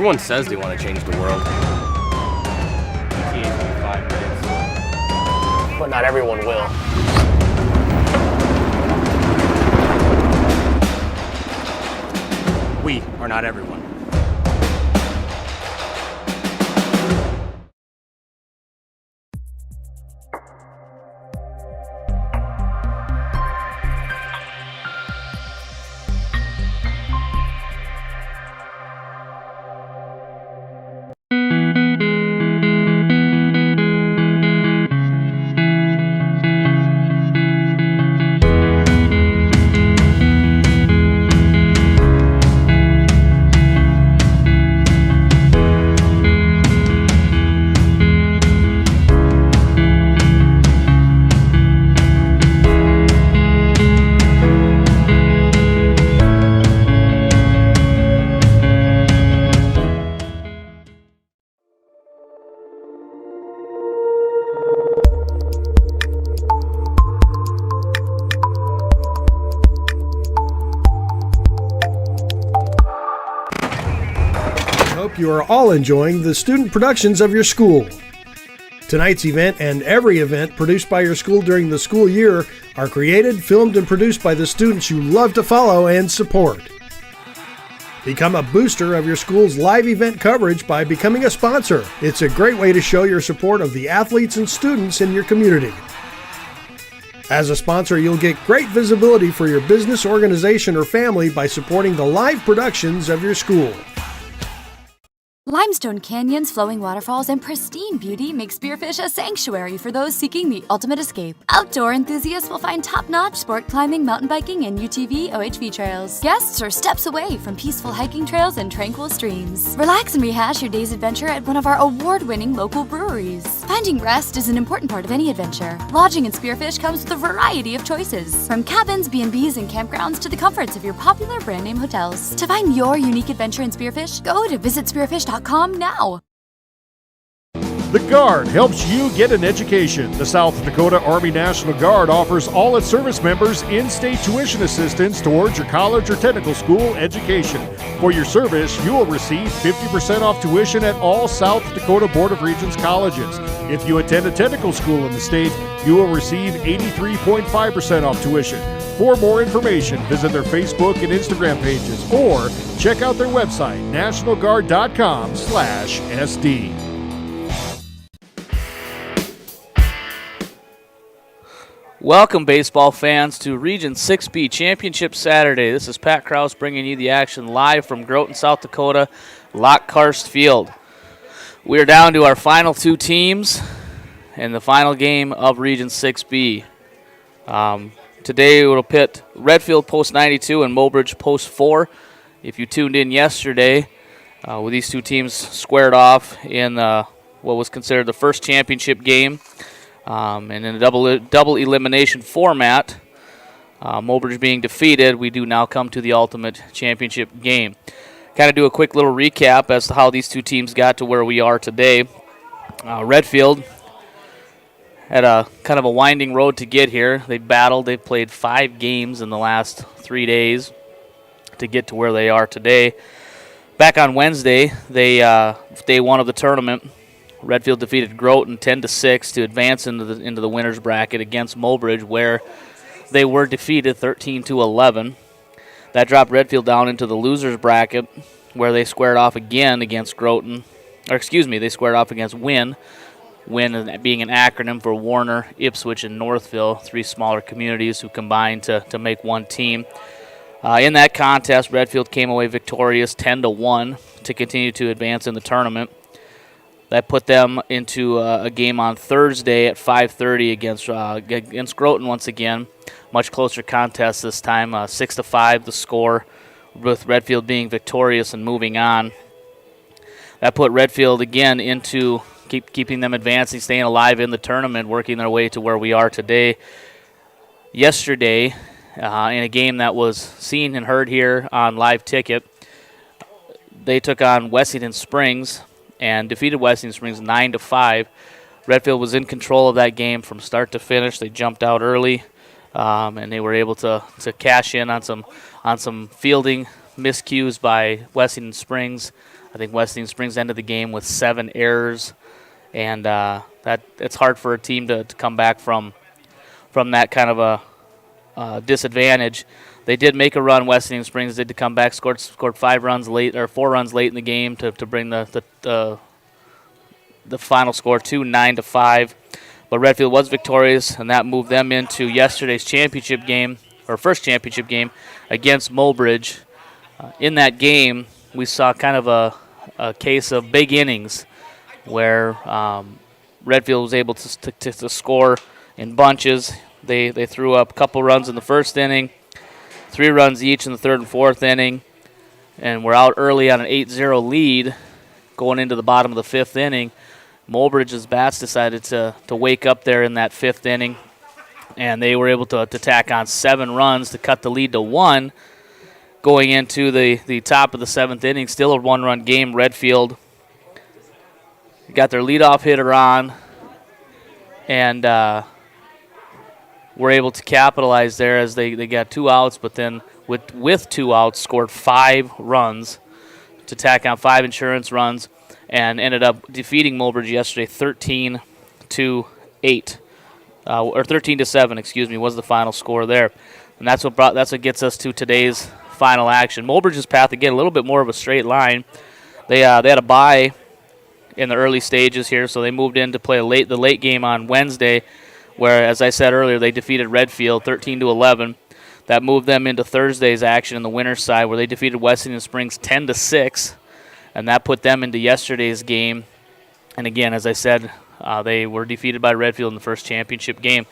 Everyone says they want to change the world. ETA 5 minutes. But not everyone will. We are not everyone. Hope you are all enjoying the student productions of your school. Tonight's event and every event produced by your school during the school year are created, filmed, and produced by the students you love to follow and support. Become a booster of your school's live event coverage by becoming a sponsor. It's a great way to show your support of the athletes and students in your community. As a sponsor, you'll get great visibility for your business, organization, or family by supporting the live productions of your school. Limestone canyons, flowing waterfalls, and pristine beauty make Spearfish a sanctuary for those seeking the ultimate escape. Outdoor enthusiasts will find top-notch sport climbing, mountain biking, and UTV OHV trails. Guests are steps away from peaceful hiking trails and tranquil streams. Relax and rehash your day's adventure at one of our award-winning local breweries. Finding rest is an important part of any adventure. Lodging in Spearfish comes with a variety of choices, from cabins, B&Bs, and campgrounds to the comforts of your popular brand-name hotels. To find your unique adventure in Spearfish, go to visitspearfish.com now. The Guard helps you get an education. The South Dakota Army National Guard offers all its service members in-state tuition assistance towards your college or technical school education. For your service, you will receive 50% off tuition at all South Dakota Board of Regents colleges. If you attend a technical school in the state, you will receive 83.5% off tuition. For more information, visit their Facebook and Instagram pages or check out their website, nationalguard.com/SD. Welcome, baseball fans, to Region 6B Championship Saturday. This is Pat Krause bringing you the action live from Groton, South Dakota, Lockkarst Field. We are down to our final two teams in the final game of Region 6B. Today we will pit Redfield post 92 and Mobridge post 4. If you tuned in yesterday, with these two teams squared off in what was considered the first championship game, and in a double elimination format, Mobridge being defeated, we do now come to the ultimate championship game. Kind of do a quick little recap as to how these two teams got to where we are today. Redfield had a kind of a winding road to get here. They battled. They played 5 games in the last 3 days to get to where they are today. Back on Wednesday, day one of the tournament, Redfield defeated Groton 10-6 to advance into the winners bracket against Mobridge, where they were defeated 13-11. That dropped Redfield down into the losers bracket, where they squared off again against Groton. They squared off against Wynn. Wynn being an acronym for Warner, Ipswich, and Northville, 3 smaller communities who combined to make one team. In that contest, Redfield came away victorious 10-1 to continue to advance in the tournament. That put them into a game on Thursday at 5:30 against Groton once again. Much closer contest this time, 6-5 the score, with Redfield being victorious and moving on. That put Redfield again into keeping them advancing, staying alive in the tournament, working their way to where we are today. Yesterday, in a game that was seen and heard here on Live Ticket, they took on Wessington Springs and defeated Wessington Springs 9-5. Redfield was in control of that game from start to finish. They jumped out early, and they were able to cash in on some fielding miscues by Wessington Springs. I think Wesleyan Springs ended the game with 7 errors, and that it's hard for a team to come back from that kind of a disadvantage. They did make a run. Wesleyan Springs did to come back, scored 4 runs late in the game to bring the final score to 9-5. But Redfield was victorious, and that moved them into yesterday's championship game, or first championship game, against Mobridge. In that game, we saw kind of a case of big innings where Redfield was able to score in bunches. They threw up a couple runs in the first inning, 3 runs each in the third and fourth inning, and we're out early on an 8-0 lead going into the bottom of the fifth inning. Mobridge's bats decided to wake up there in that fifth inning, and they were able to tack on 7 runs to cut the lead to 1 going into the top of the 7th inning. Still a 1-run game. Redfield got their leadoff hitter on, and were able to capitalize there as they got 2 outs, but then with 2 outs scored 5 runs to tack on 5 insurance runs, and ended up defeating Mobridge yesterday 13-8, or 13-7, excuse me, was the final score there. And that's what gets us to today's final action. Mobridge's path, again, a little bit more of a straight line. They had a bye in the early stages here, so they moved in to play the late game on Wednesday, where, as I said earlier, they defeated Redfield 13-11. That moved them into Thursday's action in the winner's side, where they defeated Wesleyan Springs 10-6. And that put them into yesterday's game. And again, as I said, they were defeated by Redfield in the first championship game.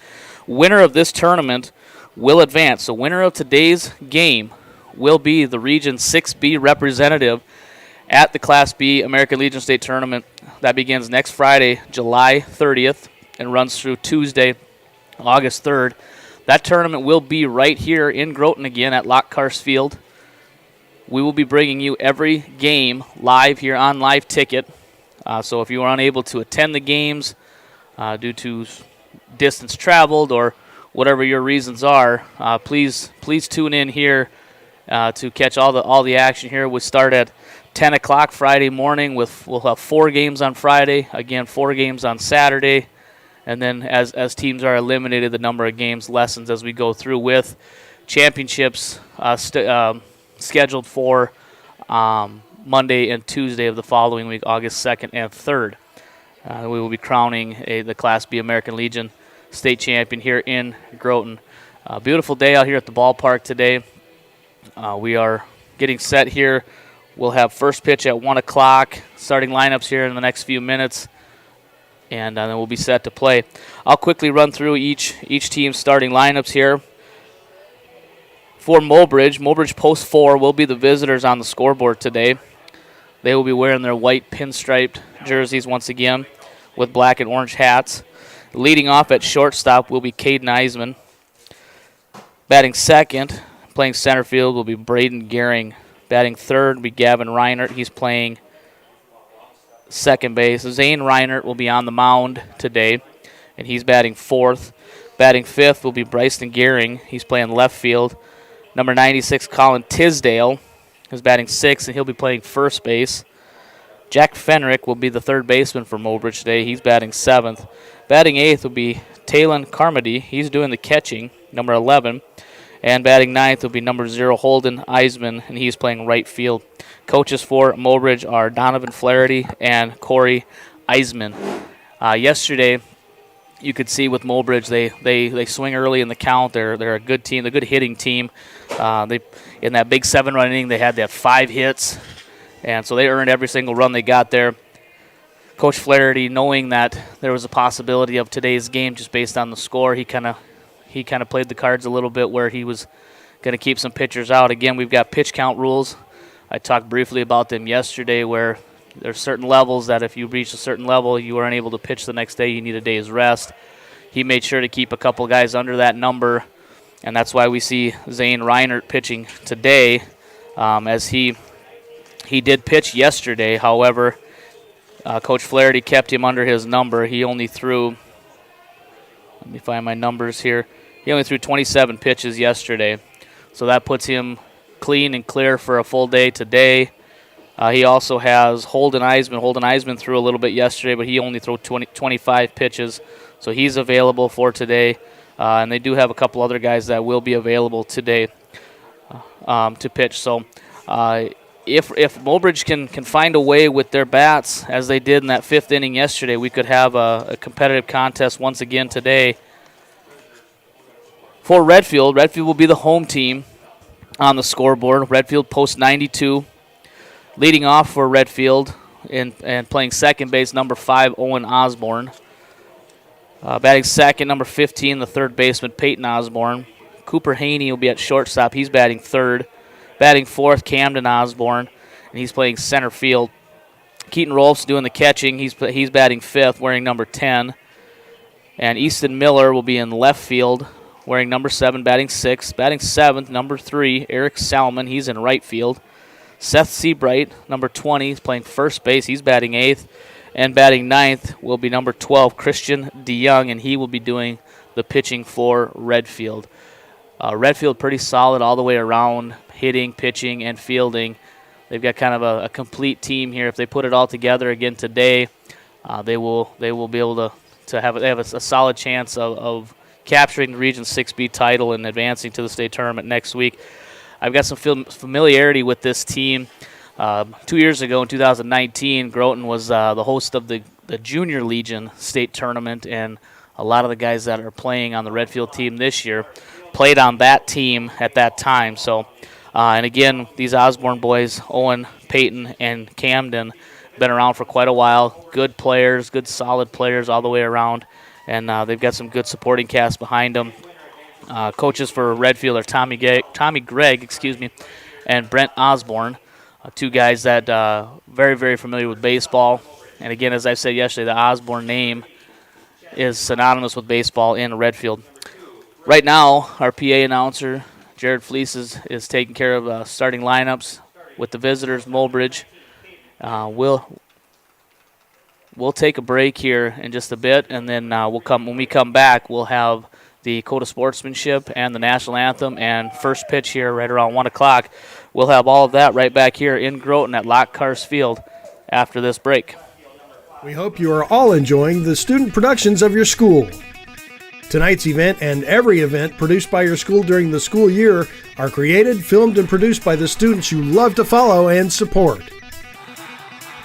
Winner of this tournament will advance. So winner of today's game will be the Region 6B representative at the Class B American Legion State Tournament. That begins next Friday, July 30th, and runs through Tuesday, August 3rd. That tournament will be right here in Groton again at Karst Field. We will be bringing you every game live here on Live Ticket. So if you are unable to attend the games due to distance traveled or whatever your reasons are, please tune in here to catch all the action here. We start at 10 o'clock Friday morning. We'll have 4 games on Friday, again 4 games on Saturday, and then as teams are eliminated, the number of games lessens as we go through, with championships scheduled for Monday and Tuesday of the following week, August 2nd and 3rd. We will be crowning the Class B American Legion state champion here in Groton. Beautiful day out here at the ballpark today. We are getting set here. We'll have first pitch at 1 o'clock, starting lineups here in the next few minutes, and then we'll be set to play. I'll quickly run through each team's starting lineups here. For Mobridge Post 4 will be the visitors on the scoreboard today. They will be wearing their white pinstriped jerseys once again with black and orange hats. Leading off at shortstop will be Caden Eisman. Batting second, playing center field, will be Braden Gehring. Batting third will be Gavin Reinert. He's playing second base. Zane Reinert will be on the mound today, and he's batting fourth. Batting fifth will be Bryson Gehring. He's playing left field. Number 96, Colin Tisdale, is batting sixth, and he'll be playing first base. Jack Fenrick will be the third baseman for Mobridge today. He's batting seventh. Batting eighth will be Talon Carmody. He's doing the catching, number 11. And batting ninth will be number 0, Holden Eisman, and he's playing right field. Coaches for Mobridge are Donovan Flaherty and Corey Eisman. Yesterday, you could see with Mobridge, they swing early in the count. They're a good team, they're a good hitting team. In that big 7-run inning, they had 5 hits, and so they earned every single run they got there. Coach Flaherty, knowing that there was a possibility of today's game just based on the score, he kind of played the cards a little bit where he was going to keep some pitchers out. Again, we've got pitch count rules. I talked briefly about them yesterday, where there's certain levels that if you reach a certain level, you are unable to pitch the next day. You need a day's rest. He made sure to keep a couple guys under that number, and that's why we see Zane Reinert pitching today, as he did pitch yesterday. However, Coach Flaherty kept him under his number. He only threw, let me find my numbers here, he only threw 27 pitches yesterday. So that puts him clean and clear for a full day today. He also has Holden Eisman. Holden Eisman threw a little bit yesterday, but he only threw 25 pitches, so he's available for today. And they do have a couple other guys that will be available today to pitch. So if Mobridge can find a way with their bats, as they did in that 5th inning yesterday, we could have a competitive contest once again today. For Redfield, Redfield will be the home team on the scoreboard. Redfield post 92. Leading off for Redfield and playing second base, number 5, Owen Osborne. Batting second, number 15, the third baseman, Peyton Osborne. Cooper Haney will be at shortstop. He's batting third. Batting fourth, Camden Osborne, and he's playing center field. Keaton Rolf's doing the catching. He's batting fifth, wearing number 10. And Easton Miller will be in left field, wearing number 7, batting sixth. Batting seventh, number 3, Eric Salmon. He's in right field. Seth Seabright, number 20, is playing first base. He's batting eighth. And batting ninth will be number 12, Christian DeYoung, and he will be doing the pitching for Redfield. Redfield pretty solid all the way around, hitting, pitching, and fielding. They've got kind of a complete team here. If they put it all together again today, they will be able to have a solid chance of capturing the Region 6B title and advancing to the state tournament next week. I've got some familiarity with this team. 2 years ago in 2019, Groton was the host of the Junior Legion state tournament, and a lot of the guys that are playing on the Redfield team this year played on that team at that time. So, and again, these Osborne boys, Owen, Peyton, and Camden, been around for quite a while. Good players, good solid players all the way around, and they've got some good supporting cast behind them. Coaches for Redfield are Tommy Gregg, and Brent Osborne. Two guys that very, very familiar with baseball. And again, as I said yesterday, the Osborne name is synonymous with baseball in Redfield. Right now, our PA announcer, Jared Fleece, is taking care of starting lineups with the visitors, Mobridge. We'll take a break here in just a bit, and then when we come back, we'll have the Code of Sportsmanship and the National Anthem and first pitch here right around 1 o'clock. We'll have all of that right back here in Groton at Lockhart Field after this break. We hope you are all enjoying the student productions of your school. Tonight's event and every event produced by your school during the school year are created, filmed, and produced by the students you love to follow and support.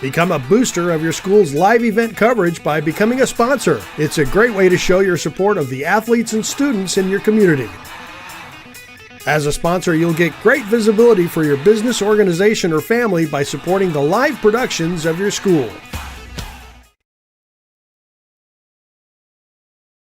Become a booster of your school's live event coverage by becoming a sponsor. It's a great way to show your support of the athletes and students in your community. As a sponsor, you'll get great visibility for your business, organization, or family by supporting the live productions of your school.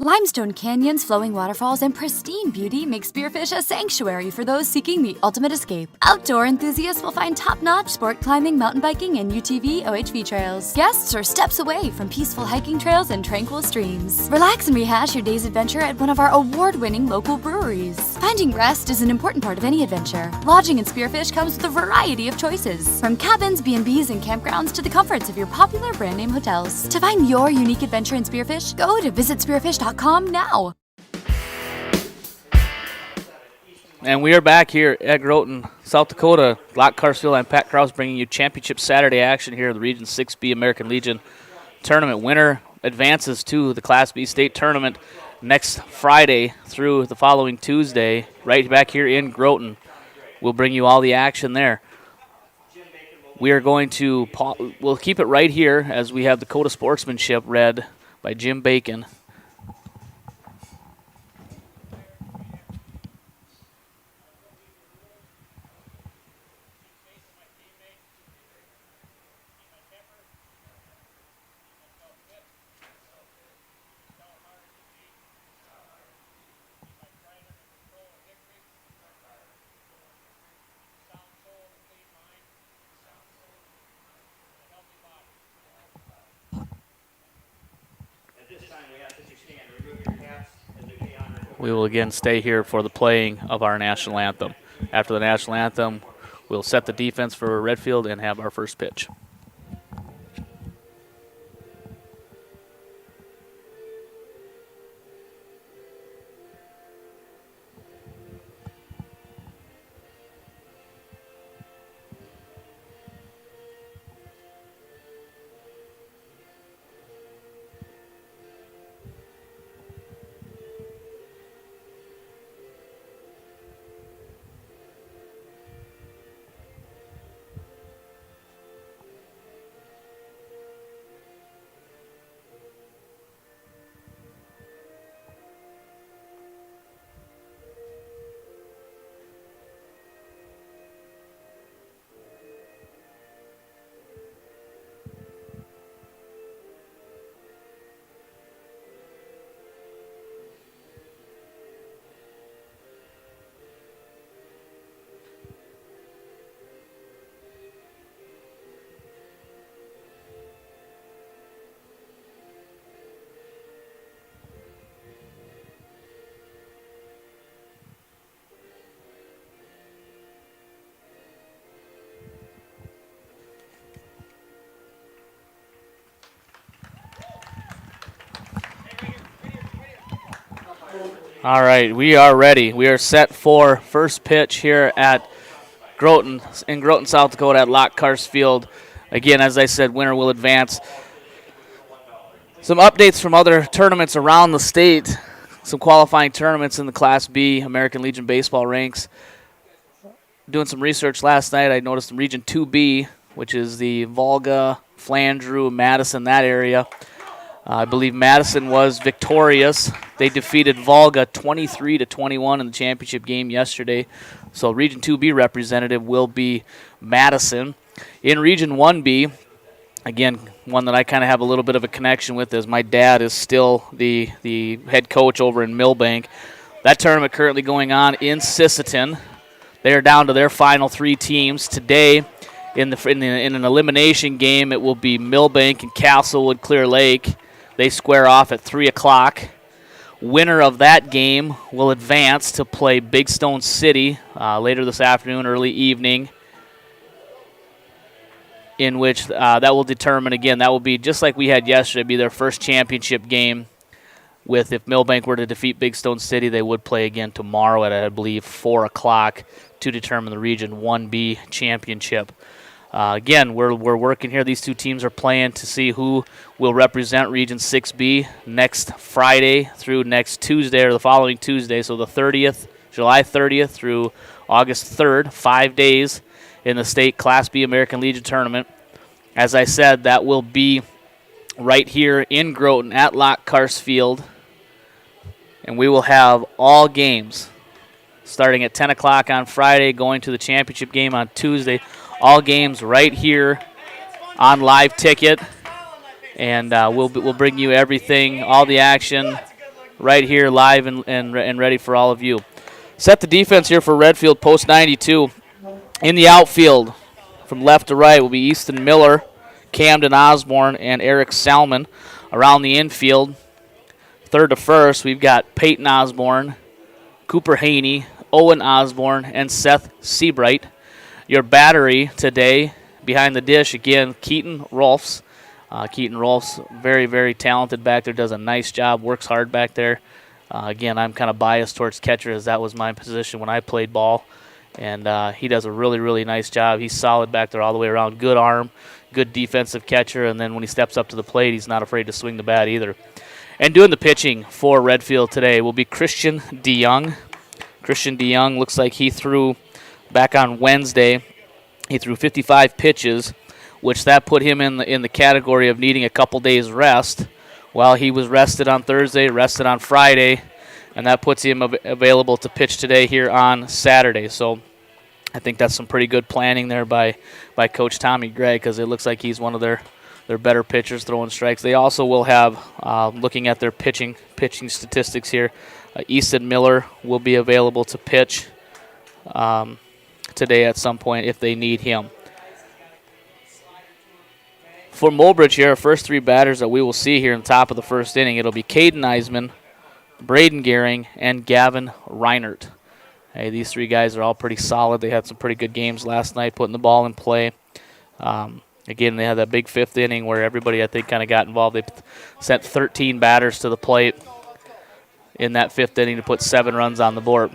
Limestone canyons, flowing waterfalls, and pristine beauty make Spearfish a sanctuary for those seeking the ultimate escape. Outdoor enthusiasts will find top-notch sport climbing, mountain biking, and UTV OHV trails. Guests are steps away from peaceful hiking trails and tranquil streams. Relax and rehash your day's adventure at one of our award-winning local breweries. Finding rest is an important part of any adventure. Lodging in Spearfish comes with a variety of choices, from cabins, B&Bs, and campgrounds to the comforts of your popular brand-name hotels. To find your unique adventure in Spearfish, go to visitspearfish.com now. And we are back here at Groton, South Dakota. Lockhart Field. I'm Pat Krause bringing you Championship Saturday action here at the Region 6B American Legion Tournament. Winner advances to the Class B State Tournament next Friday through the following Tuesday, right back here in Groton. We'll bring you all the action there. We are going to, we'll keep it right here as we have the Code of Sportsmanship read by Jim Bacon. We will again stay here for the playing of our national anthem. After the national anthem, we'll set the defense for Redfield and have our first pitch. All right, we are ready. We are set for first pitch here at Groton, in Groton, South Dakota at Lockhart Field. Again, as I said, winner will advance. Some updates from other tournaments around the state. Some qualifying tournaments in the Class B American Legion Baseball ranks. Doing some research last night, I noticed in Region 2B, which is the Volga, Flandreau, Madison, that area. I believe Madison was victorious. They defeated Volga 23-21 in the championship game yesterday. So Region 2B representative will be Madison. In Region 1B, again, one that I kind of have a little bit of a connection with, as my dad is still the head coach over in Millbank. That tournament currently going on in Sisseton. They are down to their final 3 teams. Today, in an elimination game, it will be Millbank and Castlewood Clear Lake. They square off at 3 o'clock. Winner of that game will advance to play Big Stone City later this afternoon, early evening, in which that will determine, again, that will be just like we had yesterday, be their first championship game. With if Millbank were to defeat Big Stone City, they would play again tomorrow at, I believe, 4 o'clock to determine the Region 1B championship. Again, we're working here. These 2 teams are playing to see who will represent Region 6B next Friday through next Tuesday or the following Tuesday. So the 30th, July 30th through August 3rd, 5 days in the state Class B American Legion tournament. As I said, that will be right here in Groton at Lockhart Field. And we will have all games starting at 10 o'clock on Friday, going to the championship game on Tuesday. All games right here on live ticket, and we'll bring you everything, all the action, right here live and ready for all of you. Set the defense here for Redfield, post 92. In the outfield, from left to right, will be Easton Miller, Camden Osborne, and Eric Salmon. Around the infield, third to first, we've got Peyton Osborne, Cooper Haney, Owen Osborne, and Seth Seabright. Your battery today, behind the dish, again, Keaton Rolfs. Keaton Rolfs, very, very talented back there, does a nice job, works hard back there. Again, I'm kind of biased towards catcher, as that was my position when I played ball. And he does a really, really nice job. He's solid back there all the way around. Good arm, good defensive catcher, and then when he steps up to the plate, he's not afraid to swing the bat either. And doing the pitching for Redfield today will be Christian DeYoung. Christian DeYoung looks like he threw back on Wednesday. He threw 55 pitches, which that put him in the category of needing a couple days rest. While he was rested on Thursday, rested on Friday, and that puts him available to pitch today here on Saturday. So I think that's some pretty good planning there by Coach Tommy Gregg, because it looks like he's one of their better pitchers throwing strikes. They also will have, looking at their pitching statistics here, Easton Miller will be available to pitch today at some point if they need him. For Mobridge here, our first 3 batters that we will see here in the top of the first inning, it'll be Caden Eisman, Braden Gehring, and Gavin Reinert. Hey, these 3 guys are all pretty solid. They had some pretty good games last night, putting the ball in play. Again, they had that big 5th inning where everybody, I think, kind of got involved. They sent 13 batters to the plate in that 5th inning to put 7 runs on the board.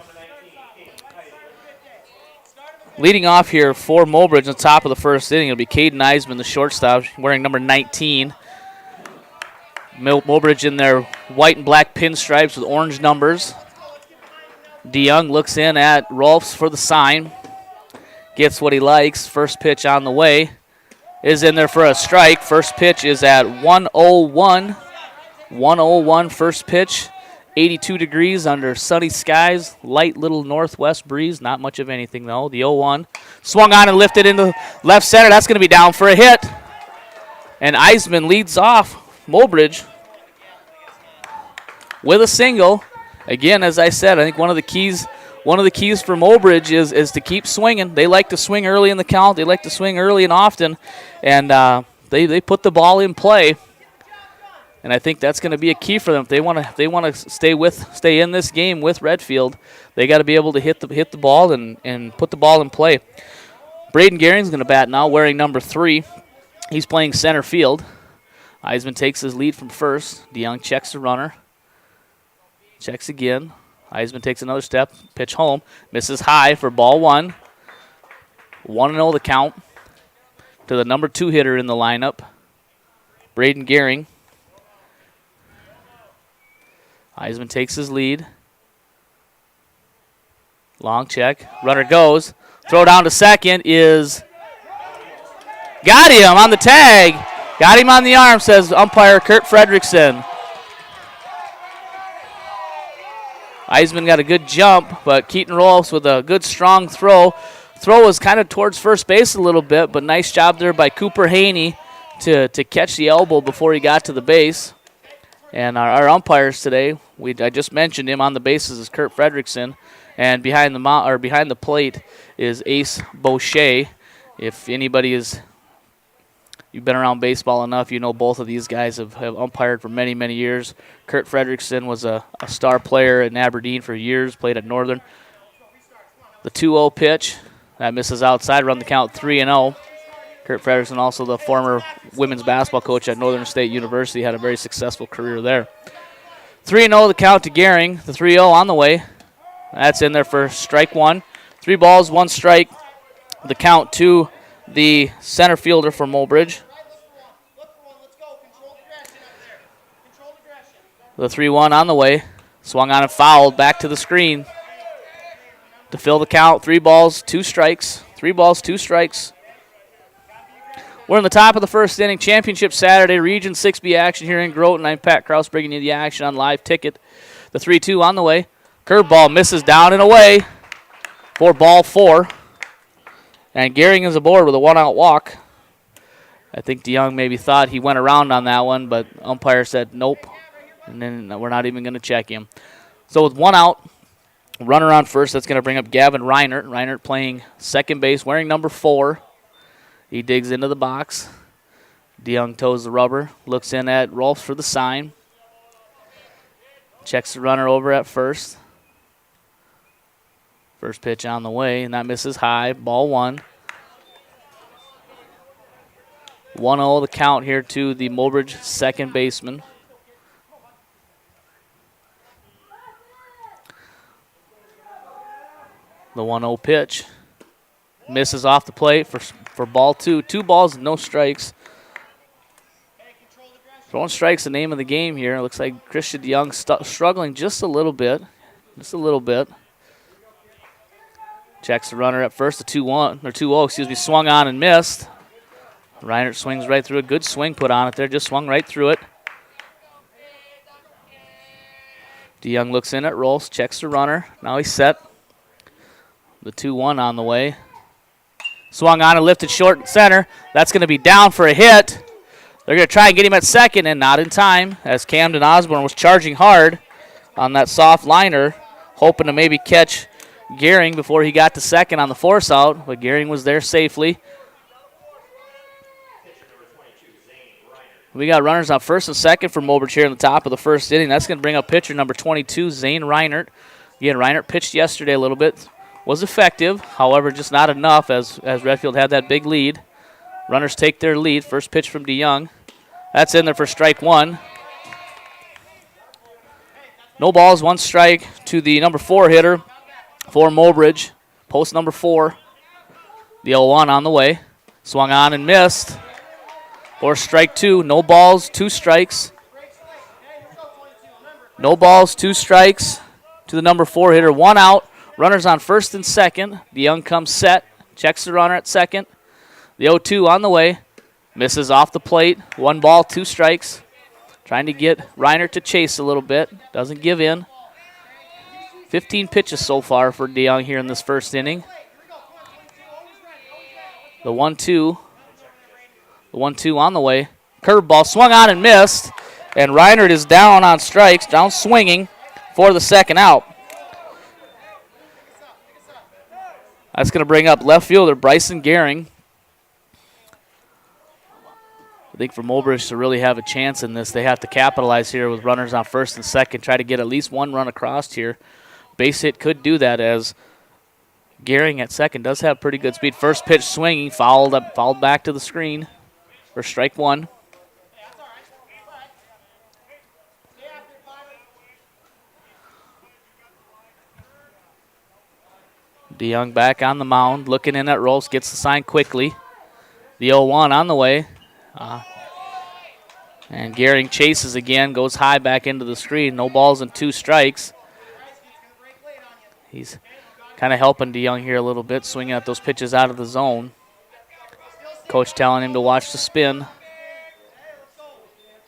Leading off here for Mobridge on the top of the first inning, it'll be Caden Eisman, the shortstop, wearing number 19. Mobridge in their white and black pinstripes with orange numbers. DeYoung looks in at Rolfs for the sign. Gets what he likes. First pitch on the way. Is in there for a strike. First pitch is at 101. 101 first pitch. 82 degrees under sunny skies. Light little northwest breeze. Not much of anything, though. The 0-1. Swung on and lifted into left center. That's going to be down for a hit. And Eisman leads off Mobridge with a single. Again, as I said, I think one of the keys for Mobridge is to keep swinging. They like to swing early in the count. They like to swing early and often. And they put the ball in play. And I think that's going to be a key for them. If they want to stay in this game with Redfield, they got to be able to hit the ball and put the ball in play. Braden Gehring's going to bat now, wearing number 3. He's playing center field. Eisman takes his lead from first. DeYoung checks the runner. Checks again. Eisman takes another step. Pitch home. Misses high for ball 1. 1-0 the count to the number 2 hitter in the lineup, Braden Gehring. Eisman takes his lead. Long check. Runner goes. Throw down to second is... Got him on the tag. Got him on the arm, says umpire Kurt Fredrickson. Eisman got a good jump, but Keaton Rolfs with a good, strong throw. Throw was kind of towards first base a little bit, but nice job there by Cooper Haney to catch the elbow before he got to the base. And our umpires today, I just mentioned him on the bases is Kurt Fredrickson, and behind the plate is Ace Boucher. If anybody you've been around baseball enough, you know both of these guys have umpired for many, many years. Kurt Fredrickson was a star player in Aberdeen for years, played at Northern. The 2-0 pitch, that misses outside, run the count 3-0. Kurt Fredrickson, also the former women's basketball coach at Northern State University, had a very successful career there. 3-0 the count to Gehring, the 3-0 on the way. That's in there for strike 1. 3 balls, 1 strike. The count to the center fielder for Mobridge. The 3-1 on the way. Swung on and fouled. Back to the screen. To fill the count. 3 balls, 2 strikes. 3 balls, 2 strikes. We're in the top of the first inning. Championship Saturday. Region 6B action here in Groton. I'm Pat Kraus bringing you the action on live ticket. The 3-2 on the way. Curveball misses down and away for ball 4. And Gehring is aboard with a 1-out walk. I think DeYoung maybe thought he went around on that one, but umpire said nope. And then we're not even going to check him. So with 1 out, runner on first, that's going to bring up Gavin Reinert. Reinert playing second base, wearing number 4. He digs into the box. DeYoung toes the rubber, looks in at Rolfs for the sign. Checks the runner over at first. First pitch on the way, and that misses high. Ball 1. 1-0 the count here to the Mobridge second baseman. The 1-0 pitch. Misses off the plate for ball 2. 2 balls, no strikes. Throwing strikes the name of the game here. It looks like Christian DeYoung struggling just a little bit. Just a little bit. Checks the runner at first, the 2-0, swung on and missed. Reinert swings right through it. Good swing put on it there, just swung right through it. DeYoung looks in at Rolfs, checks the runner. Now he's set. The 2-1 on the way. Swung on and lifted short center. That's going to be down for a hit. They're going to try and get him at second, and not in time, as Camden Osborne was charging hard on that soft liner, hoping to maybe catch Gehring before he got to second on the force out, but Gehring was there safely. We got runners on first and second for Mobridge here in the top of the first inning. That's going to bring up pitcher number 22, Zane Reinert. Again, Reinert pitched yesterday a little bit. Was effective, however, just not enough as Redfield had that big lead. Runners take their lead. First pitch from DeYoung. That's in there for strike 1. No balls, 1 strike to the number 4 hitter for Mobridge. Post number 4. The 0-1 on the way. Swung on and missed. For strike 2. No balls, 2 strikes. No balls, 2 strikes to the number 4 hitter. 1 out. Runners on first and second. DeYoung comes set. Checks the runner at second. The 0-2 on the way. Misses off the plate. 1 ball, 2 strikes. Trying to get Reinert to chase a little bit. Doesn't give in. 15 pitches so far for DeYoung here in this first inning. The 1-2. The 1-2 on the way. Curveball swung on and missed. And Reinert is down on strikes, down swinging for the second out. That's going to bring up left fielder Bryson Gehring. I think for Mobridge to really have a chance in this, they have to capitalize here with runners on first and second, try to get at least 1 run across here. Base hit could do that as Gehring at second does have pretty good speed. First pitch swinging, fouled back to the screen for strike 1. DeYoung back on the mound, looking in at ropes, gets the sign quickly. The 0-1 on the way. And Gehring chases again, goes high back into the screen. No balls and 2 strikes. He's kind of helping DeYoung here a little bit, swinging at those pitches out of the zone. Coach telling him to watch the spin.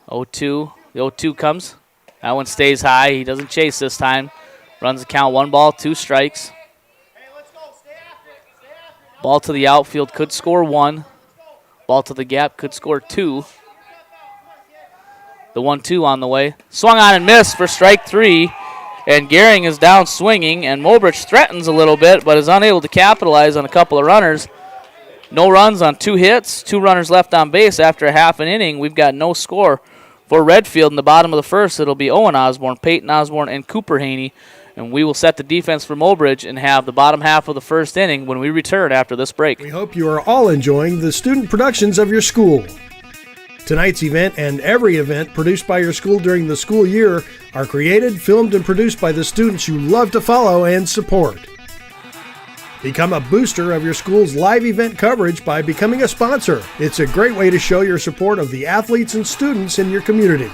0-2. The 0-2 comes. That one stays high. He doesn't chase this time. Runs the count, 1 ball, 2 strikes. Ball to the outfield could score 1. Ball to the gap could score 2. The 1-2 on the way. Swung on and missed for strike 3. And Gehring is down swinging. And Mobridge threatens a little bit, but is unable to capitalize on a couple of runners. No runs on 2 hits. 2 runners left on base after a half an inning. We've got no score for Redfield in the bottom of the first. It'll be Owen Osborne, Peyton Osborne, and Cooper Haney. And we will set the defense for Mobridge and have the bottom half of the first inning when we return after this break. We hope you are all enjoying the student productions of your school. Tonight's event and every event produced by your school during the school year are created, filmed, and produced by the students you love to follow and support. Become a booster of your school's live event coverage by becoming a sponsor. It's a great way to show your support of the athletes and students in your community.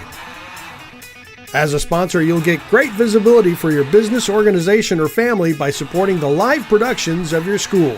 As a sponsor, you'll get great visibility for your business, organization, or family by supporting the live productions of your school.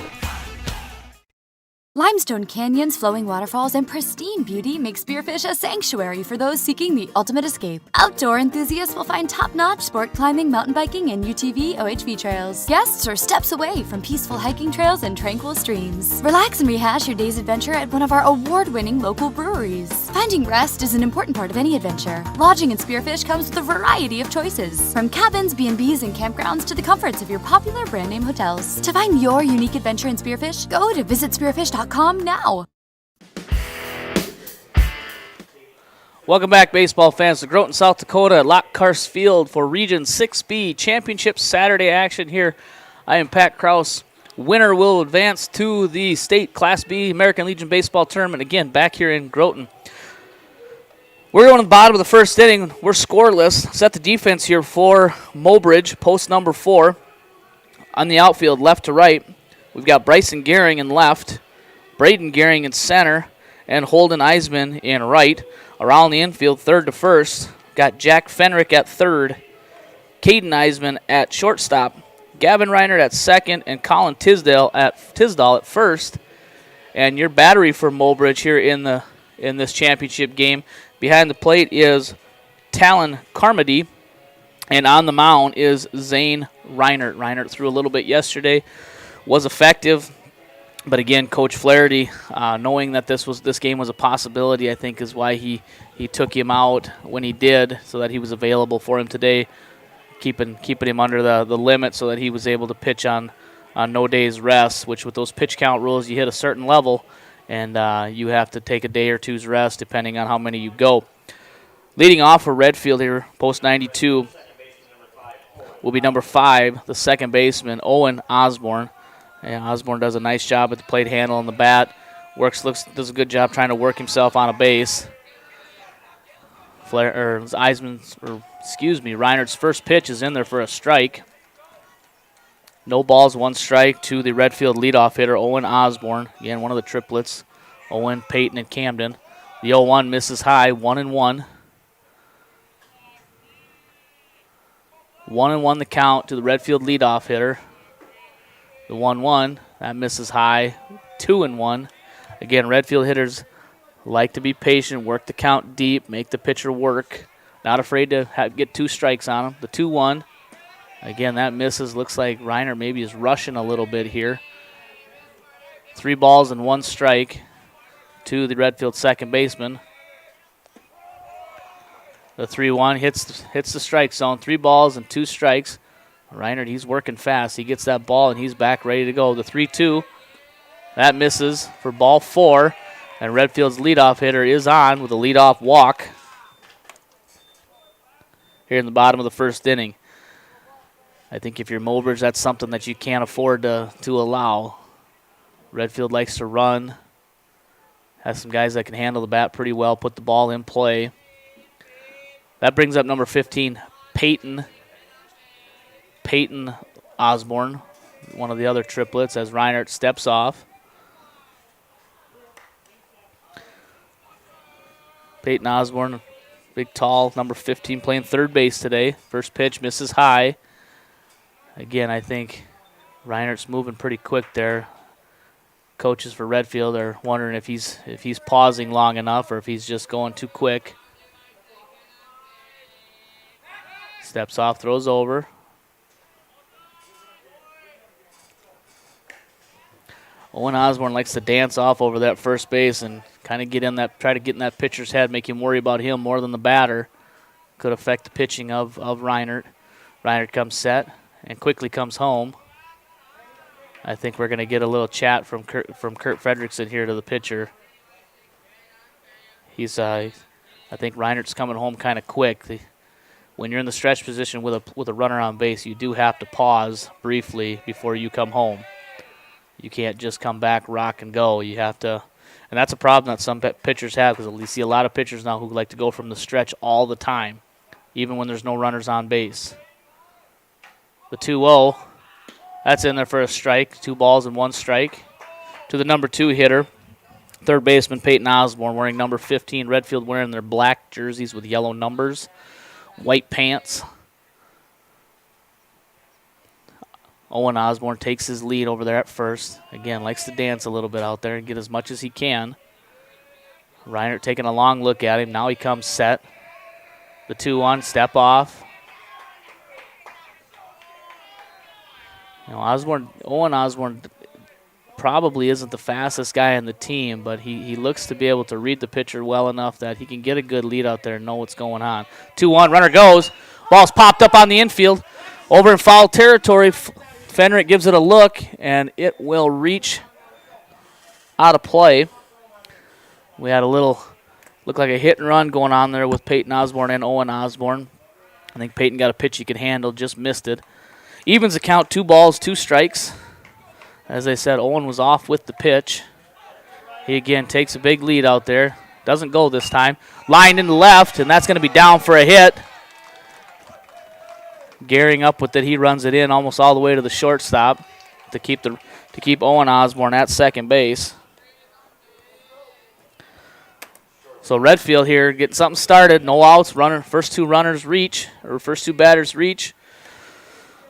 Limestone canyons, flowing waterfalls, and pristine beauty make Spearfish a sanctuary for those seeking the ultimate escape. Outdoor enthusiasts will find top-notch sport climbing, mountain biking, and UTV OHV trails. Guests are steps away from peaceful hiking trails and tranquil streams. Relax and rehash your day's adventure at one of our award-winning local breweries. Finding rest is an important part of any adventure. Lodging in Spearfish comes with a variety of choices, from cabins, B&Bs, and campgrounds to the comforts of your popular brand-name hotels. To find your unique adventure in Spearfish, go to visitspearfish.com now. Welcome back, baseball fans, to Groton, South Dakota at Lockhurst Field for Region 6B Championship Saturday action here. I am Pat Kraus. Winner will advance to the state Class B American Legion Baseball Tournament, again, back here in Groton. We're going to the bottom of the first inning. We're scoreless. Set the defense here for Mobridge, post number 4. On the outfield, left to right, we've got Bryson Gehring in left, Braden Gehring in center, and Holden Eisman in right. Around the infield, third to first, got Jack Fenrick at third, Caden Eisman at shortstop, Gavin Reinert at second, and Colin Tisdale at first. And your battery for Mobridge here in this championship game, behind the plate is Talon Carmody, and on the mound is Zane Reinert. Reinert threw a little bit yesterday, was effective. But again, Coach Flaherty, knowing that this game was a possibility, I think is why he took him out when he did, so that he was available for him today, keeping him under the limit so that he was able to pitch on no days rest, which with those pitch count rules, you hit a certain level, and you have to take a day or two's rest depending on how many you go. Leading off for Redfield here, post 92, will be number 5, the second baseman, Owen Osborne. And Osborne does a nice job at the plate handle and the bat. Does a good job trying to work himself on a base. Reinert's first pitch is in there for a strike. No balls, 1 strike to the Redfield leadoff hitter, Owen Osborne. Again, one of the triplets, Owen, Peyton, and Camden. The 0-1 misses high, 1-1. 1-1 the count to the Redfield leadoff hitter. The 1-1, that misses high, 2-1. Again, Redfield hitters like to be patient, work the count deep, make the pitcher work. Not afraid to get 2 strikes on him. The 2-1, again, that misses. Looks like Reiner maybe is rushing a little bit here. 3 balls and 1 strike to the Redfield second baseman. The 3-1 hits the strike zone. 3 balls and 2 strikes. Reinert, he's working fast. He gets that ball, and he's back ready to go. The 3-2, that misses for ball 4. And Redfield's leadoff hitter is on with a leadoff walk here in the bottom of the first inning. I think if you're Mobridge, that's something that you can't afford to allow. Redfield likes to run, has some guys that can handle the bat pretty well, put the ball in play. That brings up number 15, Peyton Osborne, one of the other triplets as Reinert steps off. Peyton Osborne, big, tall, number 15, playing third base today. First pitch misses high. Again, I think Reinert's moving pretty quick there. Coaches for Redfield are wondering if he's pausing long enough or if he's just going too quick. Steps off, throws over. Owen Osborne likes to dance off over that first base and kind of try to get in that pitcher's head, make him worry about him more than the batter. Could affect the pitching of Reinert. Reinert comes set and quickly comes home. I think we're going to get a little chat from Kurt Fredrickson here to the pitcher. I think Reinert's coming home kind of quick. When you're in the stretch position with a runner on base, you do have to pause briefly before you come home. You can't just come back, rock, and go. You have to, and that's a problem that some pitchers have because you see a lot of pitchers now who like to go from the stretch all the time, even when there's no runners on base. The 2-0, that's in there for a strike. 2 balls and 1 strike. To the number 2 hitter, third baseman Peyton Osborne, wearing number 15. Redfield wearing their black jerseys with yellow numbers, white pants. Owen Osborne takes his lead over there at first. Again, likes to dance a little bit out there and get as much as he can. Reinert taking a long look at him. Now he comes set. The 2-1, step off. Owen Osborne probably isn't the fastest guy in the team, but he looks to be able to read the pitcher well enough that he can get a good lead out there and know what's going on. 2-1, runner goes. Ball's popped up on the infield. Over in foul territory. Fenrick gives it a look, and it will reach out of play. We had look like a hit and run going on there with Peyton Osborne and Owen Osborne. I think Peyton got a pitch he could handle, just missed it. Evens the count, 2 balls, 2 strikes. As I said, Owen was off with the pitch. He again takes a big lead out there. Doesn't go this time. Line in the left, and that's going to be down for a hit. Gearing up with it, he runs it in almost all the way to the shortstop to keep Owen Osborne at second base. So Redfield here getting something started. No outs. First two batters reach.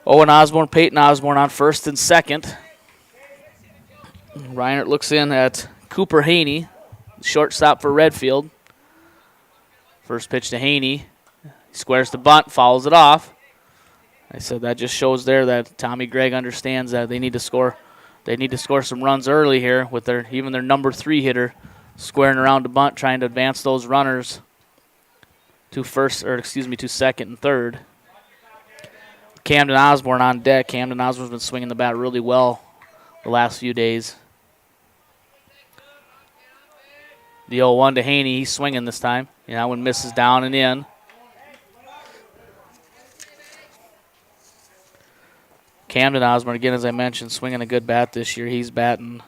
Owen Osborne, Peyton Osborne on first and second. Reinert looks in at Cooper Haney, shortstop for Redfield. First pitch to Haney. He squares the bunt, fouls it off. I said that just shows there that Tommy Gregg understands that they need to score. They need to score some runs early here with their number 3 hitter squaring around the bunt, trying to advance those runners to second and third. Camden Osborne on deck. Camden Osborne's been swinging the bat really well the last few days. The 0-1 to Haney. He's swinging this time. That one misses down and in. Camden Osborne, again, as I mentioned, swinging a good bat this year. He's batting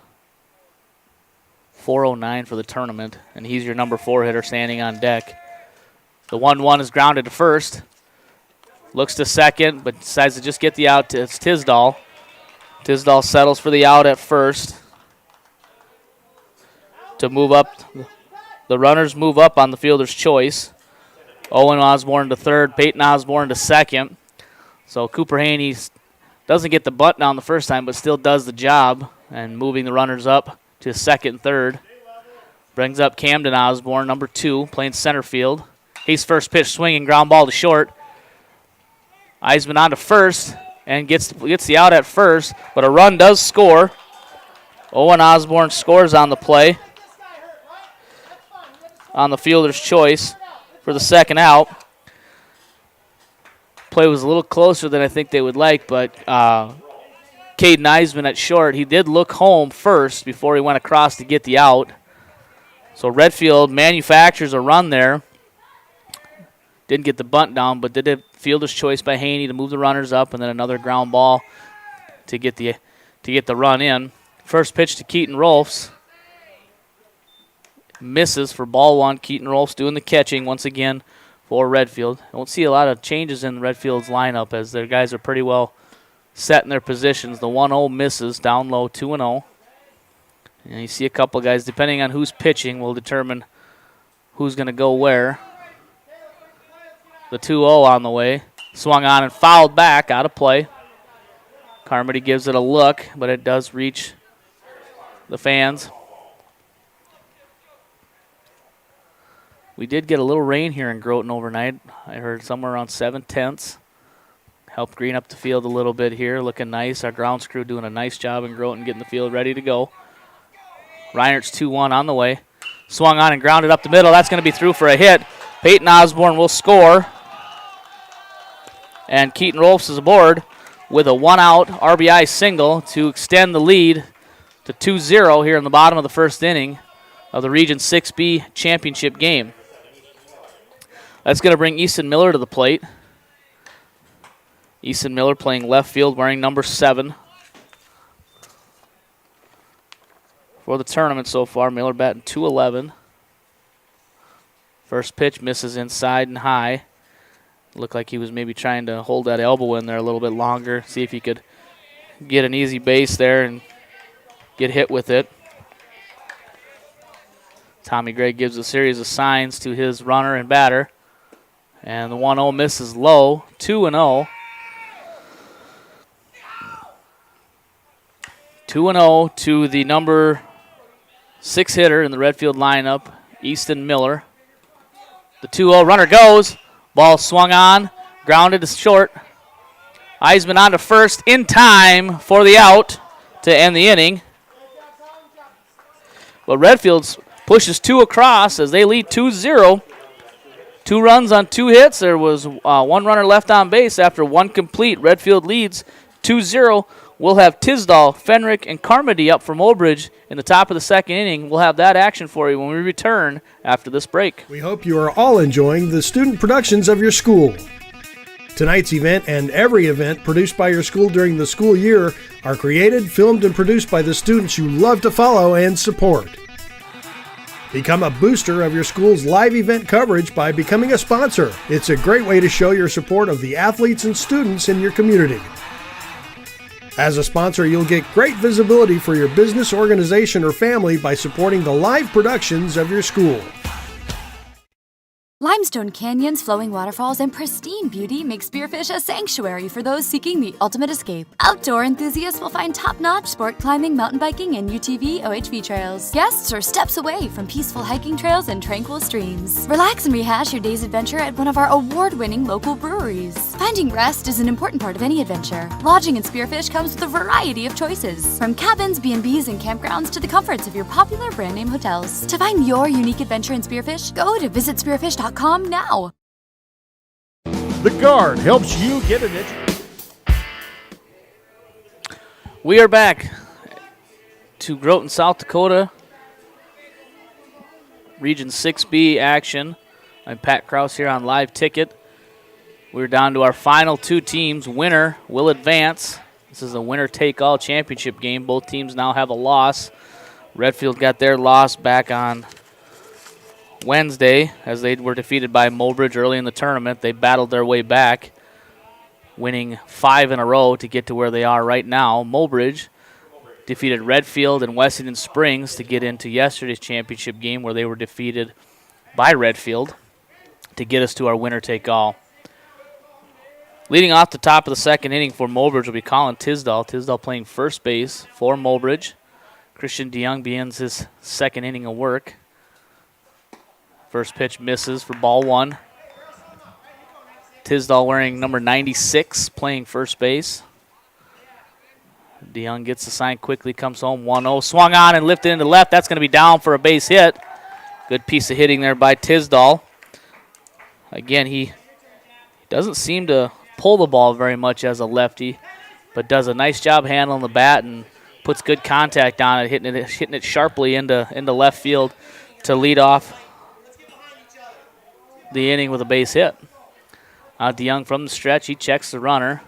.409 for the tournament, and he's your number 4 hitter standing on deck. The 1-1 is grounded to first. Looks to second, but decides to just get the out. It's Tisdall. Tisdall settles for the out at first. To move up, the runners move up on the fielder's choice. Owen Osborne to third, Peyton Osborne to second. So Cooper Haney doesn't get the bunt down the first time, but still does the job and moving the runners up to second and third. Brings up Camden Osborne, number 2, playing center field. He's first pitch swinging, ground ball to short. Eisman on to first and gets the out at first, but a run does score. Owen Osborne scores on the play on the fielder's choice for the second out. Play was a little closer than I think they would like, but Caden Eisman at short, he did look home first before he went across to get the out. So Redfield manufactures a run there. Didn't get the bunt down, but did a fielder's choice by Haney to move the runners up, and then another ground ball to get the run in. First pitch to Keaton Rolfs. Misses for ball 1. Keaton Rolfs doing the catching once again for Redfield. Don't see a lot of changes in Redfield's lineup as their guys are pretty well set in their positions. The 1-0 misses down low, 2-0. And you see a couple guys, depending on who's pitching, will determine who's going to go where. The 2-0 on the way. Swung on and fouled back, out of play. Carmody gives it a look, but it does reach the fans. We did get a little rain here in Groton overnight. I heard somewhere around 7/10. Helped green up the field a little bit here, looking nice. Our grounds crew doing a nice job in Groton, getting the field ready to go. Reinert's 2-1 on the way. Swung on and grounded up the middle. That's going to be through for a hit. Peyton Osborne will score. And Keaton Rolfs is aboard with a one-out RBI single to extend the lead to 2-0 here in the bottom of the first inning of the Region 6B championship game. That's going to bring Easton Miller to the plate. Easton Miller playing left field, wearing number 7. For the tournament so far, Miller batting .211. First pitch misses inside and high. Looked like he was maybe trying to hold that elbow in there a little bit longer, see if he could get an easy base there and get hit with it. Tommy Gray gives a series of signs to his runner and batter. And the 1-0 misses low, 2-0. 2-0 to the number 6 hitter in the Redfield lineup, Easton Miller. The 2-0 runner goes. Ball swung on, grounded to short. Eisman on to first in time for the out to end the inning. But Redfield pushes 2 across as they lead 2-0. 2 runs on 2 hits. There was 1 runner left on base after 1 complete. Redfield leads 2-0. We'll have Tisdall, Fenrick, and Carmody up for Mobridge in the top of the second inning. We'll have that action for you when we return after this break. We hope you are all enjoying the student productions of your school. Tonight's event and every event produced by your school during the school year are created, filmed, and produced by the students you love to follow and support. Become a booster of your school's live event coverage by becoming a sponsor. It's a great way to show your support of the athletes and students in your community. As a sponsor, you'll get great visibility for your business, organization, or family by supporting the live productions of your school. Limestone canyons, flowing waterfalls, and pristine beauty make Spearfish a sanctuary for those seeking the ultimate escape. Outdoor enthusiasts will find top-notch sport climbing, mountain biking, and UTV OHV trails. Guests are steps away from peaceful hiking trails and tranquil streams. Relax and rehash your day's adventure at one of our award-winning local breweries. Finding rest is an important part of any adventure. Lodging in Spearfish comes with a variety of choices, from cabins, B&Bs, and campgrounds to the comforts of your popular brand-name hotels. To find your unique adventure in Spearfish, go to visitspearfish.com now. The Guard helps you get an education. We are back to Groton, South Dakota. Region 6B action. I'm Pat Krause here on Live Ticket. We're down to our final 2 teams. Winner will advance. This is a winner-take-all championship game. Both teams now have a loss. Redfield got their loss back on Wednesday as they were defeated by Mobridge early in the tournament. They battled their way back, winning 5 in a row to get to where they are right now. Mobridge defeated Redfield and Wessington Springs to get into yesterday's championship game where they were defeated by Redfield to get us to our winner-take-all. Leading off the top of the second inning for Mobridge will be Colin Tisdall. Tisdall playing first base for Mobridge. Christian DeYoung begins his second inning of work. First pitch misses for ball 1. Tisdall wearing number 96, playing first base. DeYoung gets the sign quickly, comes home 1-0. Swung on and lifted into left. That's going to be down for a base hit. Good piece of hitting there by Tisdall. Again, he doesn't seem to pull the ball very much as a lefty, but does a nice job handling the bat and puts good contact on it, hitting it sharply into left field to lead off the inning with a base hit. DeYoung from the stretch, he checks the runner.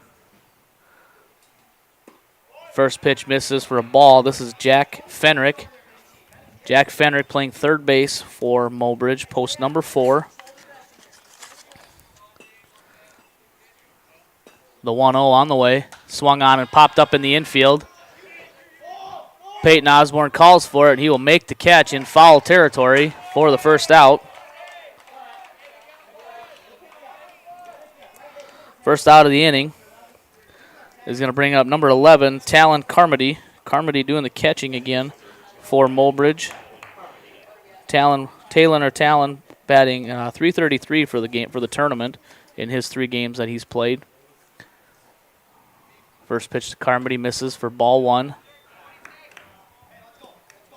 First pitch misses for a ball. This is Jack Fenrick. Jack Fenrick playing third base for Mobridge, post number 4. The 1-0 on the way. Swung on and popped up in the infield. Peyton Osborne calls for it, and he will make the catch in foul territory for the first out. First out of the inning is going to bring up number 11, Talon Carmody. Carmody doing the catching again for Mobridge. Talon batting .333 for the game for the tournament in his 3 games that he's played. First pitch to Carmody misses for ball 1.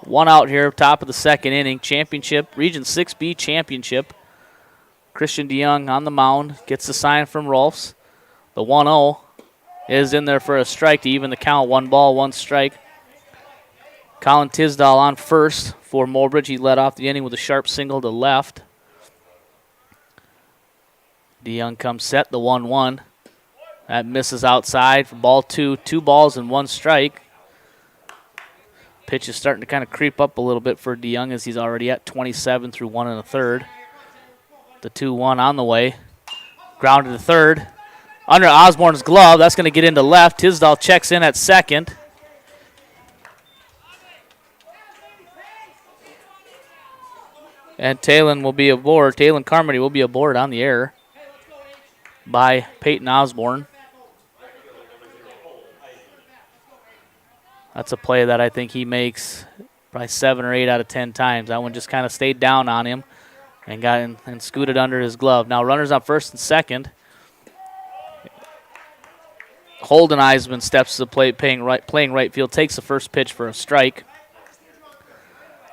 1 out here, top of the second inning. Championship, Region 6B championship. Christian DeYoung on the mound, gets the sign from Rolfs. The 1-0 is in there for a strike to even the count. 1 ball, 1 strike. Colin Tisdall on first for Mobridge. He led off the inning with a sharp single to left. DeYoung comes set, the 1-1. That misses outside for ball 2. 2 balls and 1 strike. Pitch is starting to kind of creep up a little bit for DeYoung as he's already at 27 through 1 1/3. The 2-1 on the way. Grounded to third. Under Osborne's glove. That's going to get into left. Tisdall checks in at second. And Talon will be aboard. Talon Carmody will be aboard on the air by Peyton Osborne. That's a play that I think he makes probably 7 or 8 out of 10 times. That one just kind of stayed down on him and got in and scooted under his glove. Now runners on first and second. Holden Eisman steps to the plate, playing right field, takes the first pitch for a strike.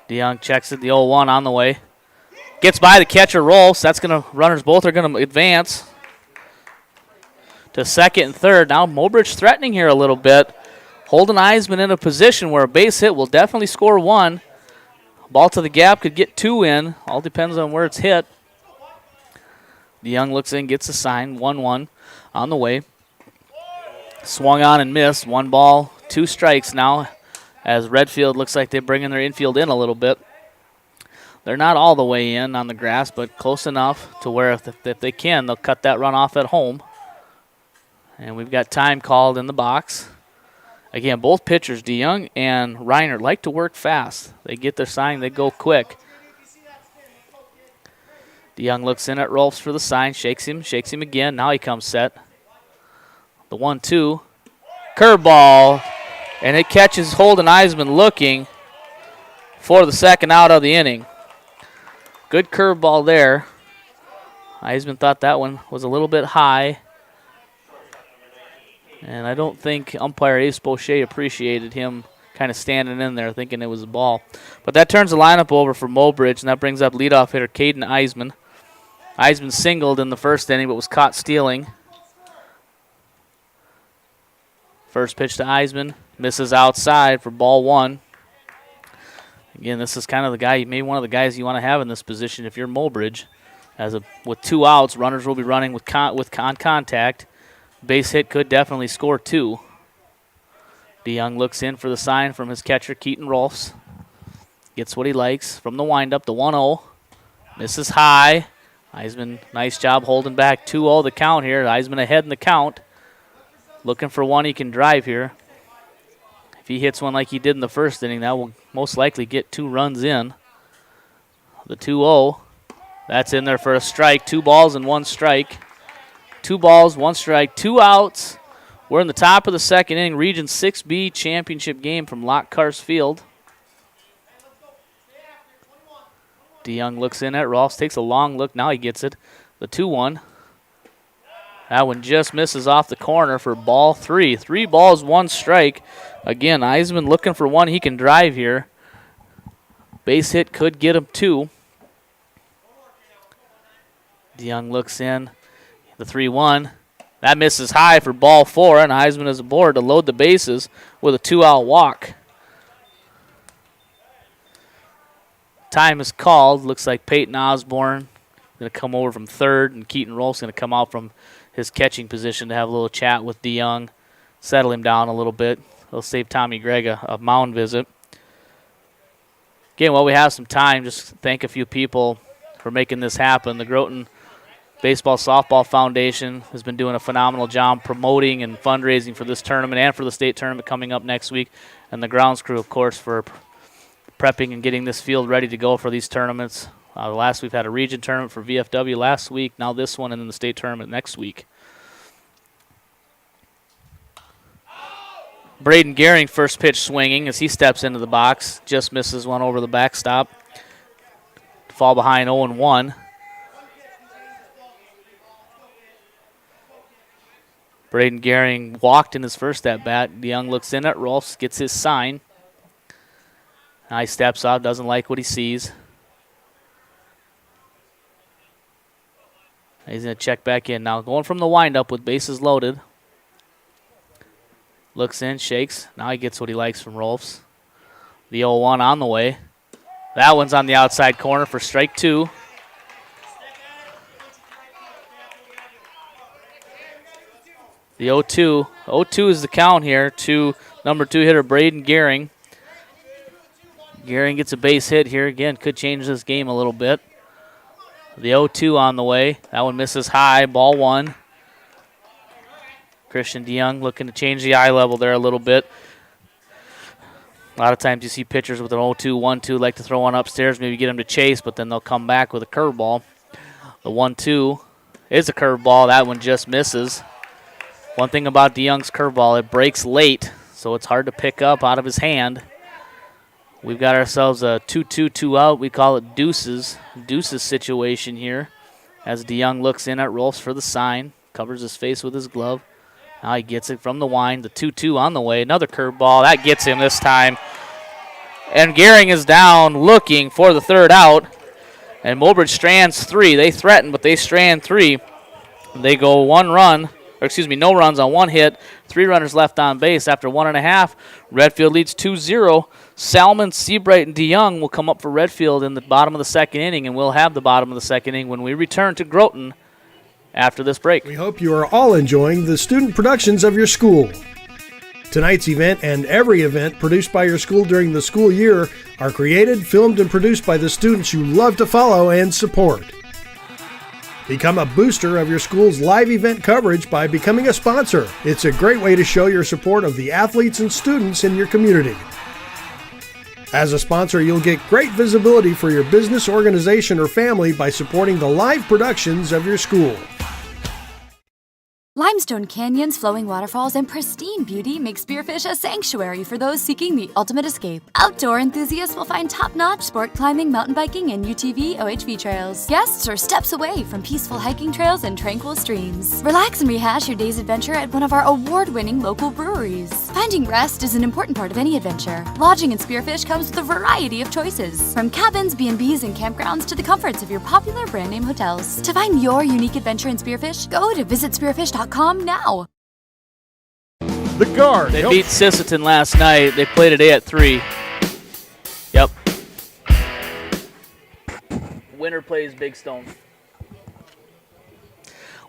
DeYoung checks it, the 0-1 on the way. Gets by the catcher, Rolfs. That's going to, runners both are going to advance to second and third. Now Mobridge threatening here a little bit. Holden Eisman in a position where a base hit will definitely score 1. Ball to the gap could get 2 in. All depends on where it's hit. DeYoung looks in, gets a sign. 1-1 on the way. Swung on and missed. 1 ball, 2 strikes now as Redfield looks like they're bringing their infield in a little bit. They're not all the way in on the grass, but close enough to where if they can, they'll cut that run off at home. And we've got time called in the box. Again, both pitchers, DeYoung and Reiner, like to work fast. They get their sign, they go quick. DeYoung looks in at Rolfs for the sign, shakes him again. Now he comes set. The 1-2. Curveball. And it catches Holden Eisman looking for the second out of the inning. Good curveball there. Eisman thought that one was a little bit high. And I don't think umpire Ace Boucher appreciated him kind of standing in there thinking it was a ball. But that turns the lineup over for Mobridge, and that brings up leadoff hitter Caden Eisman. Eisman singled in the first inning but was caught stealing. First pitch to Eisman. Misses outside for ball 1. Again, this is kind of the guy, maybe one of the guys you want to have in this position if you're Mobridge. With 2 outs, runners will be running with contact. Base hit could definitely score 2. DeYoung looks in for the sign from his catcher, Keaton Rolfs. Gets what he likes from the windup, the 1-0. Misses high. Eisman, nice job holding back. 2-0 the count here. Eisman ahead in the count. Looking for one he can drive here. If he hits one like he did in the first inning, that will most likely get 2 runs in. The 2-0. That's in there for a strike. 2 balls and 1 strike. 2 balls, 1 strike, 2 outs. We're in the top of the second inning, Region 6B championship game from Lockhart Field. DeYoung looks in at Rolfs, takes a long look. Now he gets it. The 2-1. That one just misses off the corner for ball 3. 3 balls, 1 strike. Again, Eisman looking for one he can drive here. Base hit could get him 2. DeYoung looks in. The 3-1. That misses high for ball 4, and Eisman is aboard to load the bases with a 2-out walk. Time is called. Looks like Peyton Osborne going to come over from third, and Keaton Rolfs going to come out from his catching position to have a little chat with DeYoung, settle him down a little bit. They'll save Tommy Gregg a mound visit. Again, while we have some time, just thank a few people for making this happen. The Groton Baseball Softball Foundation has been doing a phenomenal job promoting and fundraising for this tournament and for the state tournament coming up next week. And the grounds crew, of course, for prepping and getting this field ready to go for these tournaments. Last we've had a region tournament for VFW last week, now this one, and then the state tournament next week. Braden Gehring, first pitch swinging as he steps into the box. Just misses one over the backstop. Fall behind 0-1. Braden Gehring walked in his first at-bat. DeYoung looks in at Rolfs, gets his sign. Now he steps out, doesn't like what he sees. He's going to check back in now. Going from the windup with bases loaded. Looks in, shakes. Now he gets what he likes from Rolfs. The 0-1 on the way. That one's on the outside corner for strike 2. The 0-2. 0-2 is the count here to number 2 hitter Braden Gehring. Gehring gets a base hit here. Again, could change this game a little bit. The 0-2 on the way. That one misses high. Ball 1. Christian DeYoung looking to change the eye level there a little bit. A lot of times you see pitchers with an 0-2, 1-2 like to throw one upstairs, maybe get them to chase, but then they'll come back with a curveball. The 1-2 is a curveball. That one just misses. One thing about DeYoung's curveball, it breaks late, so it's hard to pick up out of his hand. We've got ourselves a 2-2, 2 out. We call it deuces situation here as DeYoung looks in at Rolfs for the sign, covers his face with his glove. Now he gets it from the wind. The 2-2 on the way. Another curveball. That gets him this time. And Gehring is down looking for the third out. And Mobridge strands 3. They threaten, but they strand 3. They go no runs on 1 hit. 3 runners left on base after 1.5. Redfield leads 2-0. Salmon, Seabright, and DeYoung will come up for Redfield in the bottom of the second inning, and we'll have the bottom of the second inning when we return to Groton after this break. We hope you are all enjoying the student productions of your school. Tonight's event and every event produced by your school during the school year are created, filmed, and produced by the students you love to follow and support. Become a booster of your school's live event coverage by becoming a sponsor. It's a great way to show your support of the athletes and students in your community. As a sponsor, you'll get great visibility for your business, organization, or family by supporting the live productions of your school. Limestone canyons, flowing waterfalls, and pristine beauty make Spearfish a sanctuary for those seeking the ultimate escape. Outdoor enthusiasts will find top-notch sport climbing, mountain biking, and UTV OHV trails. Guests are steps away from peaceful hiking trails and tranquil streams. Relax and rehash your day's adventure at one of our award-winning local breweries. Finding rest is an important part of any adventure. Lodging in Spearfish comes with a variety of choices, from cabins, B&Bs, and campgrounds to the comforts of your popular brand-name hotels. To find your unique adventure in Spearfish, go to visitspearfish.com now. The Guard. They beat Sisseton last night. They play today at 3. Yep. Winner plays Big Stone.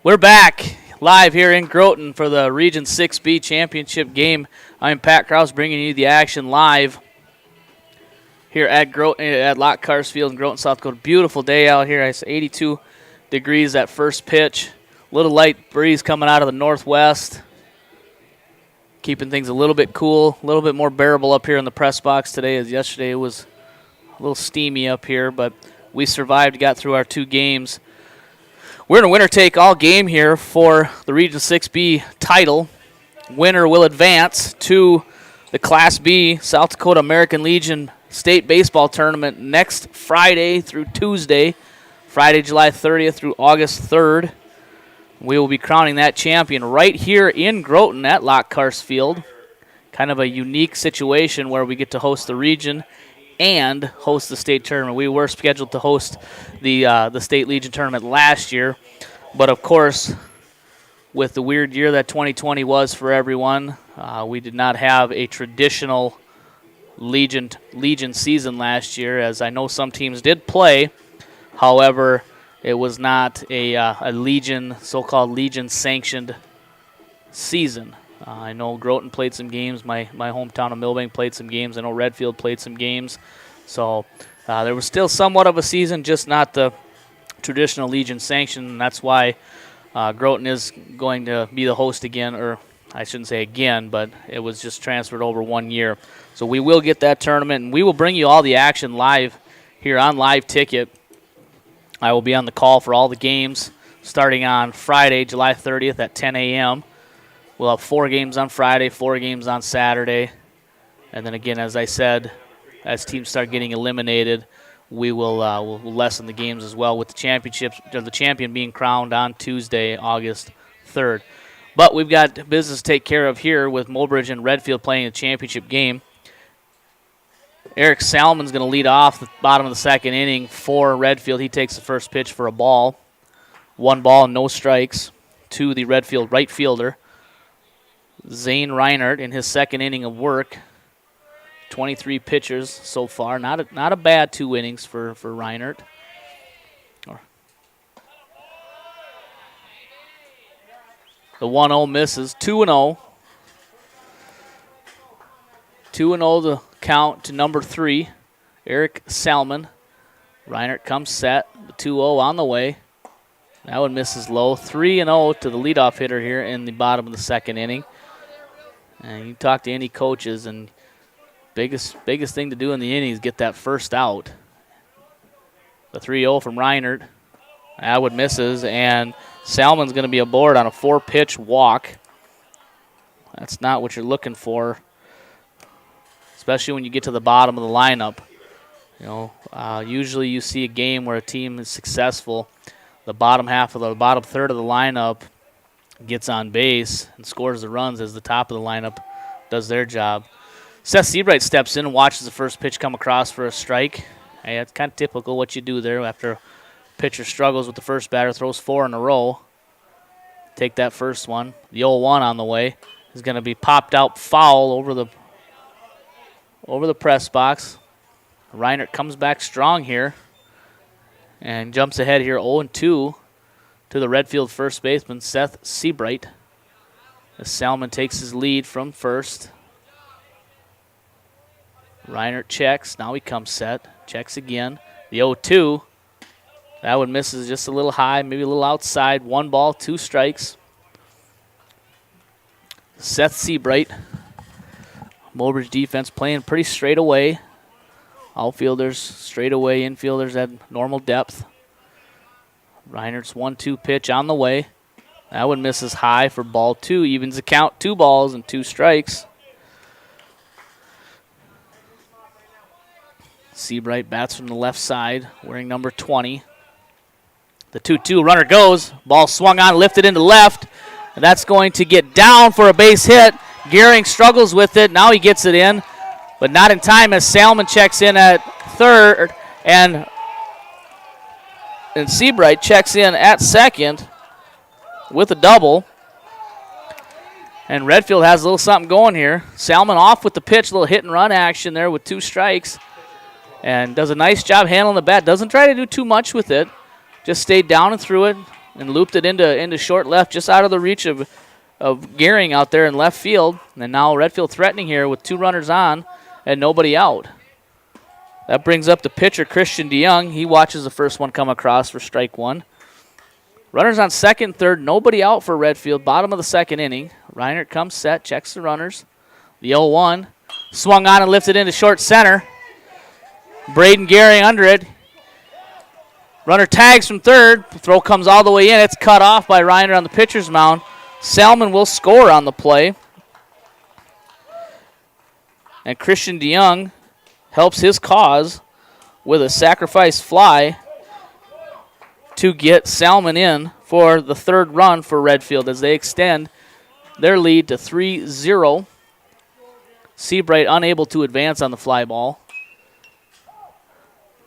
We're back live here in Groton for the Region 6B championship game. I'm Pat Krause bringing you the action live here at Groton, at Lock Carsfield in Groton, South Dakota. Beautiful day out here. It's 82 degrees at first pitch. Little light breeze coming out of the northwest, keeping things a little bit cool, a little bit more bearable up here in the press box today, as yesterday it was a little steamy up here, but we survived, got through our 2 games. We're in a winner-take-all game here for the Region 6B title. Winner will advance to the Class B South Dakota American Legion State Baseball Tournament next Friday through Tuesday, Friday, July 30th through August 3rd. We will be crowning that champion right here in Groton at Lock Carsfield. Kind of a unique situation where we get to host the region and host the state tournament. We were scheduled to host the state Legion tournament last year, but of course, with the weird year that 2020 was for everyone, we did not have a traditional Legion season last year, as I know some teams did play. However, it was not a Legion, so-called Legion-sanctioned season. I know Groton played some games. My hometown of Milbank played some games. I know Redfield played some games. So there was still somewhat of a season, just not the traditional Legion sanction, and that's why Groton is going to be the host again, or I shouldn't say again, but it was just transferred over 1 year. So we will get that tournament, and we will bring you all the action live here on Live Ticket. I will be on the call for all the games starting on Friday, July 30th at 10 a.m. We'll have 4 games on Friday, 4 games on Saturday. And then again, as I said, as teams start getting eliminated, we will we'll lessen the games as well with the championships, the champion being crowned on Tuesday, August 3rd. But we've got business to take care of here with Mobridge and Redfield playing a championship game. Eric Salmon's going to lead off the bottom of the second inning for Redfield. He takes the first pitch for a ball. 1 ball, no strikes to the Redfield right fielder. Zane Reinert in his second inning of work. 23 pitchers so far. Not a bad 2 innings for Reinert. The 1-0 misses. 2-0. 2-0 the count to number 3, Eric Salmon. Reinert comes set. The 2-0 on the way. That one misses low. 3-0 to the leadoff hitter here in the bottom of the second inning. And you talk to any coaches, and biggest thing to do in the inning is get that first out. The 3-0 from Reinert. That one misses, and Salmon's going to be aboard on a 4-pitch walk. That's not what you're looking for, especially when you get to the bottom of the lineup. You know, usually you see a game where a team is successful. The bottom third of the lineup gets on base and scores the runs as the top of the lineup does their job. Seth Seabright steps in and watches the first pitch come across for a strike. Hey, that's kind of typical what you do there after a pitcher struggles with the first batter, throws 4 in a row. Take that first one. The 0-1 on the way is going to be popped out foul over the press box. Reinert comes back strong here and jumps ahead here 0-2 to the Redfield first baseman, Seth Seabright, as Salmon takes his lead from first. Reinert checks. Now he comes set. Checks again. The 0-2. That one misses just a little high, maybe a little outside. 1 ball, 2 strikes. Seth Seabright. Mobridge defense playing pretty straight away. Outfielders straight away, infielders at normal depth. Reinert's 1-2 pitch on the way. That one misses high for ball 2. Evens the count, 2 balls and 2 strikes. Seabright bats from the left side, wearing number 20. The 2-2 runner goes. Ball swung on, lifted into left. And that's going to get down for a base hit. Gehring struggles with it. Now he gets it in, but not in time as Salmon checks in at third, and Seabright checks in at second with a double. And Redfield has a little something going here. Salmon off with the pitch, a little hit and run action there with 2 strikes, and does a nice job handling the bat. Doesn't try to do too much with it. Just stayed down and threw it and looped it into short left, just out of the reach of Gehring out there in left field. And now Redfield threatening here with 2 runners on and nobody out. That brings up the pitcher, Christian DeYoung. He watches the first one come across for strike 1. Runners on second, third, nobody out for Redfield. Bottom of the second inning. Reinert comes set, checks the runners. The 0-1. Swung on and lifted into short center. Braden Gehring under it. Runner tags from third. Throw comes all the way in. It's cut off by Reinert on the pitcher's mound. Salmon will score on the play. And Christian DeYoung helps his cause with a sacrifice fly to get Salmon in for the third run for Redfield as they extend their lead to 3-0. Seabright unable to advance on the fly ball.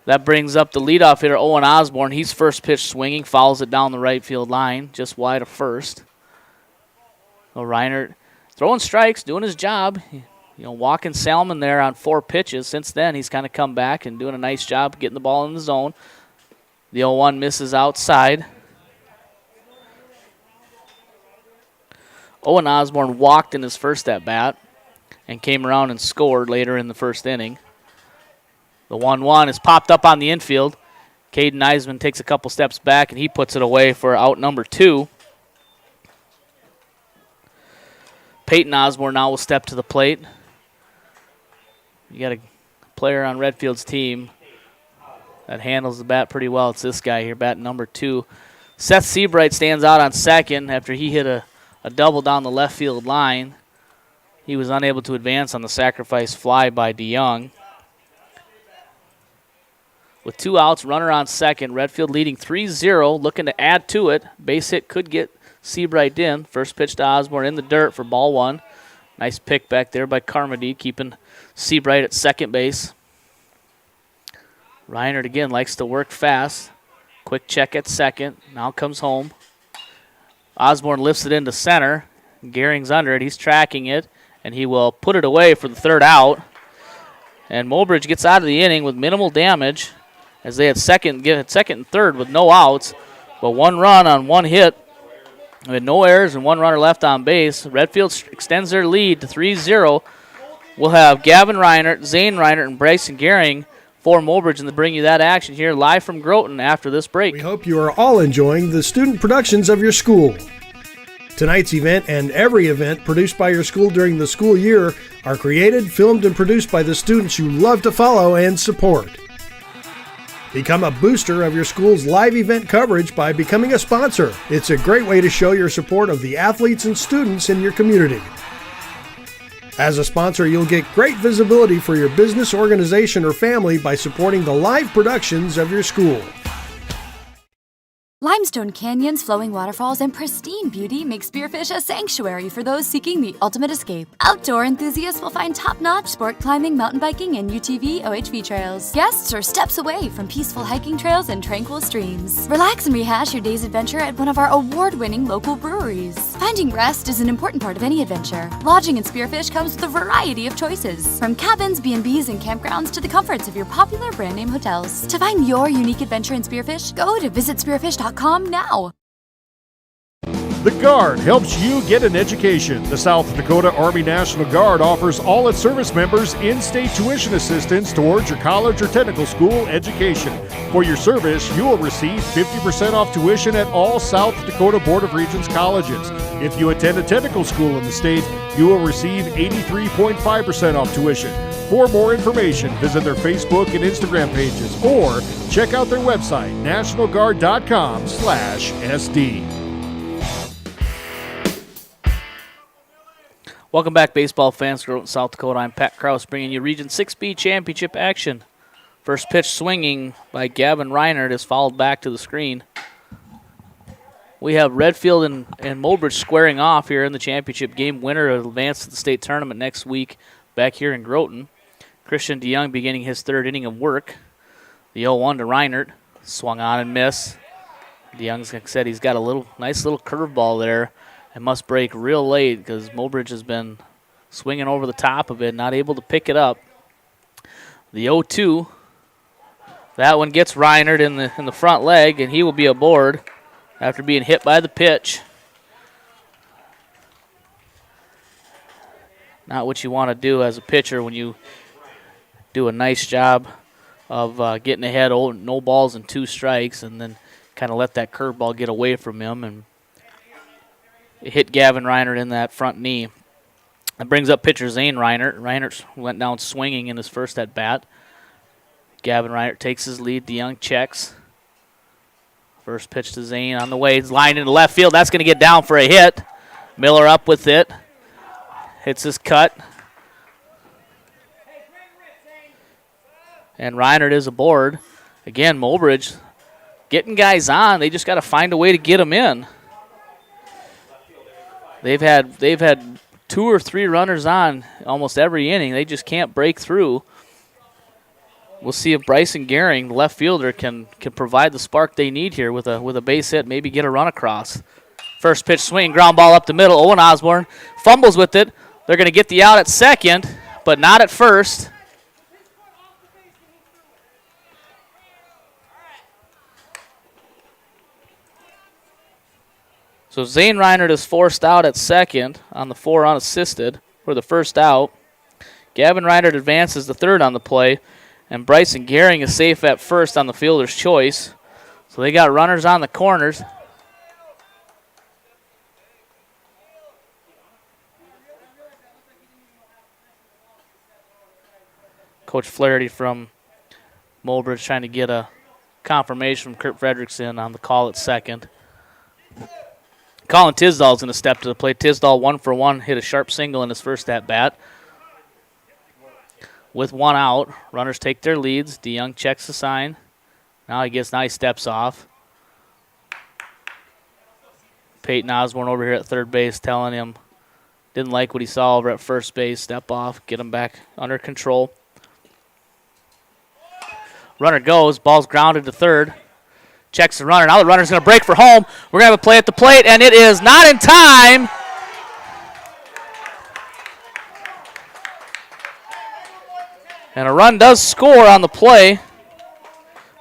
That brings up the leadoff hitter, Owen Osborne. He's first pitch swinging, fouls it down the right field line, just wide of first. So Reinert throwing strikes, doing his job. Walking Salmon there on 4 pitches. Since then, he's kind of come back and doing a nice job getting the ball in the zone. The 0-1 misses outside. Owen Osborne walked in his first at-bat and came around and scored later in the first inning. The 1-1 is popped up on the infield. Caden Eisman takes a couple steps back, and he puts it away for out number 2. Peyton Osborne now will step to the plate. You got a player on Redfield's team that handles the bat pretty well. It's this guy here, bat number 2. Seth Seabright stands out on second after he hit a double down the left field line. He was unable to advance on the sacrifice fly by DeYoung. With 2 outs, runner on second, Redfield leading 3-0, looking to add to it. Base hit could get Seabright in. First pitch to Osborne in the dirt for ball 1. Nice pick back there by Carmody, keeping Seabright at second base. Reinert again likes to work fast. Quick check at second. Now comes home. Osborne lifts it into center. Gehring's under it. He's tracking it, and he will put it away for the 3rd out. And Mobridge gets out of the inning with minimal damage, as they had second and 3rd with no outs, but 1 run on 1 hit. With no errors and 1 runner left on base, Redfield extends their lead to 3-0. We'll have Gavin Reinert, Zane Reinert, and Bryson Gehring for Mobridge, and to bring you that action here live from Groton after this break. We hope you are all enjoying the student productions of your school. Tonight's event and every event produced by your school during the school year are created, filmed, and produced by the students you love to follow and support. Become a booster of your school's live event coverage by becoming a sponsor. It's a great way to show your support of the athletes and students in your community. As a sponsor, you'll get great visibility for your business, organization, or family by supporting the live productions of your school. Limestone canyons, flowing waterfalls, and pristine beauty make Spearfish a sanctuary for those seeking the ultimate escape. Outdoor enthusiasts will find top-notch sport climbing, mountain biking, and UTV OHV trails. Guests are steps away from peaceful hiking trails and tranquil streams. Relax and rehash your day's adventure at one of our award-winning local breweries. Finding rest is an important part of any adventure. Lodging in Spearfish comes with a variety of choices, from cabins, B&Bs, and campgrounds to the comforts of your popular brand-name hotels. To find your unique adventure in Spearfish, go to visitspearfish.com now. The Guard helps you get an education. The South Dakota Army National Guard offers all its service members in-state tuition assistance towards your college or technical school education. For your service, you will receive 50% off tuition at all South Dakota Board of Regents colleges. If you attend a technical school in the state, you will receive 83.5% off tuition. For more information, visit their Facebook and Instagram pages or check out their website, nationalguard.com/SD. Welcome back, baseball fans. Groton, South Dakota. I'm Pat Kraus, bringing you Region 6B championship action. First pitch swinging by Gavin Reinert is fouled back to the screen. We have Redfield and Mobridge squaring off here in the championship game. Winner will advance to the state tournament next week back here in Groton. Christian DeYoung beginning his 3rd inning of work. The 0-1 to Reinert. Swung on and miss. DeYoung, like I said, he's got a nice little curveball there. It must break real late because Mobridge has been swinging over the top of it, not able to pick it up. The 0-2. That one gets Reinert in the front leg, and he will be aboard after being hit by the pitch. Not what you want to do as a pitcher when you do a nice job of getting ahead, no balls and 2 strikes, and then kind of let that curveball get away from him, and it hit Gavin Reinert in that front knee. That brings up pitcher Zane Reinert. Reinert went down swinging in his first at bat. Gavin Reinert takes his lead. DeYoung checks. First pitch to Zane on the way. It's lined into left field. That's going to get down for a hit. Miller up with it. Hits his cut. And Reinert is aboard. Again, Mobridge getting guys on. They just got to find a way to get them in. They've had 2 or 3 runners on almost every inning. They just can't break through. We'll see if Bryson Gehring, the left fielder, can provide the spark they need here with a base hit, maybe get a run across. First pitch swing, ground ball up the middle. Owen Osborne fumbles with it. They're going to get the out at second, but not at first. So Zane Reinert is forced out at second on the 4 unassisted for the first out. Gavin Reinert advances the 3rd on the play. And Bryson Gehring is safe at first on the fielder's choice. So they got runners on the corners. Coach Flaherty from Mobridge trying to get a confirmation from Kurt Fredrickson on the call at second. Colin Tisdall's going to step to the plate. Tisdall 1 for 1, hit a sharp single in his first at-bat. With one out, runners take their leads. DeYoung checks the sign. Now he steps off. Peyton Osborne over here at third base telling him didn't like what he saw over at first base. Step off, get him back under control. Runner goes, ball's grounded to third. Checks the runner. Now the runner's going to break for home. We're going to have a play at the plate, and it is not in time. And a run does score on the play.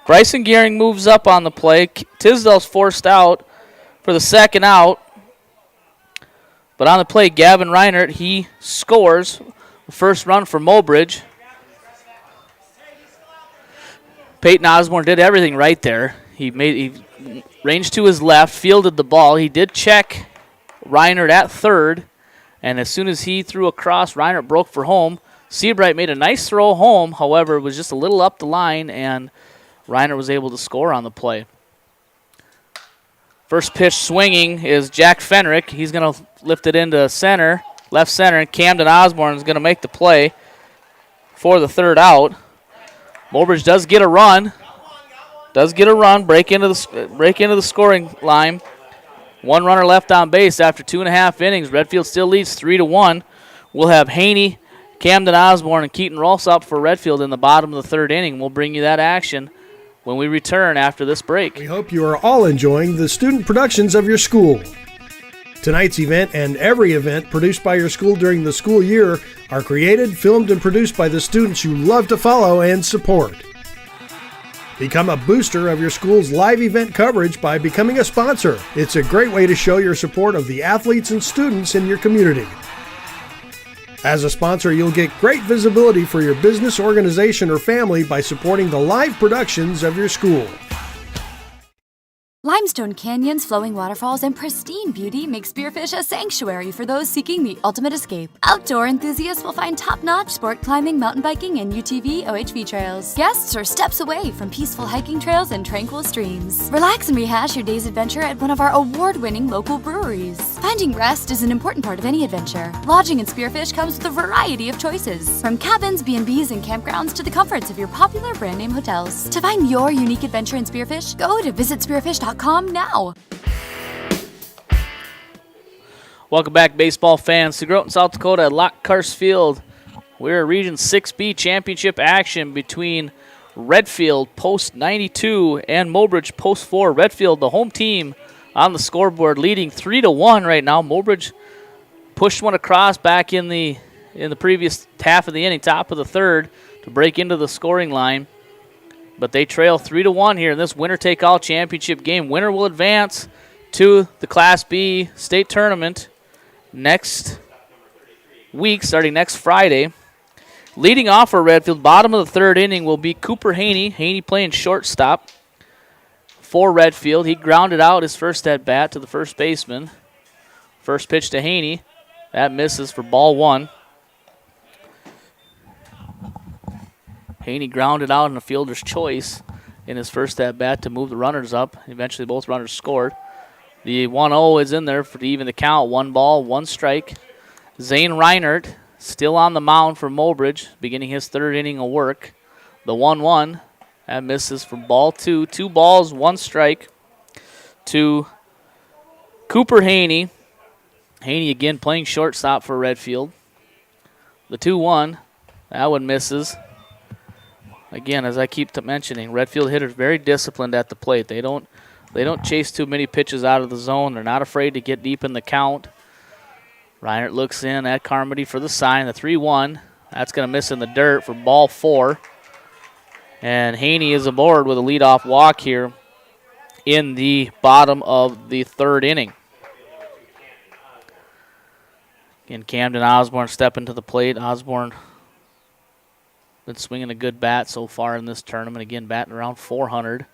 Bryson Gehring moves up on the play. Tisdall's forced out for the second out. But on the play, Gavin Reinert, he scores the first run for Mobridge. Peyton Osborne did everything right there. He ranged to his left, fielded the ball. He did check Reinert at third, and as soon as he threw across, Reinert broke for home. Seabright made a nice throw home, however, it was just a little up the line, and Reinert was able to score on the play. First pitch swinging is Jack Fenrick. He's going to lift it into center, left center, and Camden Osborne is going to make the play for the third out. Mobridge does get a run. Break into the scoring line. One runner left on base after 2.5 innings. Redfield still leads 3-1. We'll have Haney, Camden Osborne, and Keaton Rolsop for Redfield in the bottom of the third inning. We'll bring you that action when we return after this break. We hope you are all enjoying the student productions of your school. Tonight's event and every event produced by your school during the school year are created, filmed, and produced by the students you love to follow and support. Become a booster of your school's live event coverage by becoming a sponsor. It's a great way to show your support of the athletes and students in your community. As a sponsor, you'll get great visibility for your business, organization, or family by supporting the live productions of your school. Limestone canyons, flowing waterfalls, and pristine beauty make Spearfish a sanctuary for those seeking the ultimate escape. Outdoor enthusiasts will find top-notch sport climbing, mountain biking, and UTV OHV trails. Guests are steps away from peaceful hiking trails and tranquil streams. Relax and rehash your day's adventure at one of our award-winning local breweries. Finding rest is an important part of any adventure. Lodging in Spearfish comes with a variety of choices, from cabins, B&Bs, and campgrounds to the comforts of your popular brand-name hotels. To find your unique adventure in Spearfish, go to visitspearfish.com now. Welcome back, baseball fans, to Groton, South Dakota at Lockhurst Field. We're Region 6B championship action between Redfield post 92 and Mobridge post 4. Redfield, the home team, on the scoreboard, leading 3-1 right now. Mobridge pushed one across back in the previous half of the inning, top of the third, to break into the scoring line. But they trail 3-1 here in this winner-take-all championship game. Winner will advance to the Class B state tournament next week, starting next Friday. Leading off for Redfield, bottom of the third inning, will be Cooper Haney. Haney playing shortstop for Redfield. He grounded out his first at-bat to the first baseman. First pitch to Haney. That misses for ball one. Haney grounded out in a fielder's choice in his first at-bat to move the runners up. Eventually both runners scored. The 1-0 is in there to even the count. 1 ball, 1 strike. Zane Reinert still on the mound for Mobridge, beginning his third inning of work. The 1-1, that misses for ball 2. 2 balls, 1 strike to Cooper Haney. Haney again playing shortstop for Redfield. The 2-1, that one misses. Again, as I keep mentioning, Redfield hitters very disciplined at the plate. They don't chase too many pitches out of the zone. They're not afraid to get deep in the count. Reinert looks in at Carmody for the sign. The 3-1, that's going to miss in the dirt for ball 4. And Haney is aboard with a leadoff walk here in the bottom of the third inning. Again, Camden Osborne stepping to the plate. Osborne Been swinging a good bat so far in this tournament. Again, batting around 400.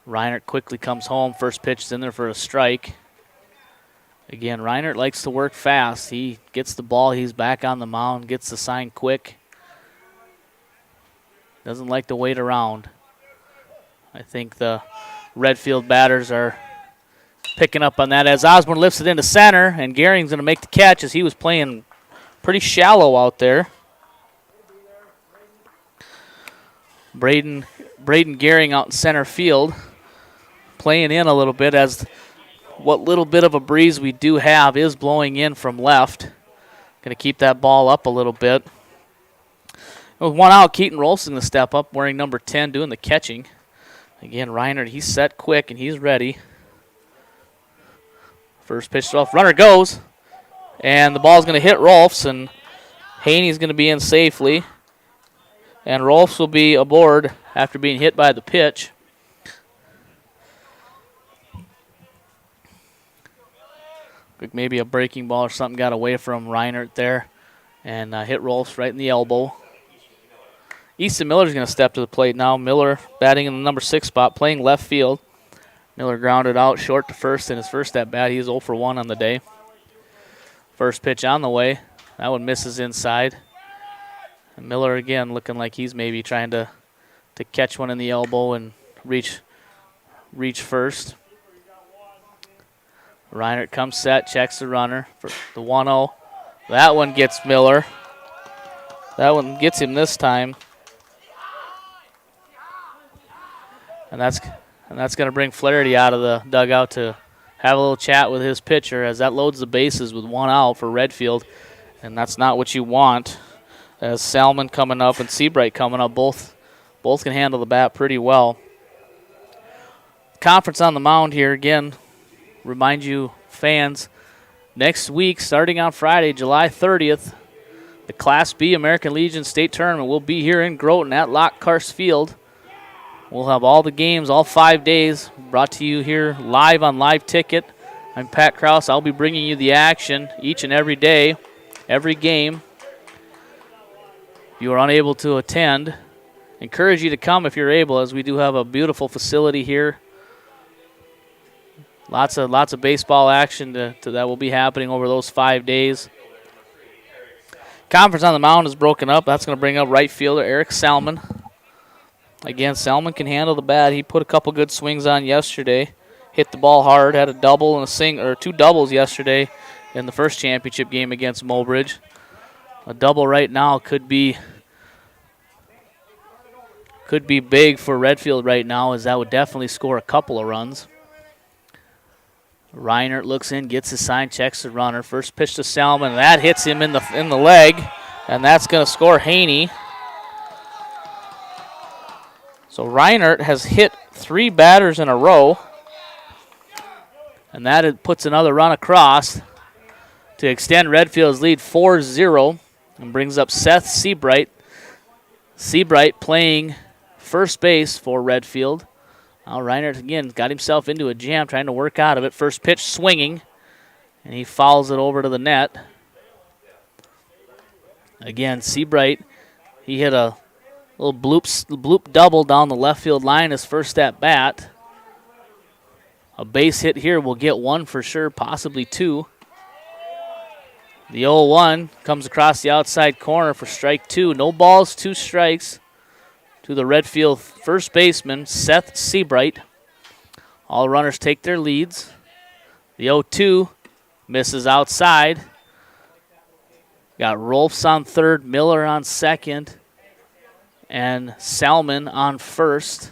Reinert quickly comes home. First pitch is in there for a strike. Again, Reinert likes to work fast. He gets the ball. He's back on the mound, gets the sign quick. Doesn't like to wait around. I think the Redfield batters are picking up on that as Osborne lifts it into center, and Gehring's going to make the catch as he was playing pretty shallow out there. Braden Gehring out in center field, playing in a little bit as what little bit of a breeze we do have is blowing in from left. Going to keep that ball up a little bit. With one out, Keaton Rolf's going to step up, wearing number 10, doing the catching. Again, Reinert, he's set quick and he's ready. First pitch off, runner goes, and the ball's going to hit Rolfs, and Haney's going to be in safely. And Rolfs will be aboard after being hit by the pitch. Like maybe a breaking ball or something got away from Reinert there and hit Rolfs right in the elbow. Easton Miller's going to step to the plate now. Miller batting in the number 6 spot, playing left field. Miller grounded out short to first in his first at bat. He is 0 for 1 on the day. First pitch on the way. That one misses inside. And Miller again looking like he's maybe trying to catch one in the elbow and reach first. Reinert comes set, checks the runner for the 1-0. That one gets Miller. That one gets him this time. And that's going to bring Flaherty out of the dugout to have a little chat with his pitcher as that loads the bases with 1 out for Redfield. And that's not what you want. As Salmon coming up and Seabright coming up, both can handle the bat pretty well. Conference on the mound here again. Remind you, fans, next week, starting on Friday, July 30th, the Class B American Legion State Tournament will be here in Groton at Lockkarst Field. We'll have all the games, all 5 days, brought to you here live on Live Ticket. I'm Pat Krause. I'll be bringing you the action each and every day, every game. If you are unable to attend, encourage you to come if you're able, as we do have a beautiful facility here. Lots of baseball action that will be happening over those 5 days. Conference on the mound is broken up. That's going to bring up right fielder Eric Salmon. Again, Salmon can handle the bat. He put a couple good swings on yesterday. Hit the ball hard. Had a double and a 2 doubles yesterday in the first championship game against Mobridge. A double right now could be big for Redfield right now, as that would definitely score a couple of runs. Reinert looks in, gets his sign, checks the runner. First pitch to Salmon, and that hits him in the leg, and that's going to score Haney. So Reinert has hit 3 batters in a row, and that puts another run across to extend Redfield's lead 4-0 and brings up Seth Seabright. Seabright playing first base for Redfield. Now Reinert again got himself into a jam trying to work out of it. First pitch swinging, and he fouls it over to the net. Again, Seabright, he hit a little bloop double down the left field line his first at bat. A base hit here will get 1 for sure, possibly 2. The 0-1 comes across the outside corner for strike 2. No balls, 2 strikes to the Redfield first baseman, Seth Seabright. All runners take their leads. The 0-2 misses outside. Got Rolfs on third, Miller on second, and Salmon on first.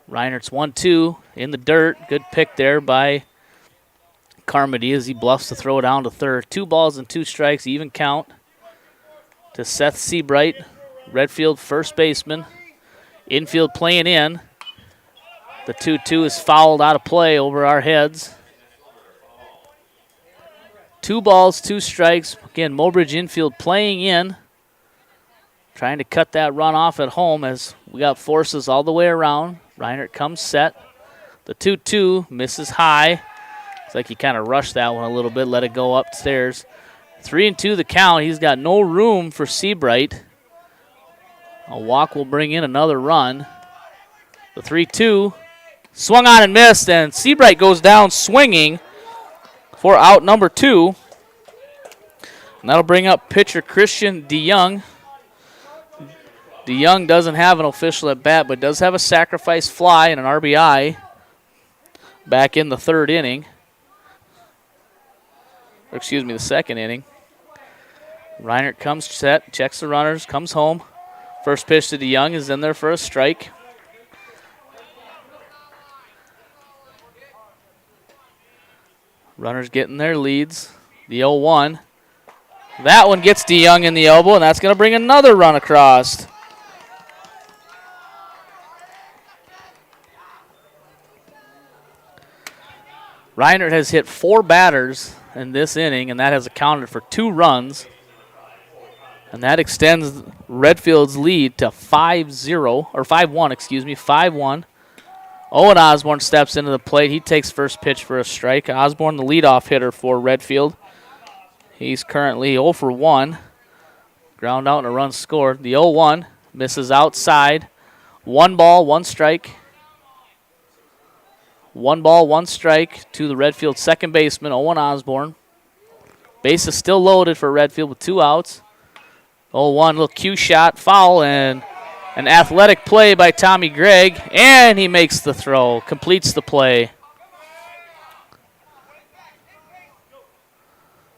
Reinert's 1-2 in the dirt. Good pick there by Carmody as he bluffs to throw down to third. 2 balls and 2 strikes, even count to Seth Seabright, Redfield first baseman. Infield playing in. The 2-2 is fouled out of play over our heads. 2 balls, 2 strikes. Again, Mobridge infield playing in. Trying to cut that run off at home as we got forces all the way around. Reinert comes set. The 2-2 misses high. It's like he kind of rushed that one a little bit, let it go upstairs. 3-2 the count. He's got no room for Seabright. A walk will bring in another run. The 3-2 swung on and missed, and Seabright goes down swinging for out number 2. And that'll bring up pitcher Christian DeYoung. DeYoung doesn't have an official at bat, but does have a sacrifice fly and an RBI back in the third inning. Or excuse me, the second inning. Reinert comes set, checks the runners, comes home. First pitch to DeYoung is in there for a strike. Runners getting their leads. The 0-1. That one gets DeYoung in the elbow, and that's going to bring another run across. Reinert has hit 4 batters in this inning, and that has accounted for 2 runs. And that extends Redfield's lead to 5-0, or 5-1, excuse me, 5-1. Owen Osborne steps into the plate. He takes first pitch for a strike. Osborne, the leadoff hitter for Redfield. He's currently 0 for 1. Ground out and a run scored. The 0-1 misses outside. 1 ball, 1 strike. 1 ball, 1 strike to the Redfield second baseman, Owen Osborne. Base is still loaded for Redfield with 2 outs. 0-1, little cue shot, foul, and an athletic play by Tommy Gregg, and he makes the throw, completes the play.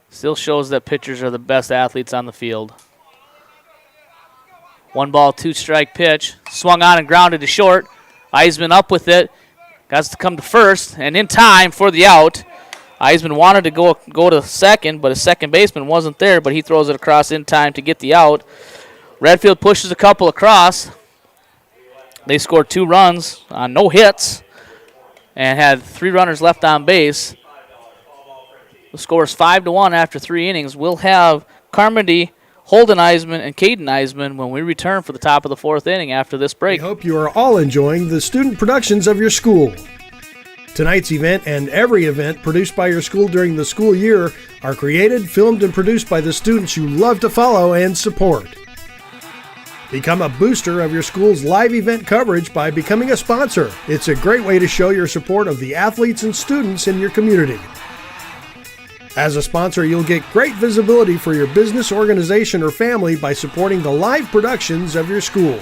Still shows that pitchers are the best athletes on the field. 1 ball, 2 strike pitch, swung on and grounded to short. Eisman up with it, got to come to first, and in time for the out. Eisman wanted to go to second, but his second baseman wasn't there, but he throws it across in time to get the out. Redfield pushes a couple across. They scored 2 runs on no hits and had 3 runners left on base. The score is 5-1 after 3 innings. We'll have Carmody, Holden Eisman, and Caden Eisman when we return for the top of the 4th inning after this break. We hope you are all enjoying the student productions of your school. Tonight's event and every event produced by your school during the school year are created, filmed, and produced by the students you love to follow and support. Become a booster of your school's live event coverage by becoming a sponsor. It's a great way to show your support of the athletes and students in your community. As a sponsor, you'll get great visibility for your business, organization, or family by supporting the live productions of your school.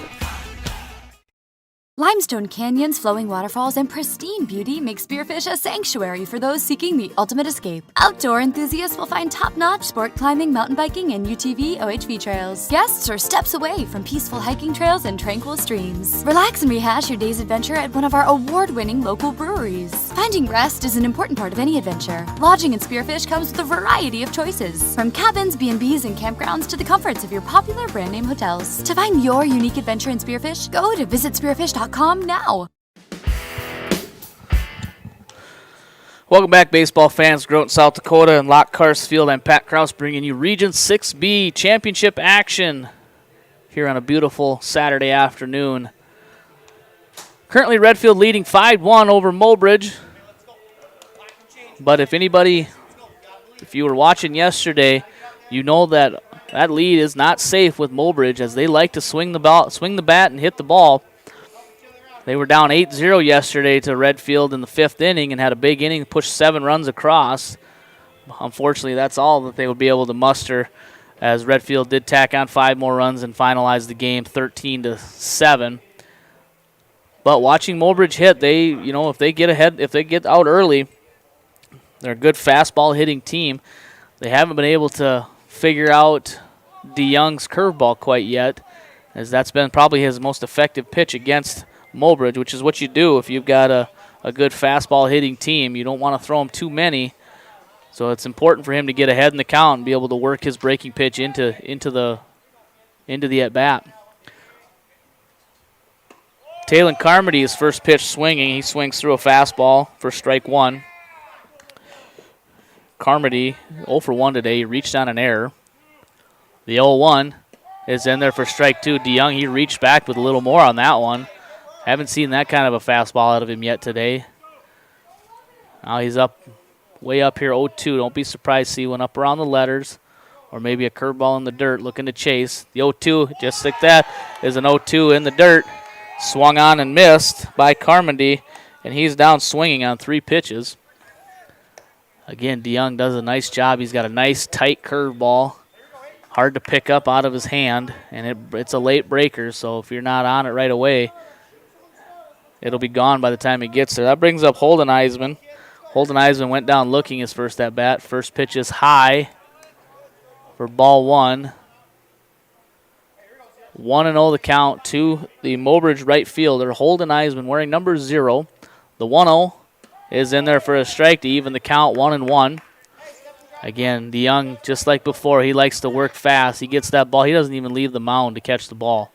Limestone canyons, flowing waterfalls, and pristine beauty make Spearfish a sanctuary for those seeking the ultimate escape. Outdoor enthusiasts will find top-notch sport climbing, mountain biking, and UTV OHV trails. Guests are steps away from peaceful hiking trails and tranquil streams. Relax and rehash your day's adventure at one of our award-winning local breweries. Finding rest is an important part of any adventure. Lodging in Spearfish comes with a variety of choices, from cabins, B&Bs, and campgrounds to the comforts of your popular brand-name hotels. To find your unique adventure in Spearfish, go to visitspearfish.com now. Welcome back, baseball fans. Groton, South Dakota, and Lock Carsfield. I'm Pat Kraus bringing you Region 6B championship action here on a beautiful Saturday afternoon. Currently, Redfield leading 5-1 over Mobridge. But if you were watching yesterday, you know that that lead is not safe with Mobridge, as they like to swing the bat, and hit the ball. They were down 8-0 yesterday to Redfield in the 5th inning and had a big inning, pushed 7 runs across. Unfortunately, that's all that they would be able to muster, as Redfield did tack on 5 more runs and finalize the game 13-7. But watching Mobridge hit, if they get ahead, if they get out early, they're a good fastball hitting team. They haven't been able to figure out DeYoung's curveball quite yet, as that's been probably his most effective pitch against Mobridge, which is what you do if you've got a good fastball hitting team. You don't want to throw him too many, so it's important for him to get ahead in the count and be able to work his breaking pitch into the at bat. Talon Carmody, his first pitch swinging. He swings through a fastball for strike 1. Carmody 0 for 1 today. He reached on an error. The 0-1 is in there for strike 2. DeYoung, he reached back with a little more on that one. Haven't seen that kind of a fastball out of him yet today. Now he's way up here, 0-2. Don't be surprised to see one up around the letters. or maybe a curveball in the dirt looking to chase. The 0-2, just like that, is an 0-2 in the dirt. Swung on and missed by Carmody, and he's down swinging on 3 pitches. Again, DeYoung does a nice job. He's got a nice tight curveball, hard to pick up out of his hand, and it's a late breaker, so if you're not on it right away, it'll be gone by the time he gets there. That brings up Holden Eisman. Holden Eisman went down looking his first at bat. First pitch is high for ball 1. 1-0 the count to the Mobridge right fielder, Holden Eisman, wearing number 0. The 1-0 is in there for a strike to even the count, 1-1. Again, DeYoung, just like before, he likes to work fast. He gets that ball. He doesn't even leave the mound to catch the ball.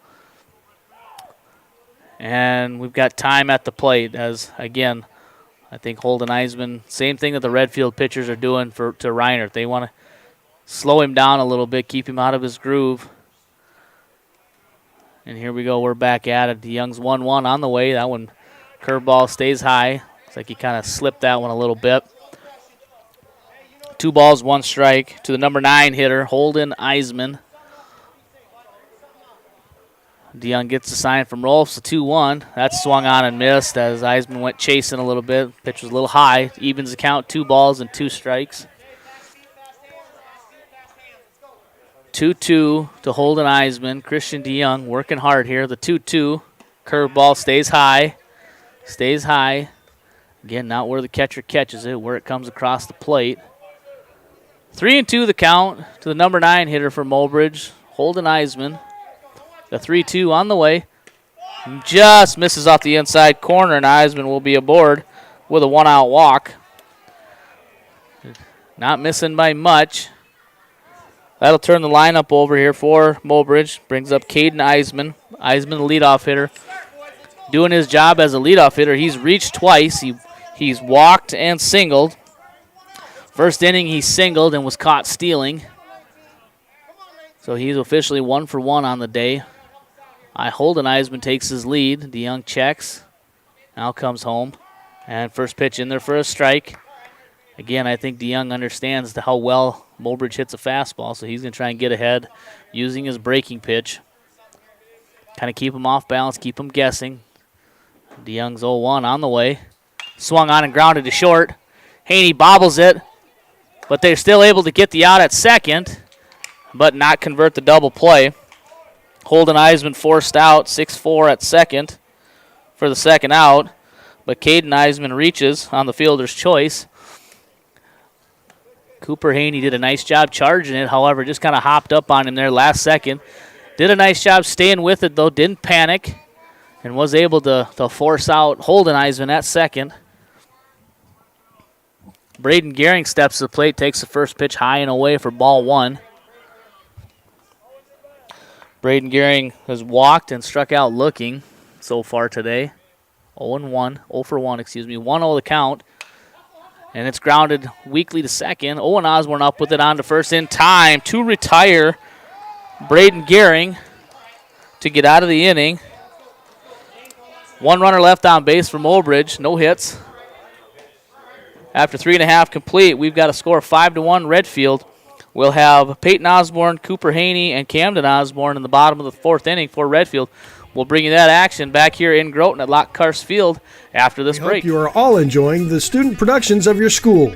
And we've got time at the plate as, again, I think Holden Eisman, same thing that the Redfield pitchers are doing to Reinert. They want to slow him down a little bit, keep him out of his groove. And here we go. We're back at it. DeYoung's 1-1 on the way. That one, curveball stays high. Looks like he kind of slipped that one a little bit. 2 balls, 1 strike to the number 9 hitter, Holden Eisman. DeYoung gets the sign from Rolfs, a 2-1. That's swung on and missed as Eisman went chasing a little bit. Pitch was a little high. Evens the count, 2 balls and 2 strikes. 2-2 to Holden Eisman. Christian DeYoung working hard here. The 2-2. Curveball stays high. Stays high. Again, not where the catcher catches it, where it comes across the plate. 3-2 the count to the number 9 hitter for Mobridge, Holden Eisman. The 3-2 on the way. Just misses off the inside corner, and Eisman will be aboard with a 1-out walk. Not missing by much. That'll turn the lineup over here for Mobridge. Brings up Caden Eisman. Eisman, the leadoff hitter. Doing his job as a leadoff hitter. He's reached twice. He's walked and singled. First inning, he singled and was caught stealing. So he's officially 1 for 1 on the day. Holden Eisman takes his lead. DeYoung checks. Now comes home. And first pitch in there for a strike. Again, I think DeYoung understands how well Mobridge hits a fastball, so he's going to try and get ahead using his breaking pitch. Kind of keep him off balance, keep him guessing. DeYoung's 0-1 on the way. Swung on and grounded to short. Haney bobbles it, but they're still able to get the out at second, but not convert the double play. Holden Eisman forced out, 6-4 at second for the second out, but Caden Eisman reaches on the fielder's choice. Cooper Haney did a nice job charging it, however, just kind of hopped up on him there last second. Did a nice job staying with it, though, didn't panic, and was able to force out Holden Eisman at second. Braden Gehring steps to the plate, takes the first pitch high and away for ball 1. Braden Gehring has walked and struck out looking so far today. 0 for 1, 1-0 the count. And it's grounded weakly to second. Owen Osborne up with it on to first in time to retire Braden Gehring to get out of the inning. 1 runner left on base for Mobridge, no hits. After 3.5 complete, we've got a score of 5-1 Redfield. We'll have Peyton Osborne, Cooper Haney, and Camden Osborne in the bottom of the 4th inning for Redfield. We'll bring you that action back here in Groton at Lockcars Field after this break. Hope you are all enjoying the student productions of your school.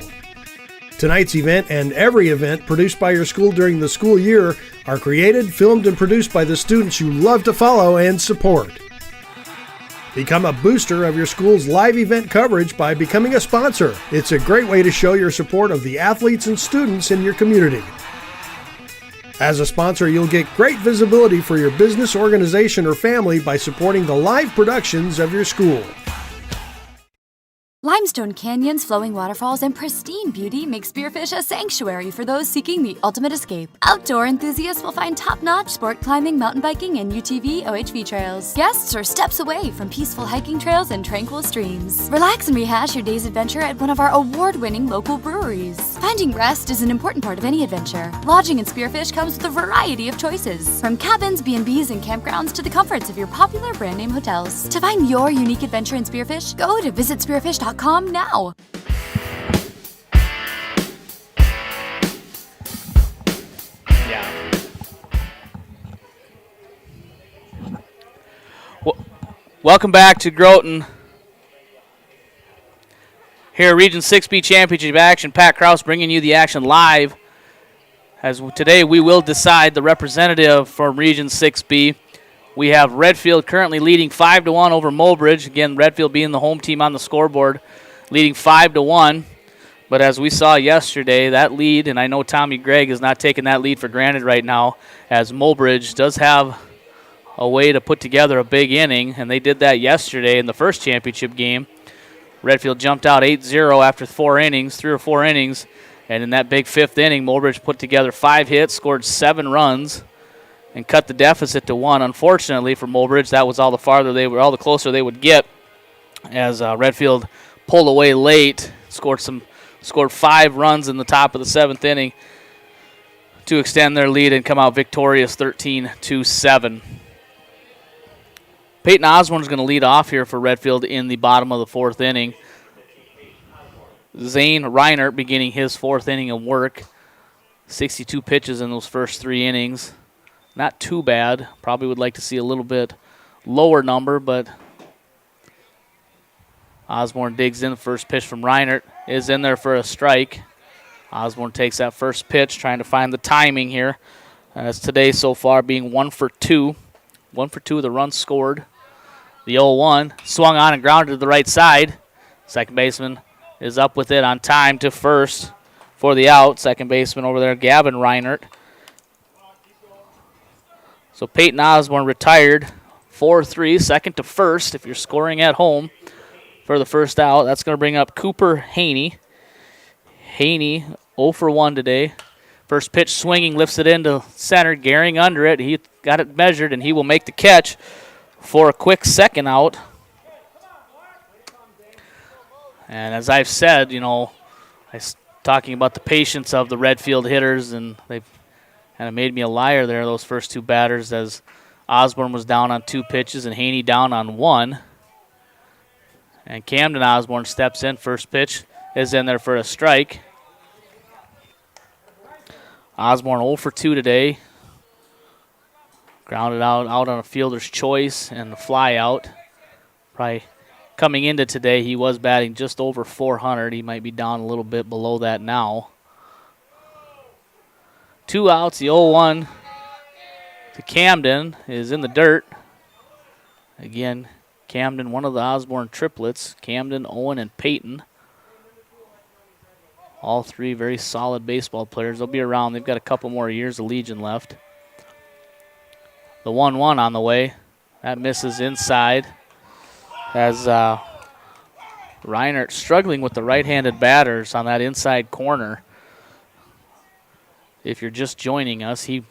Tonight's event and every event produced by your school during the school year are created, filmed, and produced by the students you love to follow and support. Become a booster of your school's live event coverage by becoming a sponsor. It's a great way to show your support of the athletes and students in your community. As a sponsor, you'll get great visibility for your business, organization, or family by supporting the live productions of your school. Limestone canyons, flowing waterfalls, and pristine beauty make Spearfish a sanctuary for those seeking the ultimate escape. Outdoor enthusiasts will find top-notch sport climbing, mountain biking, and UTV OHV trails. Guests are steps away from peaceful hiking trails and tranquil streams. Relax and rehash your day's adventure at one of our award-winning local breweries. Finding rest is an important part of any adventure. Lodging in Spearfish comes with a variety of choices, from cabins, B&Bs, and campgrounds to the comforts of your popular brand-name hotels. To find your unique adventure in Spearfish, go to visitspearfish.com now. Yeah. Welcome back to Groton. Here, Region 6B Championship action. Pat Krause bringing you the action live. As today we will decide the representative from Region 6B. We have Redfield currently leading 5-1 over Mobridge. Again, Redfield being the home team on the scoreboard, leading 5-1. But as we saw yesterday, that lead, and I know Tommy Gregg is not taking that lead for granted right now, as Mobridge does have a way to put together a big inning, and they did that yesterday in the first championship game. Redfield jumped out 8-0 after 3 or 4 innings, and in that big 5th inning, Mobridge put together 5 hits, scored 7 runs, and cut the deficit to 1. Unfortunately for Mobridge, that was all the closer they would get, as Redfield pulled away late, scored 5 runs in the top of the 7th inning to extend their lead and come out victorious 13-7. Peyton Osborne is going to lead off here for Redfield in the bottom of the 4th inning. Zane Reinert beginning his 4th inning of work. 62 pitches in those first 3 innings. Not too bad. Probably would like to see a little bit lower number, but Osborne digs in. The first pitch from Reinert is in there for a strike. Osborne takes that first pitch, trying to find the timing here. As today so far being 1 for 2. 1 for 2 of the runs scored. The 0-1 swung on and grounded to the right side. Second baseman is up with it on time to first for the out. Second baseman over there, Gavin Reinert. So Peyton Osborne retired 4-3, second to first if you're scoring at home for the first out. That's going to bring up Cooper Haney. Haney 0 for 1 today. First pitch swinging, lifts it into center, Gehring under it. He got it measured, and he will make the catch for a quick second out. And as I've said, talking about the patience of the Redfield hitters, and they've kind of made me a liar there, those first 2 batters, as Osborne was down on 2 pitches and Haney down on 1. And Camden Osborne steps in. First pitch is in there for a strike. Osborne 0 for 2 today. Grounded out on a fielder's choice and a fly out. Probably coming into today, he was batting just over 400. He might be down a little bit below that now. 2 outs, the 0-1 to Camden is in the dirt. Again, Camden, one of the Osborne triplets. Camden, Owen, and Peyton. All 3 very solid baseball players. They'll be around. They've got a couple more years of Legion left. The 1-1 on the way. That misses inside. As Reinert struggling with the right-handed batters on that inside corner. If you're just joining us, he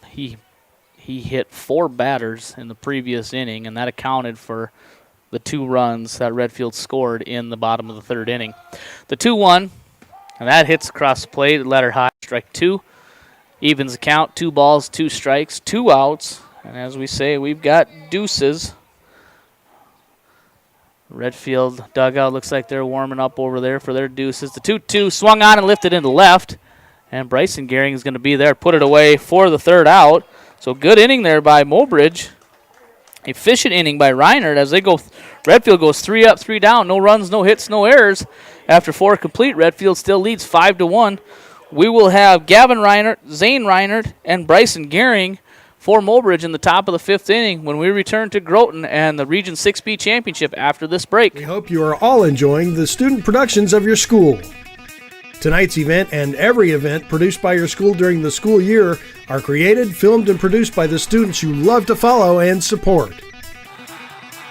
hit 4 batters in the previous inning, and that accounted for the 2 runs that Redfield scored in the bottom of the 3rd inning. The 2-1, and that hits across the plate, letter high, strike 2. Evens the count, 2 balls, 2 strikes, 2 outs. And as we say, we've got deuces. Redfield dugout looks like they're warming up over there for their deuces. The 2-2 swung on and lifted into left. And Bryson Gehring is going to be there, put it away for the 3rd out. So good inning there by Mobridge. Efficient inning by Reinert as they go. Redfield goes 3 up, 3 down. No runs, no hits, no errors. After 4 complete, Redfield still leads 5-1. We will have Gavin Reinert, Zane Reinert, and Bryson Gehring for Mobridge in the top of the 5th inning when we return to Groton and the Region 6B Championship after this break. We hope you are all enjoying the student productions of your school. Tonight's event and every event produced by your school during the school year are created, filmed, and produced by the students you love to follow and support.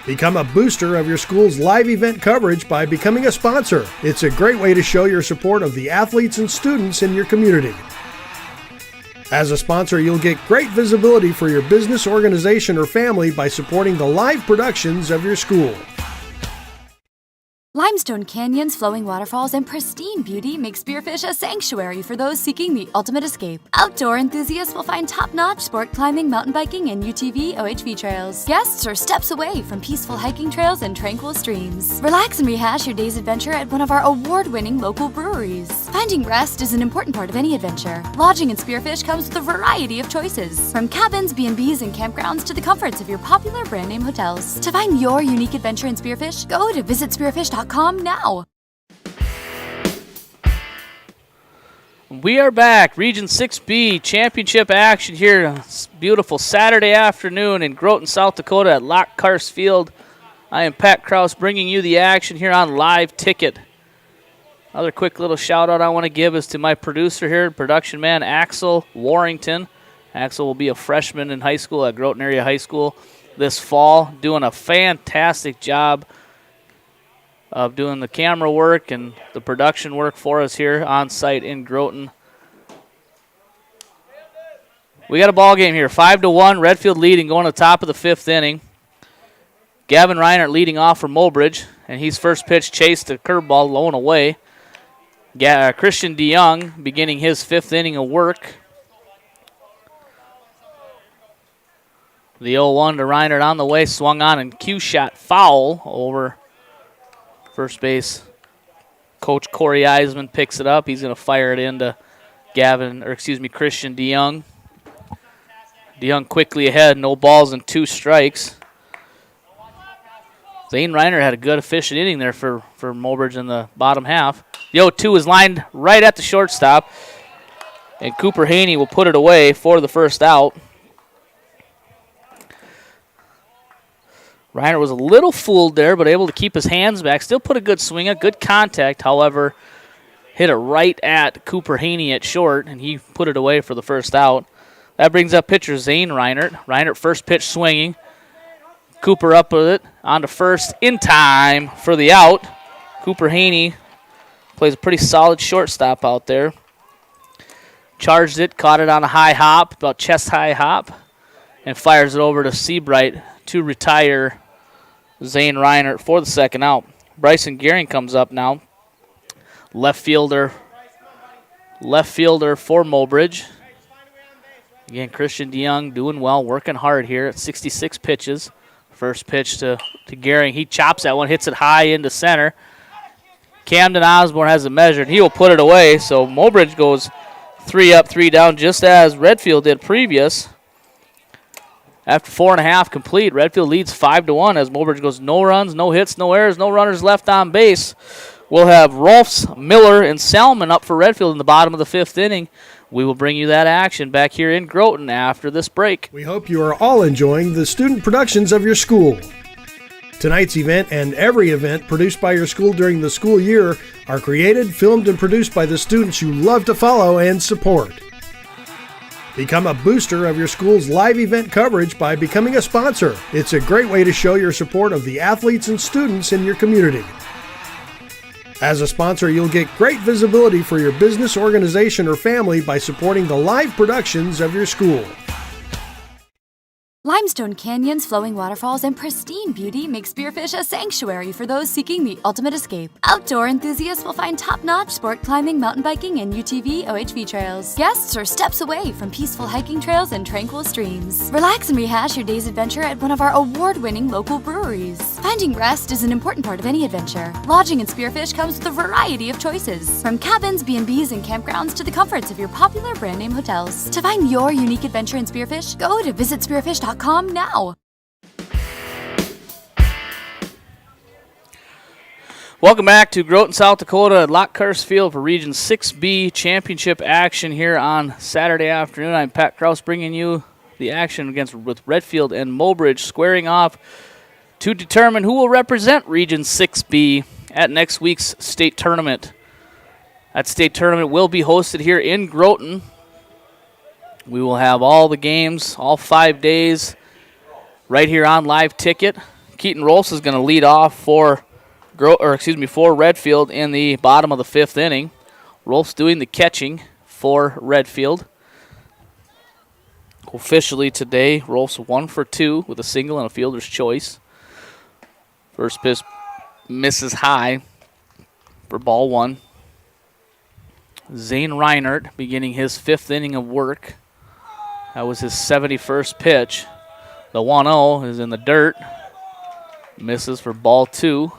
Become a booster of your school's live event coverage by becoming a sponsor. It's a great way to show your support of the athletes and students in your community. As a sponsor, you'll get great visibility for your business, organization, or family by supporting the live productions of your school. Limestone canyons, flowing waterfalls, and pristine beauty make Spearfish a sanctuary for those seeking the ultimate escape. Outdoor enthusiasts will find top-notch sport climbing, mountain biking, and UTV OHV trails. Guests are steps away from peaceful hiking trails and tranquil streams. Relax and rehash your day's adventure at one of our award-winning local breweries. Finding rest is an important part of any adventure. Lodging in Spearfish comes with a variety of choices, from cabins, B&Bs, and campgrounds to the comforts of your popular brand-name hotels. To find your unique adventure in Spearfish, go to visitspearfish.com now. We are back. Region 6B championship action here. It's beautiful Saturday afternoon in Groton, South Dakota at Lockkarst Field. I am Pat Kraus bringing you the action here on Live Ticket. Another quick little shout out I want to give is to my producer here, production man Axel Warrington. Axel will be a freshman in high school at Groton Area High School this fall, doing a fantastic job of doing the camera work and the production work for us here on site in Groton. We got a ball game here, 5-1, Redfield leading, going to the top of the fifth inning. Gavin Reinert leading off for Mobridge, and he's first pitch chased a curveball low and away. Christian DeYoung beginning his fifth inning of work. The 0-1 to Reinert on the way, swung on and cue shot foul over first base. Coach Corey Eisman picks it up. He's going to fire it into Christian DeYoung. DeYoung quickly ahead, no balls and 2 strikes. Zane Reiner had a good, efficient inning there for Mobridge in the bottom half. The 0-2 is lined right at the shortstop, and Cooper Haney will put it away for the first out. Reiner was a little fooled there, but able to keep his hands back. Still put a good swing, a good contact, however, hit it right at Cooper Haney at short, and he put it away for the first out. That brings up pitcher Zane Reinert. Reinert first pitch swinging. Cooper up with it, on to first in time for the out. Cooper Haney plays a pretty solid shortstop out there. Charged it, caught it on a high hop, about chest-high hop, and fires it over to Seabright to retire Zane Reinert for the second out. Bryson Gehring comes up now. Left fielder for Mobridge. Again, Christian DeYoung doing well, working hard here at 66 pitches. First pitch to Gehring. He chops that one, hits it high into center. Camden Osborne has it measured. He will put it away, so Mobridge goes 3 up, 3 down, just as Redfield did previous. After 4.5 complete, Redfield leads 5-1 as Mobridge goes no runs, no hits, no errors, no runners left on base. We'll have Rolfs, Miller, and Salmon up for Redfield in the bottom of the fifth inning. We will bring you that action back here in Groton after this break. We hope you are all enjoying the student productions of your school. Tonight's event and every event produced by your school during the school year are created, filmed, and produced by the students you love to follow and support. Become a booster of your school's live event coverage by becoming a sponsor. It's a great way to show your support of the athletes and students in your community. As a sponsor, you'll get great visibility for your business, organization, or family by supporting the live productions of your school. Limestone canyons, flowing waterfalls, and pristine beauty make Spearfish a sanctuary for those seeking the ultimate escape. Outdoor enthusiasts will find top-notch sport climbing, mountain biking, and UTV OHV trails. Guests are steps away from peaceful hiking trails and tranquil streams. Relax and rehash your day's adventure at one of our award-winning local breweries. Finding rest is an important part of any adventure. Lodging in Spearfish comes with a variety of choices, from cabins, B&Bs, and campgrounds to the comforts of your popular brand-name hotels. To find your unique adventure in Spearfish, go to visitspearfish.com now. Welcome back to Groton, South Dakota at Lockkarst Field for Region 6B championship action here on Saturday afternoon. I'm Pat Kraus bringing you the action with Redfield and Mobridge squaring off to determine who will represent Region 6B at next week's state tournament. That state tournament will be hosted here in Groton. We will have all the games, all 5 days, right here on Live Ticket. Keaton Rolfs is going to lead off for Redfield in the bottom of the fifth inning. Rolfs doing the catching for Redfield. Officially today, Rolfs 1 for 2 with a single and a fielder's choice. First misses high for ball one. Zane Reinert beginning his 5th inning of work. That was his 71st pitch. The 1-0 is in the dirt. Misses for ball two.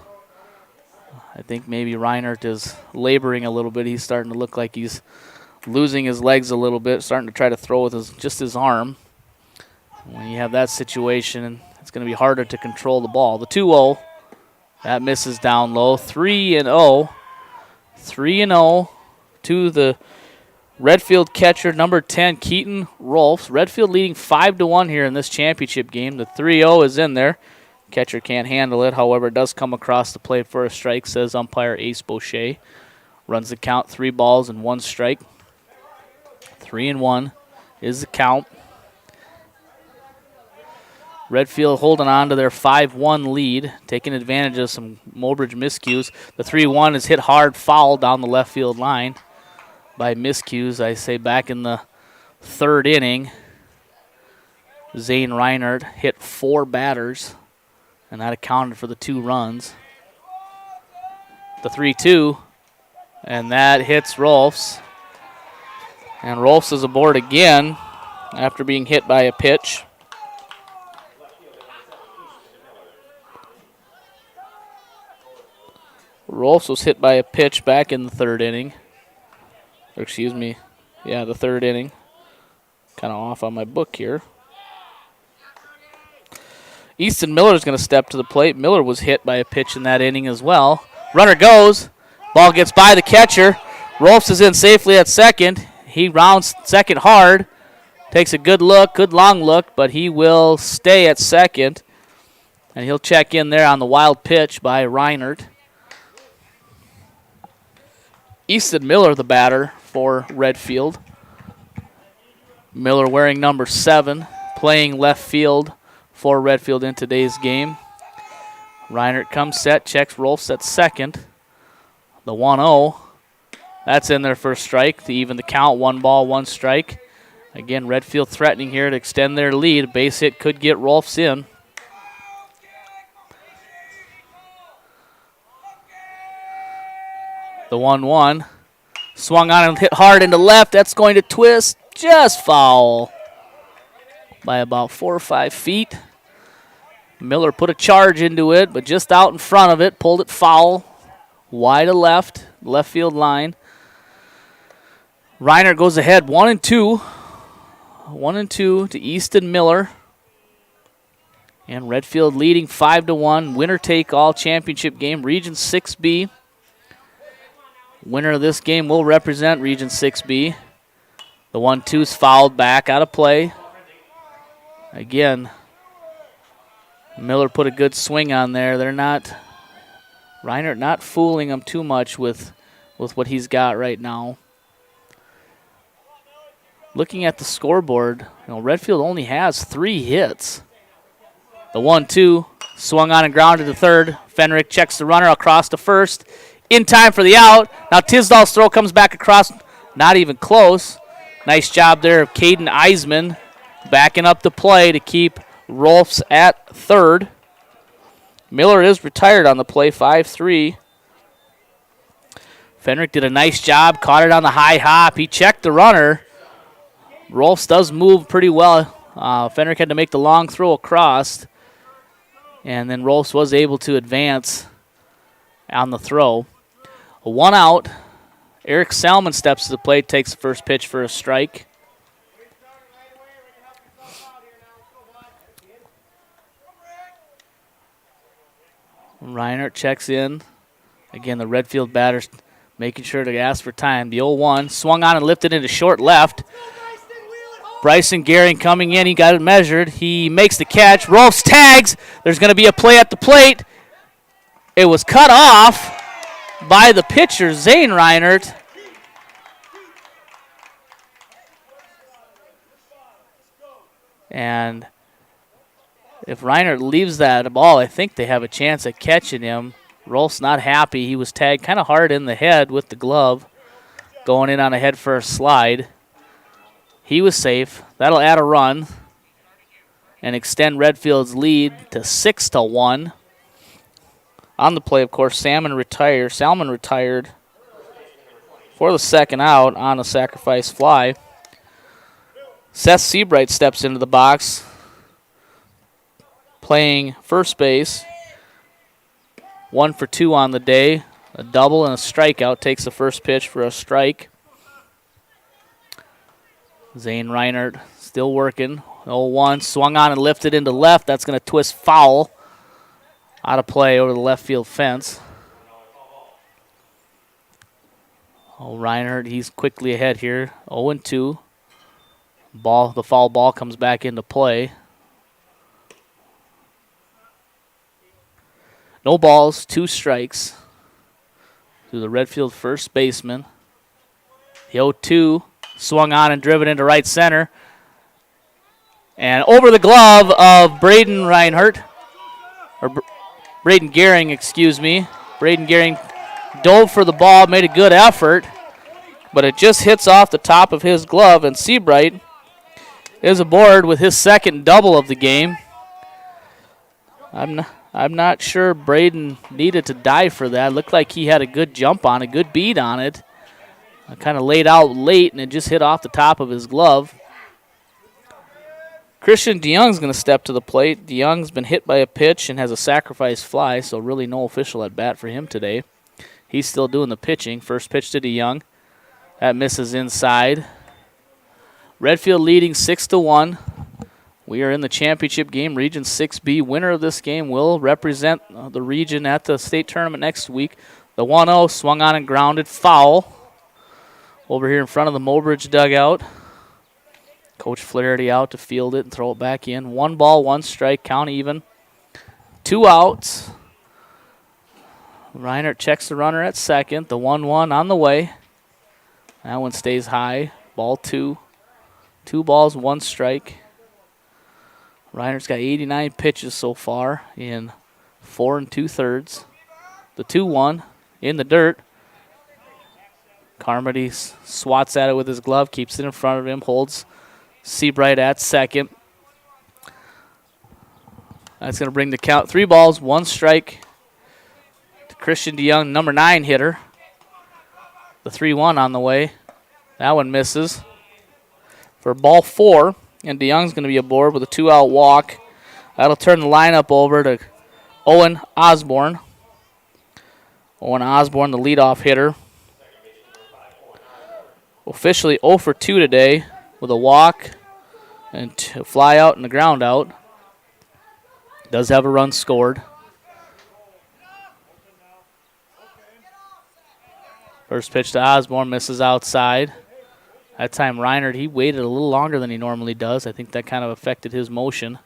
I think maybe Reinert is laboring a little bit. He's starting to look like he's losing his legs a little bit, starting to try to throw with just his arm. When you have that situation, it's going to be harder to control the ball. The 2-0, that misses down low. 3-0. 3-0 to the Redfield catcher, number 10, Keaton Rolfs. Redfield leading 5-1 here in this championship game. The 3-0 is in there. Catcher can't handle it. However, it does come across the plate for a strike, says umpire Ace Boucher. Runs the count, 3 balls and 1 strike. 3-1 is the count. Redfield holding on to their 5-1 lead, taking advantage of some Mobridge miscues. The 3-1 is hit hard, foul down the left field line by miscues. I say back in the 3rd inning, Zane Reinert hit 4 batters, and that accounted for the 2 runs. The 3-2, and that hits Rolfs. And Rolfs is aboard again after being hit by a pitch. Rolfs was hit by a pitch back in the 3rd inning. Or excuse me, yeah, the 3rd inning. Kind of off on my book here. Easton Miller is going to step to the plate. Miller was hit by a pitch in that inning as well. Runner goes. Ball gets by the catcher. Rolfs is in safely at second. He rounds second hard. Takes a good look, good long look, but he will stay at second. And he'll check in there on the wild pitch by Reinert. Easton Miller, the batter for Redfield. Miller wearing number 7, playing left field for Redfield in today's game. Reinert comes set, checks Rolfs at second. The 1-0, that's in there for a strike to even the count. 1 ball, 1 strike. Again, Redfield threatening here to extend their lead. A base hit could get Rolfs in. The 1-1, swung on and hit hard into left. That's going to twist, just foul by about 4 or 5 feet. Miller put a charge into it, but just out in front of it, pulled it foul, wide to left field line. Reinert goes ahead 1-2. 1-2 to Easton Miller. And Redfield leading 5-1. Winner take all championship game, Region 6B. Winner of this game will represent Region 6B. The 1-2 is fouled back out of play. Again, Miller put a good swing on there. Reinert not fooling him too much with what he's got right now. Looking at the scoreboard, Redfield only has 3 hits. The 1-2 swung on and grounded to third. Fenrick checks the runner across to first. In time for the out. Now Tisdall's throw comes back across, not even close. Nice job there of Caden Eisman backing up the play to keep Rolfs at third. Miller is retired on the play, 5-3. Fenrick did a nice job, caught it on the high hop. He checked the runner. Rolfs does move pretty well. Fenrick had to make the long throw across, and then Rolfs was able to advance on the throw. 1 out. Eric Salmon steps to the plate, takes the first pitch for a strike. Reinert checks in. Again, the Redfield batters making sure to ask for time. The 0-1 swung on and lifted into short left. Bryson Gehring coming in. He got it measured. He makes the catch. Rolfs tags. There's going to be a play at the plate. It was cut off by the pitcher, Zane Reinert. And if Reinert leaves that ball, I think they have a chance at catching him. Rolfs not happy. He was tagged kind of hard in the head with the glove, going in on a head-first slide. He was safe. That'll add a run and extend Redfield's lead to 6-1. On the play, of course, Salmon retired for the second out on a sacrifice fly. Seth Seabright steps into the box, playing first base. 1 for 2 on the day. A double and a strikeout. Takes the first pitch for a strike. Zane Reinert still working. 0-1. Swung on and lifted into left. That's going to twist foul. Out of play over the left field fence. Reinert, he's quickly ahead here. 0-2. The foul ball comes back into play. No balls, 2 strikes to the Redfield first baseman. The 0-2 swung on and driven into right center. And over the glove of Braden Reinhardt, or Braden Gehring, excuse me. Braden Gehring dove for the ball, made a good effort, but it just hits off the top of his glove, and Seabright is aboard with his second double of the game. I'm not sure Braden needed to dive for that. Looked like he had a good jump on it, good beat on it. Kind of laid out late, and it just hit off the top of his glove. Christian DeYoung's going to step to the plate. DeYoung's been hit by a pitch and has a sacrifice fly, so really no official at bat for him today. He's still doing the pitching. First pitch to DeYoung. That misses inside. Redfield leading 6-1. We are in the championship game, Region 6B. Winner of this game will represent the region at the state tournament next week. The 1-0 swung on and grounded. Foul. Over here in front of the Mobridge dugout. Coach Flaherty out to field it and throw it back in. 1 ball, 1 strike, count even. 2 outs. Reinert checks the runner at second. The 1-1 on the way. That one stays high. Ball 2. 2 balls, 1 strike. Reinert's got 89 pitches so far in 4 2/3. The 2-1 in the dirt. Carmody swats at it with his glove, keeps it in front of him, holds Seabright at second. That's going to bring the count. 3 balls, 1 strike to Christian DeYoung, number 9 hitter. The 3-1 on the way. That one misses. For ball 4, and DeYoung's going to be aboard with a 2-out walk. That'll turn the lineup over to Owen Osborne. Owen Osborne, the leadoff hitter. Officially 0 for 2 today with a walk and a fly out and a ground out. Does have a run scored. First pitch to Osborne, misses outside. That time Reinert, he waited a little longer than he normally does. I think that kind of affected his motion.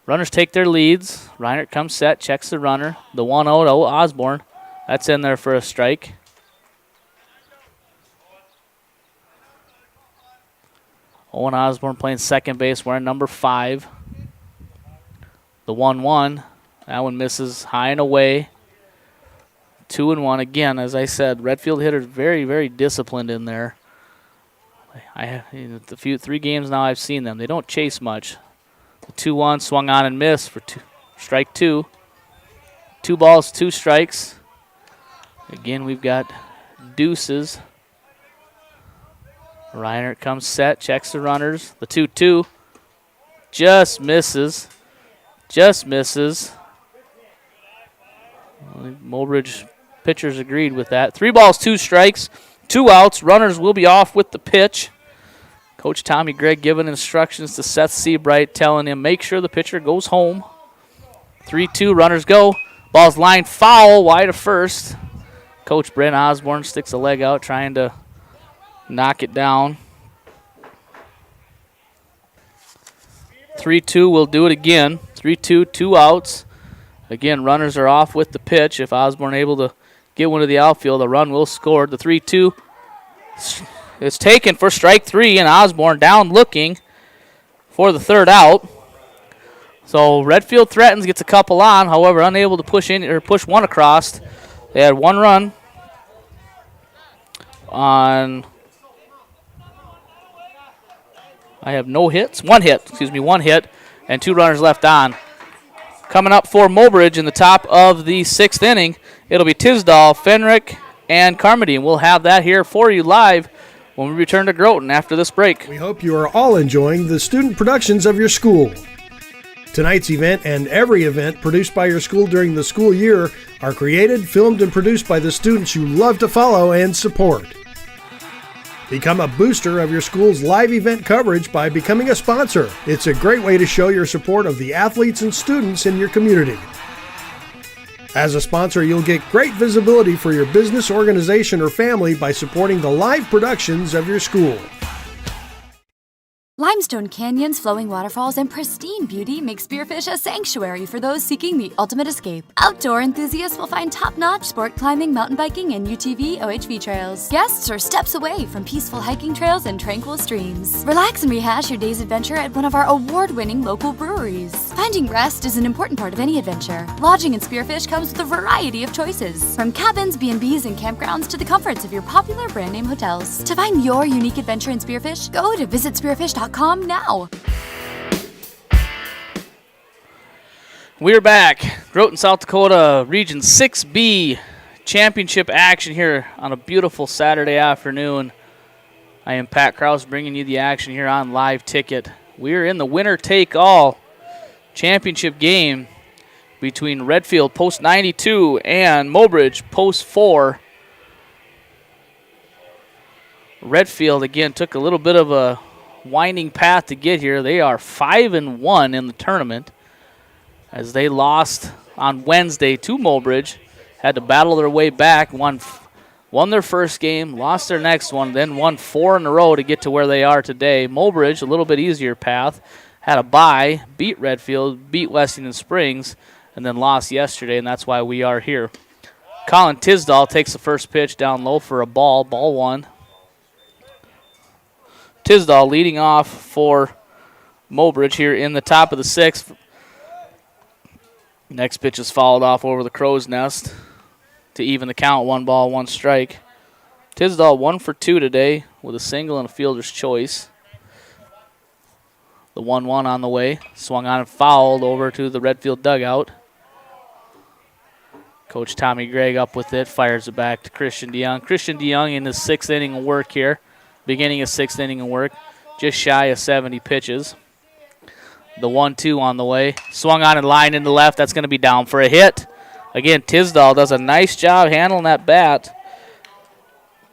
Runners take their leads. Reinert comes set, checks the runner. The 1-0 to Osborne. That's in there for a strike. Owen Osborne playing second base, wearing number 5. The 1-1. That one misses high and away. 2-1 again. As I said, Redfield hitters very, very disciplined in there. The 3 games now I've seen them. They don't chase much. The 2-1 swung on and missed for strike 2. 2 balls, 2 strikes. Again, we've got deuces. Reinert comes set, checks the runners. The 2-2 just misses. Just misses. Mobridge pitchers agreed with that. 3 balls, 2 strikes, 2 outs. Runners will be off with the pitch. Coach Tommy Gregg giving instructions to Seth Seabright, telling him make sure the pitcher goes home. 3-2, runners go. Ball's lined foul, wide of first. Coach Brent Osborne sticks a leg out, trying to knock it down. 3-2 will do it again. 3-2, 2 outs. Again, runners are off with the pitch. If Osborne able to get one to the outfield, a run will score. The 3-2 is taken for strike 3, and Osborne down looking for the 3rd out. So Redfield threatens, gets a couple on, however, unable to push in or push one across. They had 1 run on. I have no hits. 1 hit, and 2 runners left on. Coming up for Mobridge in the top of the 6th inning, it'll be Tisdall, Fenrick, and Carmody. We'll have that here for you live when we return to Groton after this break. We hope you are all enjoying the student productions of your school. Tonight's event and every event produced by your school during the school year are created, filmed, and produced by the students you love to follow and support. Become a booster of your school's live event coverage by becoming a sponsor. It's a great way to show your support of the athletes and students in your community. As a sponsor, you'll get great visibility for your business, organization, or family by supporting the live productions of your school. Limestone canyons, flowing waterfalls, and pristine beauty make Spearfish a sanctuary for those seeking the ultimate escape. Outdoor enthusiasts will find top-notch sport climbing, mountain biking, and UTV OHV trails. Guests are steps away from peaceful hiking trails and tranquil streams. Relax and rehash your day's adventure at one of our award-winning local breweries. Finding rest is an important part of any adventure. Lodging in Spearfish comes with a variety of choices, from cabins, B&Bs, and campgrounds to the comforts of your popular brand-name hotels. To find your unique adventure in Spearfish, go to visitspearfish.com now. We're back. Groton, South Dakota, Region 6B championship action here on a beautiful Saturday afternoon. I am Pat Krause bringing you the action here on Live Ticket. We're in the winner-take-all championship game between Redfield Post 92 and Mobridge Post 4. Redfield, again, took a little bit of a winding path to get here. They are 5-1 in the tournament as they lost on Wednesday to Mobridge, had to battle their way back, won their first game, lost their next one, then won 4 in a row to get to where they are today. Mobridge, a little bit easier path, had a bye, beat Redfield, beat Westington Springs, and then lost yesterday, and that's why we are here. Colin Tisdall takes the first pitch down low for a ball 1. Tisdall leading off for Mobridge here in the top of the 6th. Next pitch is fouled off over the crow's nest to even the count, 1 ball, 1 strike. Tisdall 1 for 2 today with a single and a fielder's choice. The 1-1 on the way, swung on and fouled over to the Redfield dugout. Coach Tommy Gregg up with it, fires it back to Christian DeYoung. Christian DeYoung in his 6th inning of work here. Beginning of 6th inning of work, just shy of 70 pitches. The 1-2 on the way. Swung on and lined into left. That's going to be down for a hit. Again, Tisdall does a nice job handling that bat.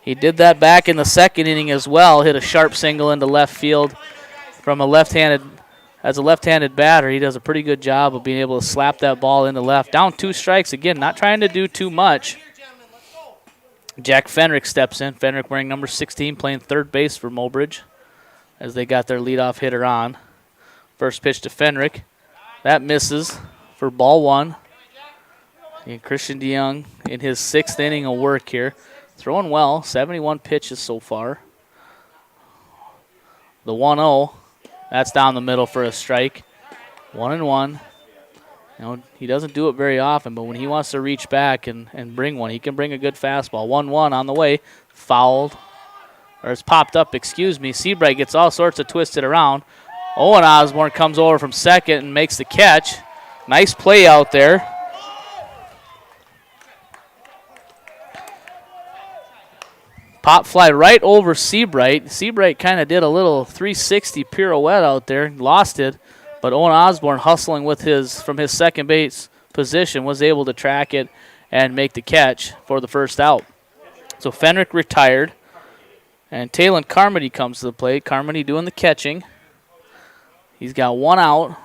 He did that back in the 2nd inning as well. Hit a sharp single into left field from a left-handed. As a left-handed batter, he does a pretty good job of being able to slap that ball into left. Down 2 strikes again, not trying to do too much. Jack Fenrick steps in. Fenrick wearing number 16, playing third base for Mobridge as they got their leadoff hitter on. First pitch to Fenrick. That misses for ball 1. And Christian DeYoung in his 6th inning of work here. Throwing well, 71 pitches so far. The 1-0, that's down the middle for a strike. 1-1. You know, he doesn't do it very often, but when he wants to reach back and bring one, he can bring a good fastball. 1-1 on the way, fouled, or it's popped up, excuse me. Seabright gets all sorts of twisted around. Owen Osborne comes over from second and makes the catch. Nice play out there. Pop fly right over Seabright. Seabright kind of did a little 360 pirouette out there, lost it. But Owen Osborne, hustling with from his second base position, was able to track it and make the catch for the first out. So Fenrick retired, and Talon Carmody comes to the plate. Carmody doing the catching. He's got 1 out.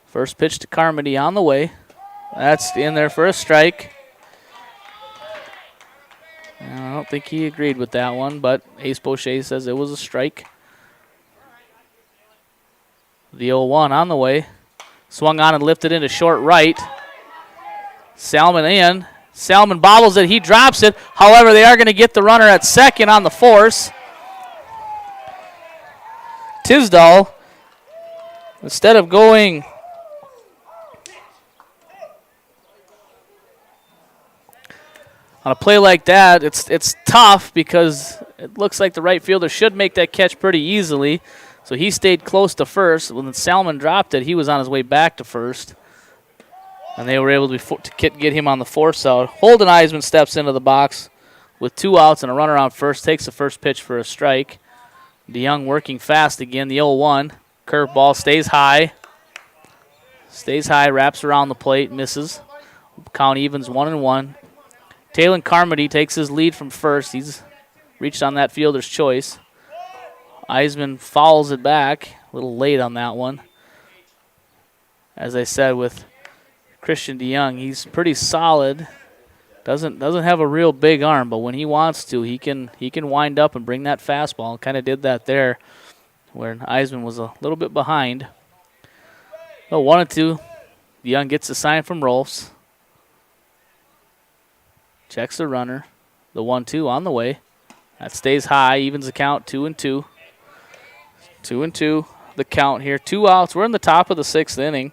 First pitch to Carmody on the way. That's in there for a strike. I don't think he agreed with that one, but Ace Boucher says it was a strike. The 0-1 on the way. Swung on and lifted into short right. Salmon in. Salmon bobbles it. He drops it. However, they are going to get the runner at second on the force. Tisdall, instead of going on a play like that, it's tough because it looks like the right fielder should make that catch pretty easily. So he stayed close to first. When Salmon dropped it, he was on his way back to first. And they were able to get him on the force out. Holden Eisman steps into the box with 2 outs and a runner on first, takes the first pitch for a strike. DeYoung working fast again, the 0-1. Curveball stays high. Stays high, wraps around the plate, misses. Count evens 1-1. Talon Carmody takes his lead from first. He's reached on that fielder's choice. Eisman fouls it back. A little late on that one. As I said, with Christian DeYoung, he's pretty solid. Doesn't have a real big arm, but when he wants to, he can wind up and bring that fastball. Kind of did that there, where Eisman was a little bit behind. So 1-2. DeYoung gets the sign from Rolfs. Checks the runner. The 1-2 on the way. That stays high, evens the count, 2-2. 2-2, the count here. 2 outs. We're in the top of the 6th inning.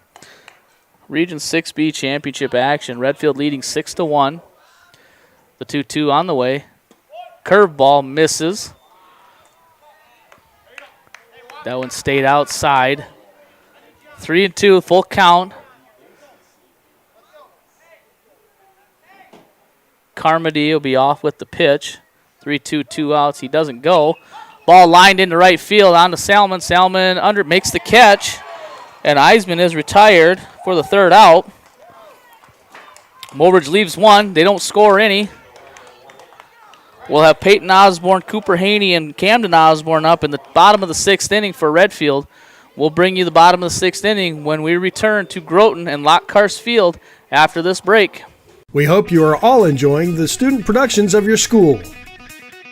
Region 6B championship action. Redfield leading 6-1. The 2-2 on the way. Curveball misses. That one stayed outside. 3-2, full count. Carmody will be off with the pitch. 3-2, 2 outs. He doesn't go. Ball lined into right field onto Salmon. Salmon makes the catch, and Eisman is retired for the 3rd out. Mobridge leaves 1. They don't score any. We'll have Peyton Osborne, Cooper Haney, and Camden Osborne up in the bottom of the 6th inning for Redfield. We'll bring you the bottom of the 6th inning when we return to Groton and Lockcars Field after this break. We hope you are all enjoying the student productions of your school.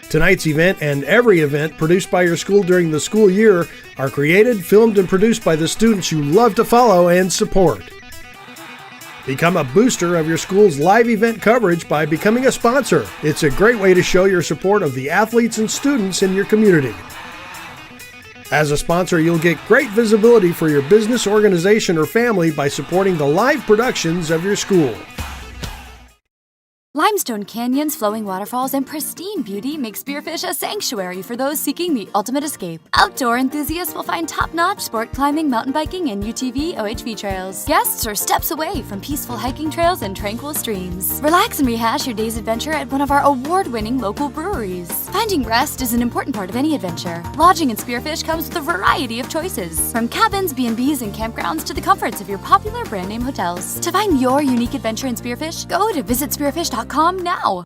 Tonight's event and every event produced by your school during the school year are created, filmed, and produced by the students you love to follow and support. Become a booster of your school's live event coverage by becoming a sponsor. It's a great way to show your support of the athletes and students in your community. As a sponsor, you'll get great visibility for your business, organization, or family by supporting the live productions of your school. Limestone canyons, flowing waterfalls, and pristine beauty make Spearfish a sanctuary for those seeking the ultimate escape. Outdoor enthusiasts will find top-notch sport climbing, mountain biking, and UTV OHV trails. Guests are steps away from peaceful hiking trails and tranquil streams. Relax and rehash your day's adventure at one of our award-winning local breweries. Finding rest is an important part of any adventure. Lodging in Spearfish comes with a variety of choices, from cabins, B&Bs, and campgrounds to the comforts of your popular brand-name hotels. To find your unique adventure in Spearfish, go to visitspearfish.com now.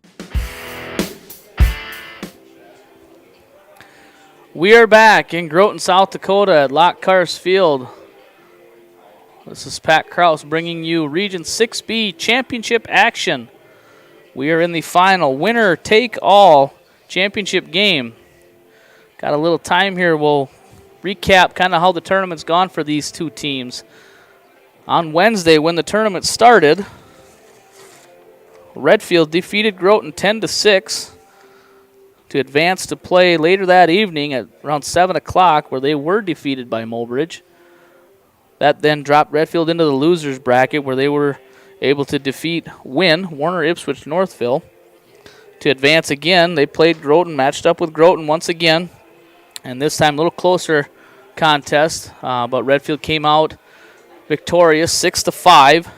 We are back in Groton, South Dakota at Lockcars Field. This is Pat Kraus bringing you Region 6B championship action. We are in the final winner take all championship game. Got a little time here. We'll recap kind of how the tournament's gone for these two teams. On Wednesday when the tournament started, Redfield defeated Groton 10-6 to advance to play later that evening at around 7 o'clock, where they were defeated by Mobridge. That then dropped Redfield into the losers bracket, where they were able to win Warner Ipswich Northville. To advance again, they played Groton, matched up with Groton once again, and this time a little closer contest, but Redfield came out victorious 6-5.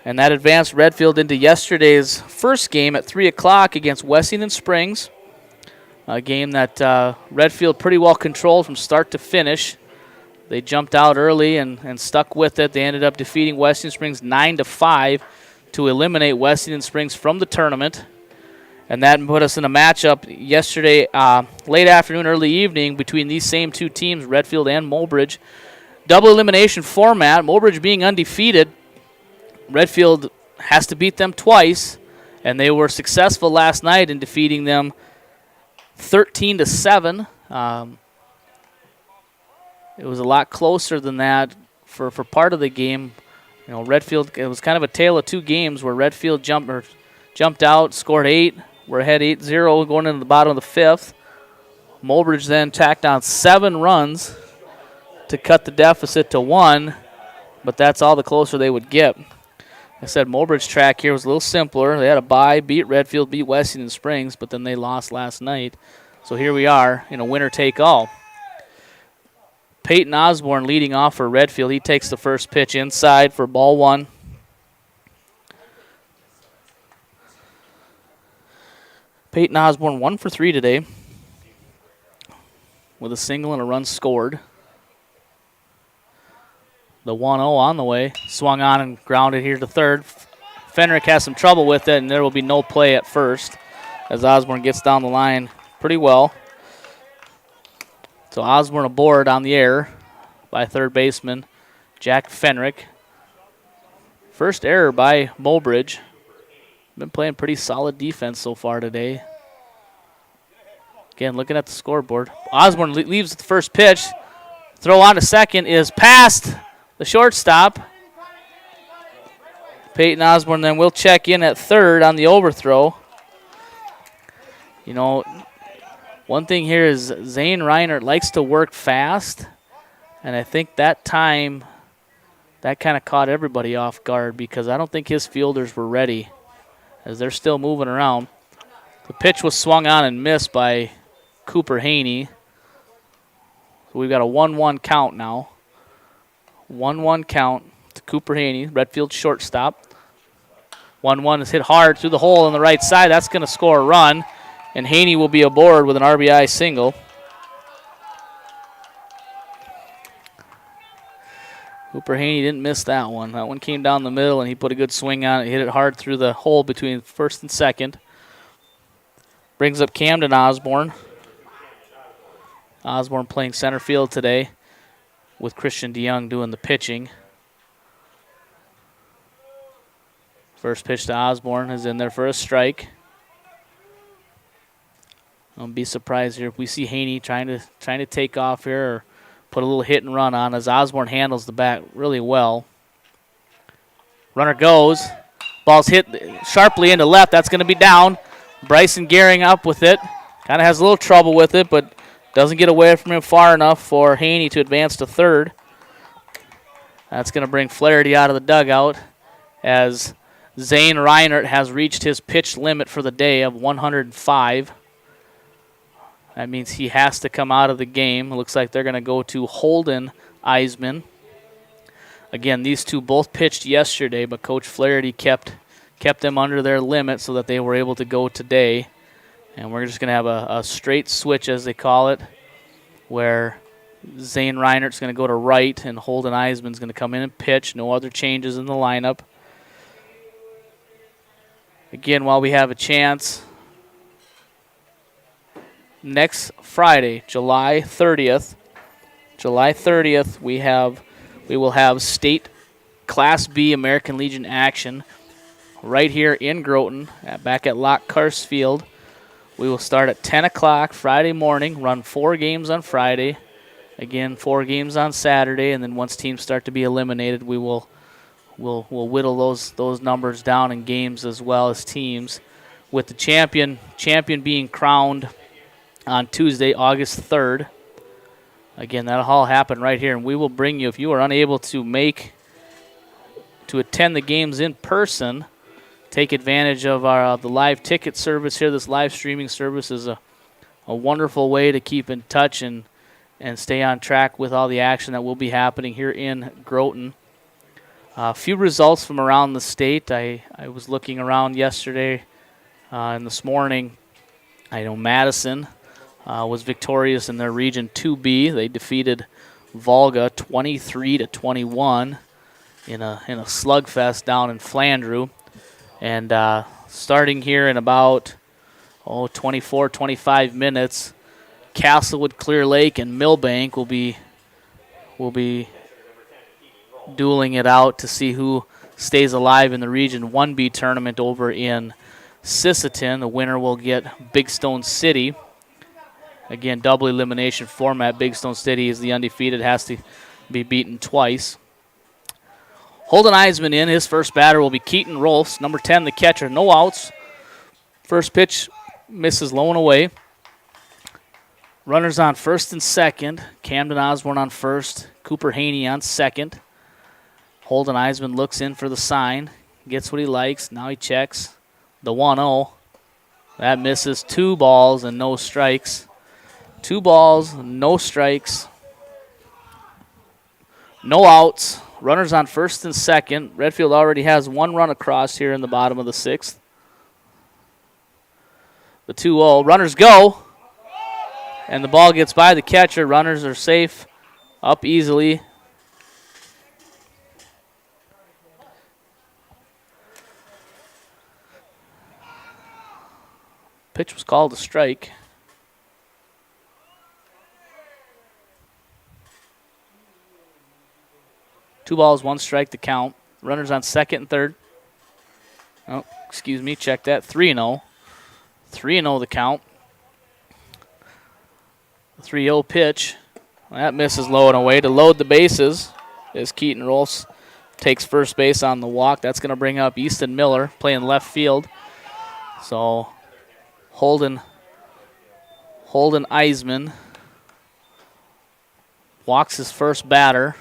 And that advanced Redfield into yesterday's first game at 3 o'clock against Wessington Springs, a game that Redfield pretty well controlled from start to finish. They jumped out early and stuck with it. They ended up defeating Wessington Springs 9-5 to eliminate Wessington Springs from the tournament. And that put us in a matchup yesterday, late afternoon, early evening, between these same two teams, Redfield and Mobridge. Double elimination format, Mobridge being undefeated. Redfield has to beat them twice, and they were successful last night in defeating them 13-7. It was a lot closer than that for part of the game. You know, Redfield, it was kind of a tale of two games where Redfield jumped out, scored 8. We're ahead 8-0 going into the bottom of the 5th. Mobridge then tacked on 7 runs to cut the deficit to 1, but that's all the closer they would get. I said Mobridge track here was a little simpler. They had a bye, beat Redfield, beat Wessington Springs, but then they lost last night. So here we are in a winner-take-all. Peyton Osborne leading off for Redfield. He takes the first pitch inside for ball 1. Peyton Osborne 1 for 3 today with a single and a run scored. The 1-0 on the way. Swung on and grounded here to third. Fenrick has some trouble with it, and there will be no play at first as Osborne gets down the line pretty well. So Osborne aboard on the air by third baseman Jack Fenrick. First error by Mobridge. Been playing pretty solid defense so far today. Again, looking at the scoreboard. Osborne leaves the first pitch. Throw on to second is past the shortstop. Peyton Osborne then will check in at third on the overthrow. You know, one thing here is Zane Reinert likes to work fast, and I think that time that kind of caught everybody off guard because I don't think his fielders were ready as they're still moving around. The pitch was swung on and missed by Cooper Haney. So we've got a 1-1 count now. 1-1 count to Cooper Haney, Redfield shortstop. 1-1 is hit hard through the hole on the right side. That's going to score a run, and Haney will be aboard with an RBI single. Cooper Haney didn't miss that one. That one came down the middle, and he put a good swing on it. Hit it hard through the hole between first and second. Brings up Camden Osborne. Osborne playing center field today with Christian DeYoung doing the pitching. First pitch to Osborne is in there for a strike. Don't be surprised here if we see Haney trying to take off here or put a little hit and run on as Osborne handles the bat really well. Runner goes. Ball's hit sharply into left. That's going to be down. Bryson Gehring up with it. Kind of has a little trouble with it, but doesn't get away from him far enough for Haney to advance to third. That's going to bring Flaherty out of the dugout as Zane Reinert has reached his pitch limit for the day of 105. That means he has to come out of the game. It looks like they're going to go to Holden Eisman. Again, these two both pitched yesterday, but Coach Flaherty kept them under their limit so that they were able to go today. And we're just going to have a straight switch, as they call it, where Zane Reinert's going to go to right and Holden Eisman's going to come in and pitch. No other changes in the lineup. Again, while we have a chance, next Friday, July 30th, we will have state Class B American Legion action right here in Groton, back at Lockhurst Field. We will start at 10 o'clock Friday morning, run 4 games on Friday, again 4 games on Saturday, and then once teams start to be eliminated, we'll whittle those numbers down in games as well as teams, with the champion being crowned on Tuesday, August 3rd. Again, that'll all happen right here, and we will bring you, if you are unable to attend the games in person, take advantage of the live ticket service here. This live streaming service is a wonderful way to keep in touch and stay on track with all the action that will be happening here in Groton. A few results from around the state. I was looking around yesterday and this morning. I know Madison was victorious in their Region 2B. They defeated Volga 23-21 in a slugfest down in Flandreau. And starting here in about 24, 25 minutes, Castlewood, Clear Lake, and Millbank will be dueling it out to see who stays alive in the Region 1B tournament over in Sisseton. The winner will get Big Stone City. Again, double elimination format. Big Stone City is the undefeated, has to be beaten twice. Holden Eisman in. His first batter will be Keaton Rolfs, number 10, the catcher. No outs. First pitch misses low and away. Runners on first and second. Camden Osborne on first. Cooper Haney on second. Holden Eisman looks in for the sign. Gets what he likes. Now he checks. The 1-0. That misses. 2 balls and no strikes. 2 balls, no strikes. No outs. Runners on first and second. Redfield already has one run across here in the bottom of the sixth. The 2-0. Runners go. And the ball gets by the catcher. Runners are safe. Up easily. Pitch was called a strike. Two balls, one strike to count. Runners on second and third. Oh, excuse me, check that. 3-0. 3-0 the count. 3-0 pitch. That misses low and away to load the bases as Keaton Rolfs takes first base on the walk. That's going to bring up Easton Miller playing left field. So Holden Eisman walks his first batter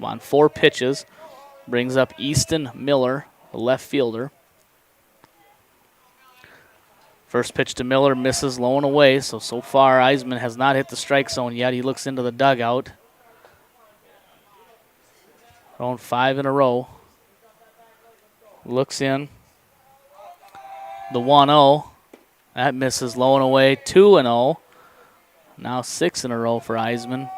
on 4 pitches. Brings up Easton Miller, the left fielder. First pitch to Miller misses low and away. So far Eisman has not hit the strike zone yet. He looks into the dugout. Throwing 5 in a row. Looks in. The 1-0. That misses low and away. 2-0. Now 6 in a row for Eisman.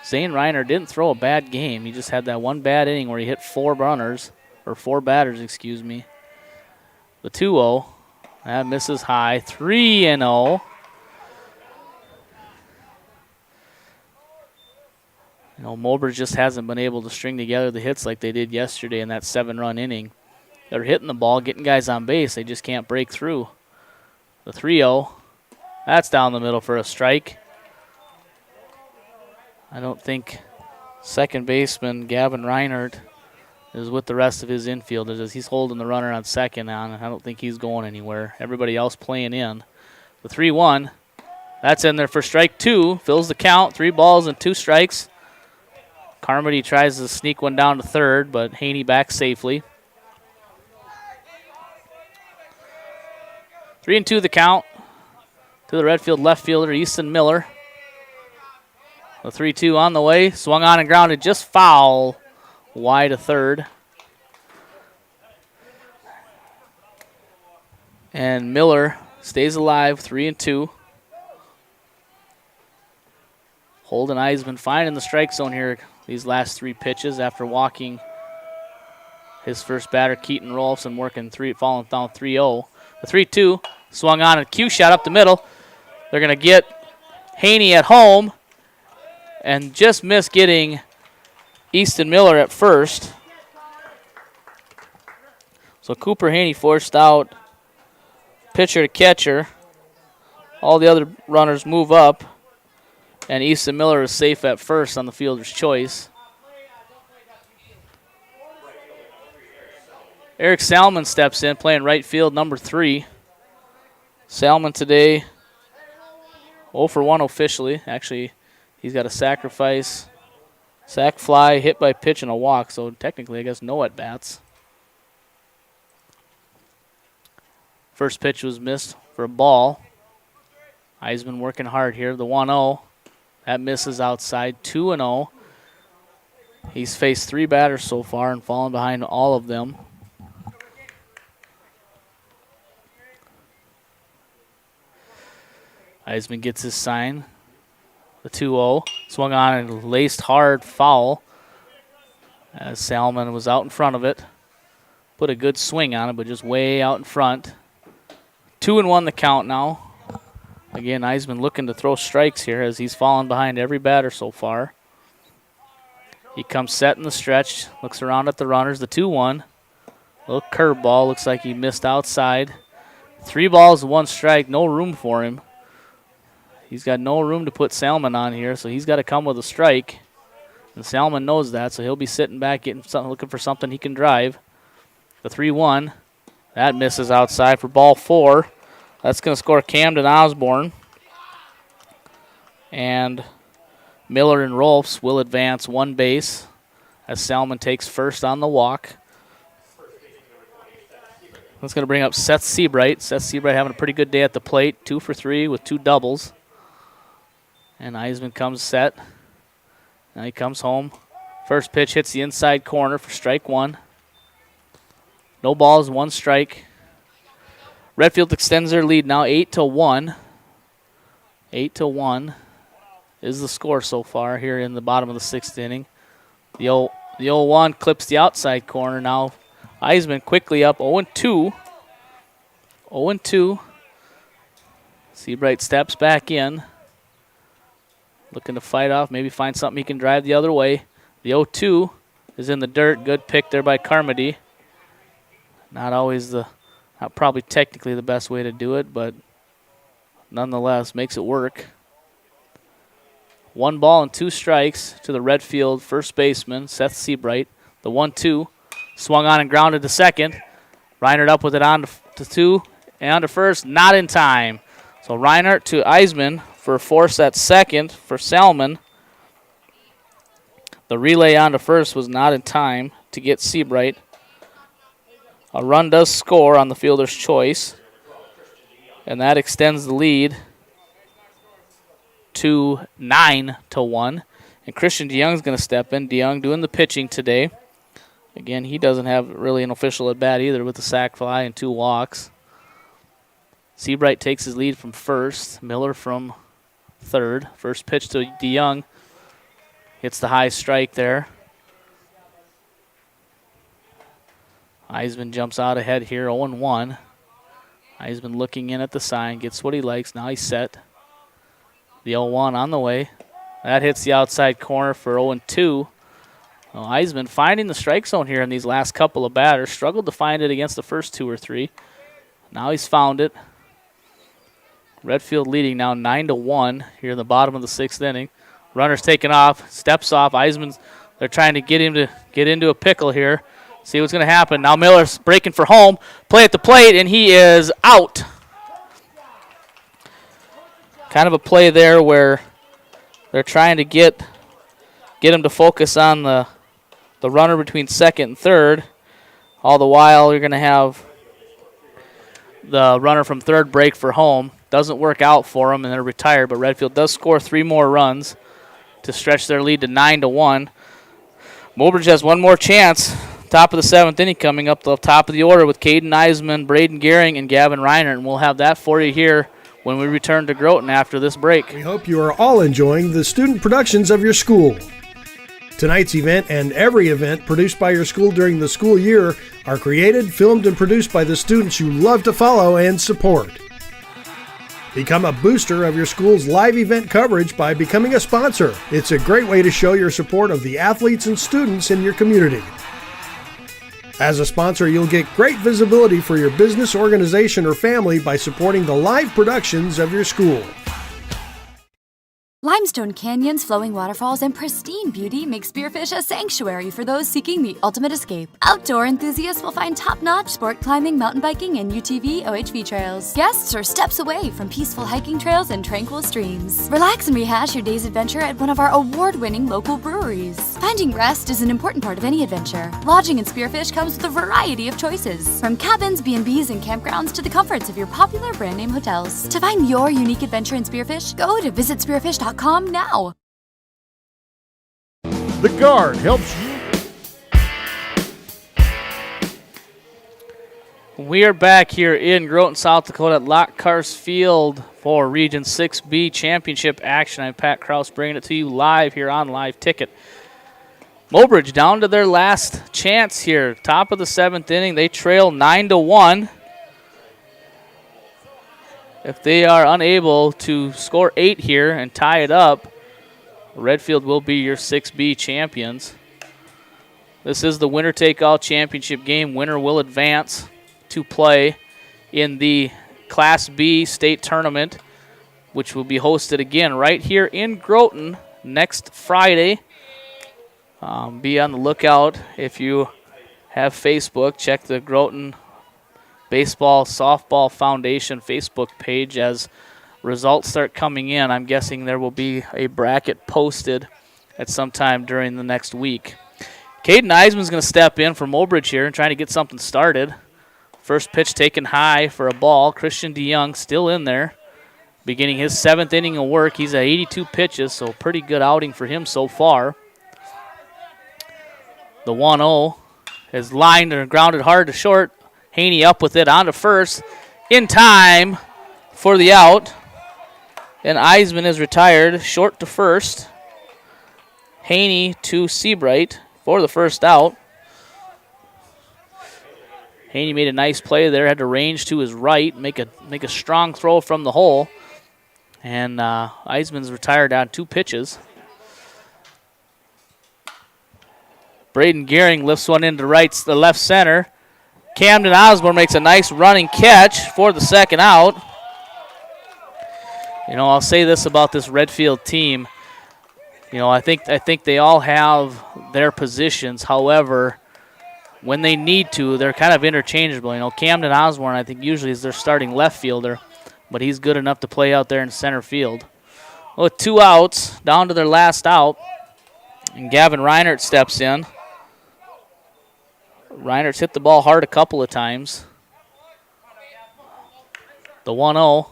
Zane Reiner didn't throw a bad game. He just had that one bad inning where he hit 4 batters, excuse me. The 2-0. That misses high. 3-0. You know, Mobridge just hasn't been able to string together the hits like they did yesterday in that 7-run inning. They're hitting the ball, getting guys on base. They just can't break through. The 3-0. That's down the middle for a strike. I don't think second baseman Gavin Reinhardt is with the rest of his infielders as he's holding the runner on second on. I don't think he's going anywhere. Everybody else playing in. The 3-1. That's in there for strike 2. Fills the count. 3 balls and 2 strikes. Carmody tries to sneak one down to third, but Haney back safely. 3-2 the count to the Redfield left fielder, Easton Miller. The 3-2 on the way. Swung on and grounded just foul. Wide to third. And Miller stays alive, 3-2. Holden Eisman finding the strike zone here these last 3 pitches after walking his first batter, Keaton Rolfs, and falling down 3-0. The 3-2 swung on and cue shot up the middle. They're going to get Haney at home and just miss getting Easton Miller at first. So Cooper Haney forced out pitcher to catcher. All the other runners move up, and Easton Miller is safe at first on the fielder's choice. Eric Salmon steps in, playing right field, number 3. Salmon today 0 for 1 officially. Actually, he's got a sac fly, hit by pitch, and a walk, so technically I guess no at-bats. First pitch was missed for a ball. Eisman working hard here. The 1-0. That misses outside. 2-0. He's faced 3 batters so far and fallen behind all of them. Eisman gets his sign. The 2-0. Swung on and laced hard foul as Salmon was out in front of it. Put a good swing on it, but just way out in front. 2-1 the count now. Again, Eisman looking to throw strikes here as he's fallen behind every batter so far. He comes set in the stretch, looks around at the runners. The 2-1. Little curveball, looks like he missed outside. 3 balls, 1 strike, no room for him. He's got no room to put Salmon on here, so he's got to come with a strike. And Salmon knows that, so he'll be sitting back looking for something he can drive. The 3-1. That misses outside for ball 4. That's going to score Camden Osborne. And Miller and Rolfs will advance 1 base as Salmon takes first on the walk. That's going to bring up Seth Seabright. Seth Seabright having a pretty good day at the plate. 2 for 3 with 2 doubles. And Eisman comes set. Now he comes home. First pitch hits the inside corner for strike one. No balls, 1 strike. Redfield extends their lead now 8-1. 8-1 is the score so far here in the bottom of the 6th inning. The 0-1 clips the outside corner. Now Eisman quickly up 0-2. 0-2. Seabright steps back in. Looking to fight off, maybe find something he can drive the other way. The 0-2 is in the dirt. Good pick there by Carmody. Not probably technically the best way to do it, but nonetheless makes it work. 1 ball and 2 strikes to the Redfield first baseman, Seth Seabright. The 1-2 swung on and grounded to second. Reinhardt up with it on to 2 and on to first, not in time. So Reinhardt to Eisman for force at second for Salmon. The relay on to first was not in time to get Seabright. A run does score on the fielder's choice, and that extends the lead to 9-1. And Christian DeYoung's going to step in. DeYoung doing the pitching today. Again, he doesn't have really an official at bat either with the sac fly and 2 walks. Seabright takes his lead from first. Miller from third. First pitch to DeYoung. Hits the high strike there. Eisman jumps out ahead here, 0-1. Eisman looking in at the sign, gets what he likes. Now he's set. The 0-1 on the way. That hits the outside corner for 0-2. Well, Eisman finding the strike zone here in these last couple of batters. Struggled to find it against the first 2 or 3. Now he's found it. Redfield leading now 9-1 here in the bottom of the 6th inning. Runner's taken off, steps off. Eisman's, they're trying to get him to get into a pickle here. See what's going to happen. Now Miller's breaking for home. Play at the plate, and he is out. Kind of a play there where they're trying to get him to focus on the runner between second and third. All the while, you're going to have the runner from third break for home. Doesn't work out for them, and they're retired, but Redfield does score 3 more runs to stretch their lead to 9-1. Mobridge has 1 more chance. Top of the 7th inning coming up the top of the order with Caden Eisman, Braden Gehring, and Gavin Reiner, and we'll have that for you here when we return to Groton after this break. We hope you are all enjoying the student productions of your school. Tonight's event and every event produced by your school during the school year are created, filmed, and produced by the students you love to follow and support. Become a booster of your school's live event coverage by becoming a sponsor. It's a great way to show your support of the athletes and students in your community. As a sponsor, you'll get great visibility for your business, organization, or family by supporting the live productions of your school. Limestone canyons, flowing waterfalls, and pristine beauty make Spearfish a sanctuary for those seeking the ultimate escape. Outdoor enthusiasts will find top-notch sport climbing, mountain biking, and UTV OHV trails. Guests are steps away from peaceful hiking trails and tranquil streams. Relax and rehash your day's adventure at one of our award-winning local breweries. Finding rest is an important part of any adventure. Lodging in Spearfish comes with a variety of choices, from cabins, B&Bs, and campgrounds to the comforts of your popular brand-name hotels. To find your unique adventure in Spearfish, go to visitspearfish.com now. The Guard helps you. We are back here in Groton, South Dakota at Lockhart Field for Region 6B Championship action. I'm Pat Kraus bringing it to you live here on Live Ticket. Mobridge down to their last chance here. Top of the 7th inning. They trail 9-1. If they are unable to score 8 here and tie it up, Redfield will be your 6B champions. This is the winner-take-all championship game. Winner will advance to play in the Class B state tournament, which will be hosted again right here in Groton next Friday. Be on the lookout if you have Facebook. Check the Groton Baseball Softball Foundation Facebook page as results start coming in. I'm guessing there will be a bracket posted at some time during the next week. Caden Eisman's going to step in for Mobridge here and trying to get something started. First pitch taken high for a ball. Christian DeYoung still in there. beginning his 7th inning of work. He's at 82 pitches, so pretty good outing for him so far. The 1-0 is lined and grounded hard to short. Haney up with it on to first in time for the out. And Eisman is retired, short to first. Haney to Seabright for the first out. Haney made a nice play there, had to range to his right, make a strong throw from the hole. And Eisman's retired on 2 pitches. Braden Gehring lifts one into the left center. Camden Osborne makes a nice running catch for the second out. You know, I'll say this about this Redfield team. You know, I think they all have their positions. However, when they need to, they're kind of interchangeable. You know, Camden Osborne, I think, usually is their starting left fielder, but he's good enough to play out there in center field. Well, with 2 outs, down to their last out, and Gavin Reinert steps in. Reinert's hit the ball hard a couple of times. The 1-0,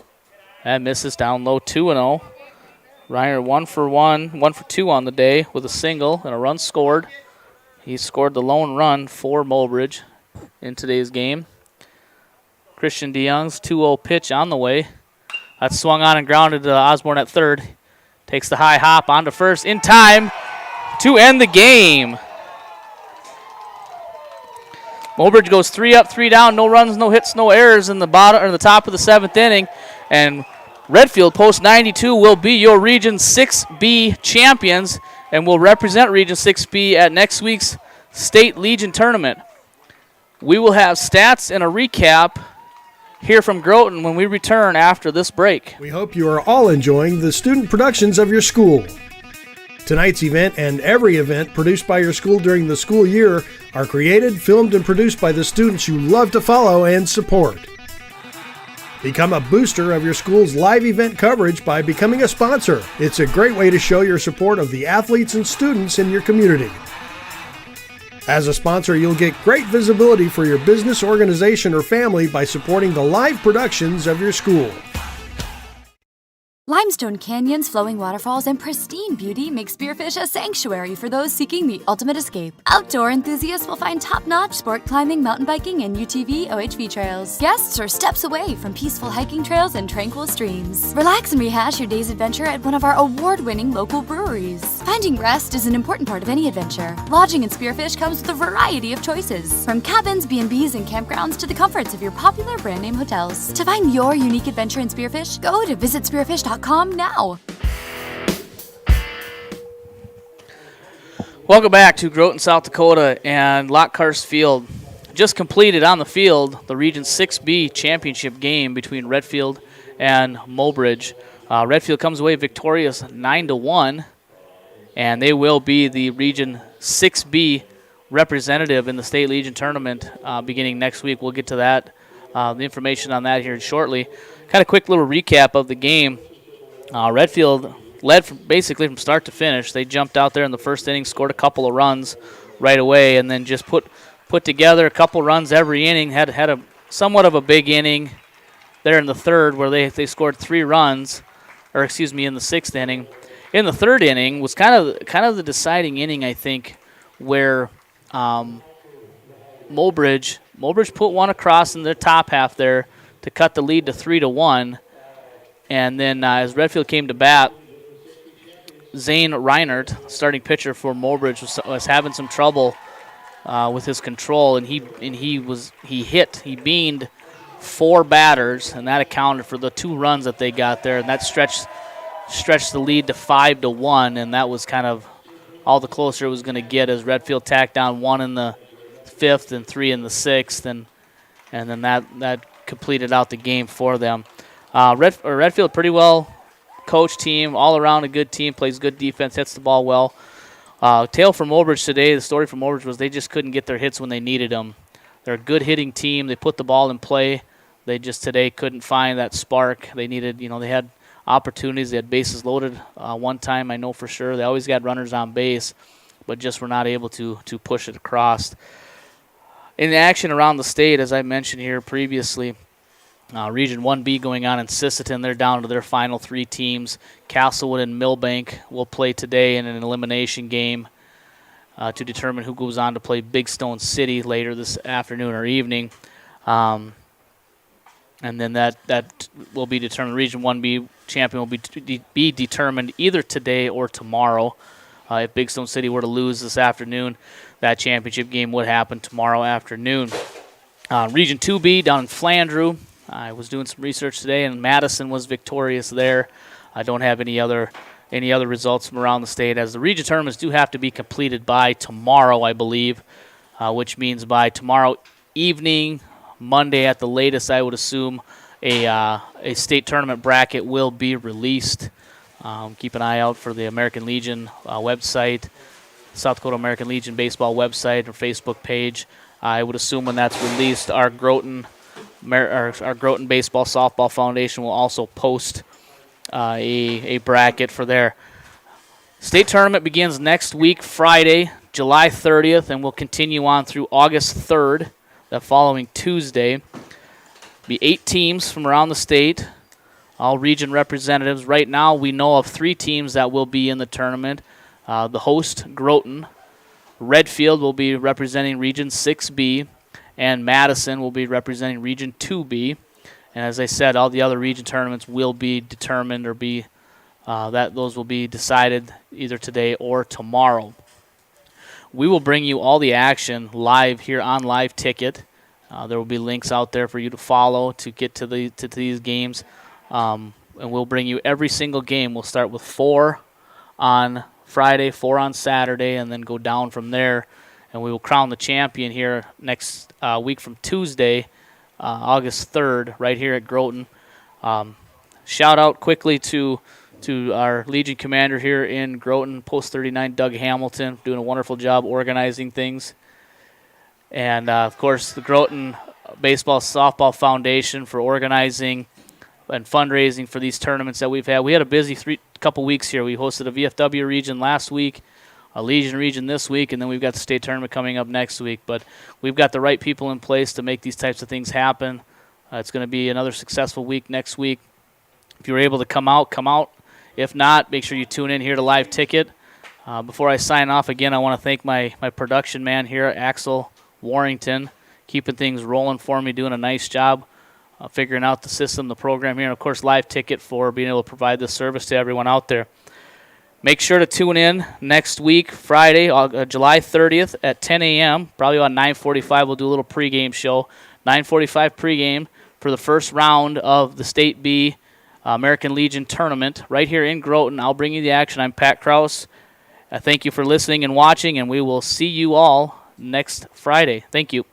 that misses down low, 2-0. Reinert 1 for 2 on the day with a single and a run scored. He scored the lone run for Mobridge in today's game. Christian DeYoung's 2-0 pitch on the way. That's swung on and grounded to Osborne at third. Takes the high hop onto first in time to end the game. Mobridge goes 3 up, 3 down, no runs, no hits, no errors in the bottom or the top of the 7th inning, and Redfield post 92 will be your Region 6B champions and will represent Region 6B at next week's State Legion Tournament. We will have stats and a recap here from Groton when we return after this break. We hope you are all enjoying the student productions of your school. Tonight's event and every event produced by your school during the school year are created, filmed, and produced by the students you love to follow and support. Become a booster of your school's live event coverage by becoming a sponsor. It's a great way to show your support of the athletes and students in your community. As a sponsor, you'll get great visibility for your business, organization, or family by supporting the live productions of your school. Limestone canyons, flowing waterfalls, and pristine beauty make Spearfish a sanctuary for those seeking the ultimate escape. Outdoor enthusiasts will find top-notch sport climbing, mountain biking, and UTV OHV trails. Guests are steps away from peaceful hiking trails and tranquil streams. Relax and rehash your day's adventure at one of our award-winning local breweries. Finding rest is an important part of any adventure. Lodging in Spearfish comes with a variety of choices, from cabins, B&Bs, and campgrounds to the comforts of your popular brand-name hotels. To find your unique adventure in Spearfish, go to visitspearfish.com now. Welcome back to Groton, South Dakota, and Lockkarst Field. Just completed on the field the Region 6B championship game between Redfield and Mobridge. Redfield comes away victorious 9-1, and they will be the Region 6B representative in the State Legion Tournament beginning next week. We'll get to that, the information on that here shortly. Kind of quick little recap of the game. Redfield led basically from start to finish. They jumped out there in the first inning, scored a couple of runs right away, and then just put together a couple runs every inning. Had a somewhat of a big inning there in the third where they scored 3 runs, or excuse me, in the 6th inning. In the 3rd inning was kind of the deciding inning, I think, where Mobridge put one across in their top half there to cut the lead to 3-1. And then as Redfield came to bat, Zane Reinert, starting pitcher for Mobridge, was having some trouble with his control, and he beaned 4 batters, and that accounted for the 2 runs that they got there, and that stretched the lead to 5-1, and that was kind of all the closer it was going to get as Redfield tacked down 1 in the 5th and 3 in the 6th, and then that completed out the game for them. Redfield, pretty well coached team, all around a good team, plays good defense, hits the ball well. Tale from Mobridge today, the story from Mobridge was they just couldn't get their hits when they needed them. They're a good hitting team. They put the ball in play. They just today couldn't find that spark. They needed, they had opportunities. They had bases loaded one time, I know for sure. They always got runners on base, but just were not able to push it across. In the action around the state, as I mentioned here previously, Region 1B going on in Sisseton. They're down to their final 3 teams. Castlewood and Millbank will play today in an elimination game to determine who goes on to play Big Stone City later this afternoon or evening. And then that will be determined. Region 1B champion will be determined either today or tomorrow. If Big Stone City were to lose this afternoon, that championship game would happen tomorrow afternoon. Region 2B down in Flandreau. I was doing some research today, and Madison was victorious there. I don't have any other results from around the state, as the region tournaments do have to be completed by tomorrow, I believe, which means by tomorrow evening, Monday at the latest, I would assume a state tournament bracket will be released. Keep an eye out for the American Legion website, South Dakota American Legion baseball website or Facebook page. I would assume when that's released, our Groton Baseball Softball Foundation will also post a bracket for their state tournament. Begins next week, Friday, July 30th, and will continue on through August 3rd, the following Tuesday. Be 8 teams from around the state, all region representatives. Right now, we know of 3 teams that will be in the tournament. The host, Groton. Redfield will be representing Region 6B, and Madison will be representing Region 2B. And as I said, all the other region tournaments will be determined or those will be decided either today or tomorrow. We will bring you all the action live here on Live Ticket. There will be links out there for you to follow to get to these games. And we'll bring you every single game. We'll start with 4 on Friday, 4 on Saturday, and then go down from there. And we will crown the champion here next week from Tuesday, August 3rd, right here at Groton. Shout out quickly to our Legion commander here in Groton, Post 39, Doug Hamilton, doing a wonderful job organizing things. And, of course, the Groton Baseball Softball Foundation for organizing and fundraising for these tournaments that we've had. We had a busy couple weeks here. We hosted a VFW region last week, a Legion region this week, and then we've got the state tournament coming up next week. But we've got the right people in place to make these types of things happen. It's going to be another successful week next week. If you're able to come out, come out. If not, make sure you tune in here to Live Ticket. Before I sign off again, I want to thank my production man here, Axel Warrington, keeping things rolling for me, doing a nice job figuring out the system, the program here, and, of course, Live Ticket for being able to provide this service to everyone out there. Make sure to tune in next week, Friday, July 30th at 10 a.m., probably about 9:45. We'll do a little pregame show. 9:45 pregame for the first round of the State B American Legion Tournament right here in Groton. I'll bring you the action. I'm Pat Krause. Thank you for listening and watching, and we will see you all next Friday. Thank you.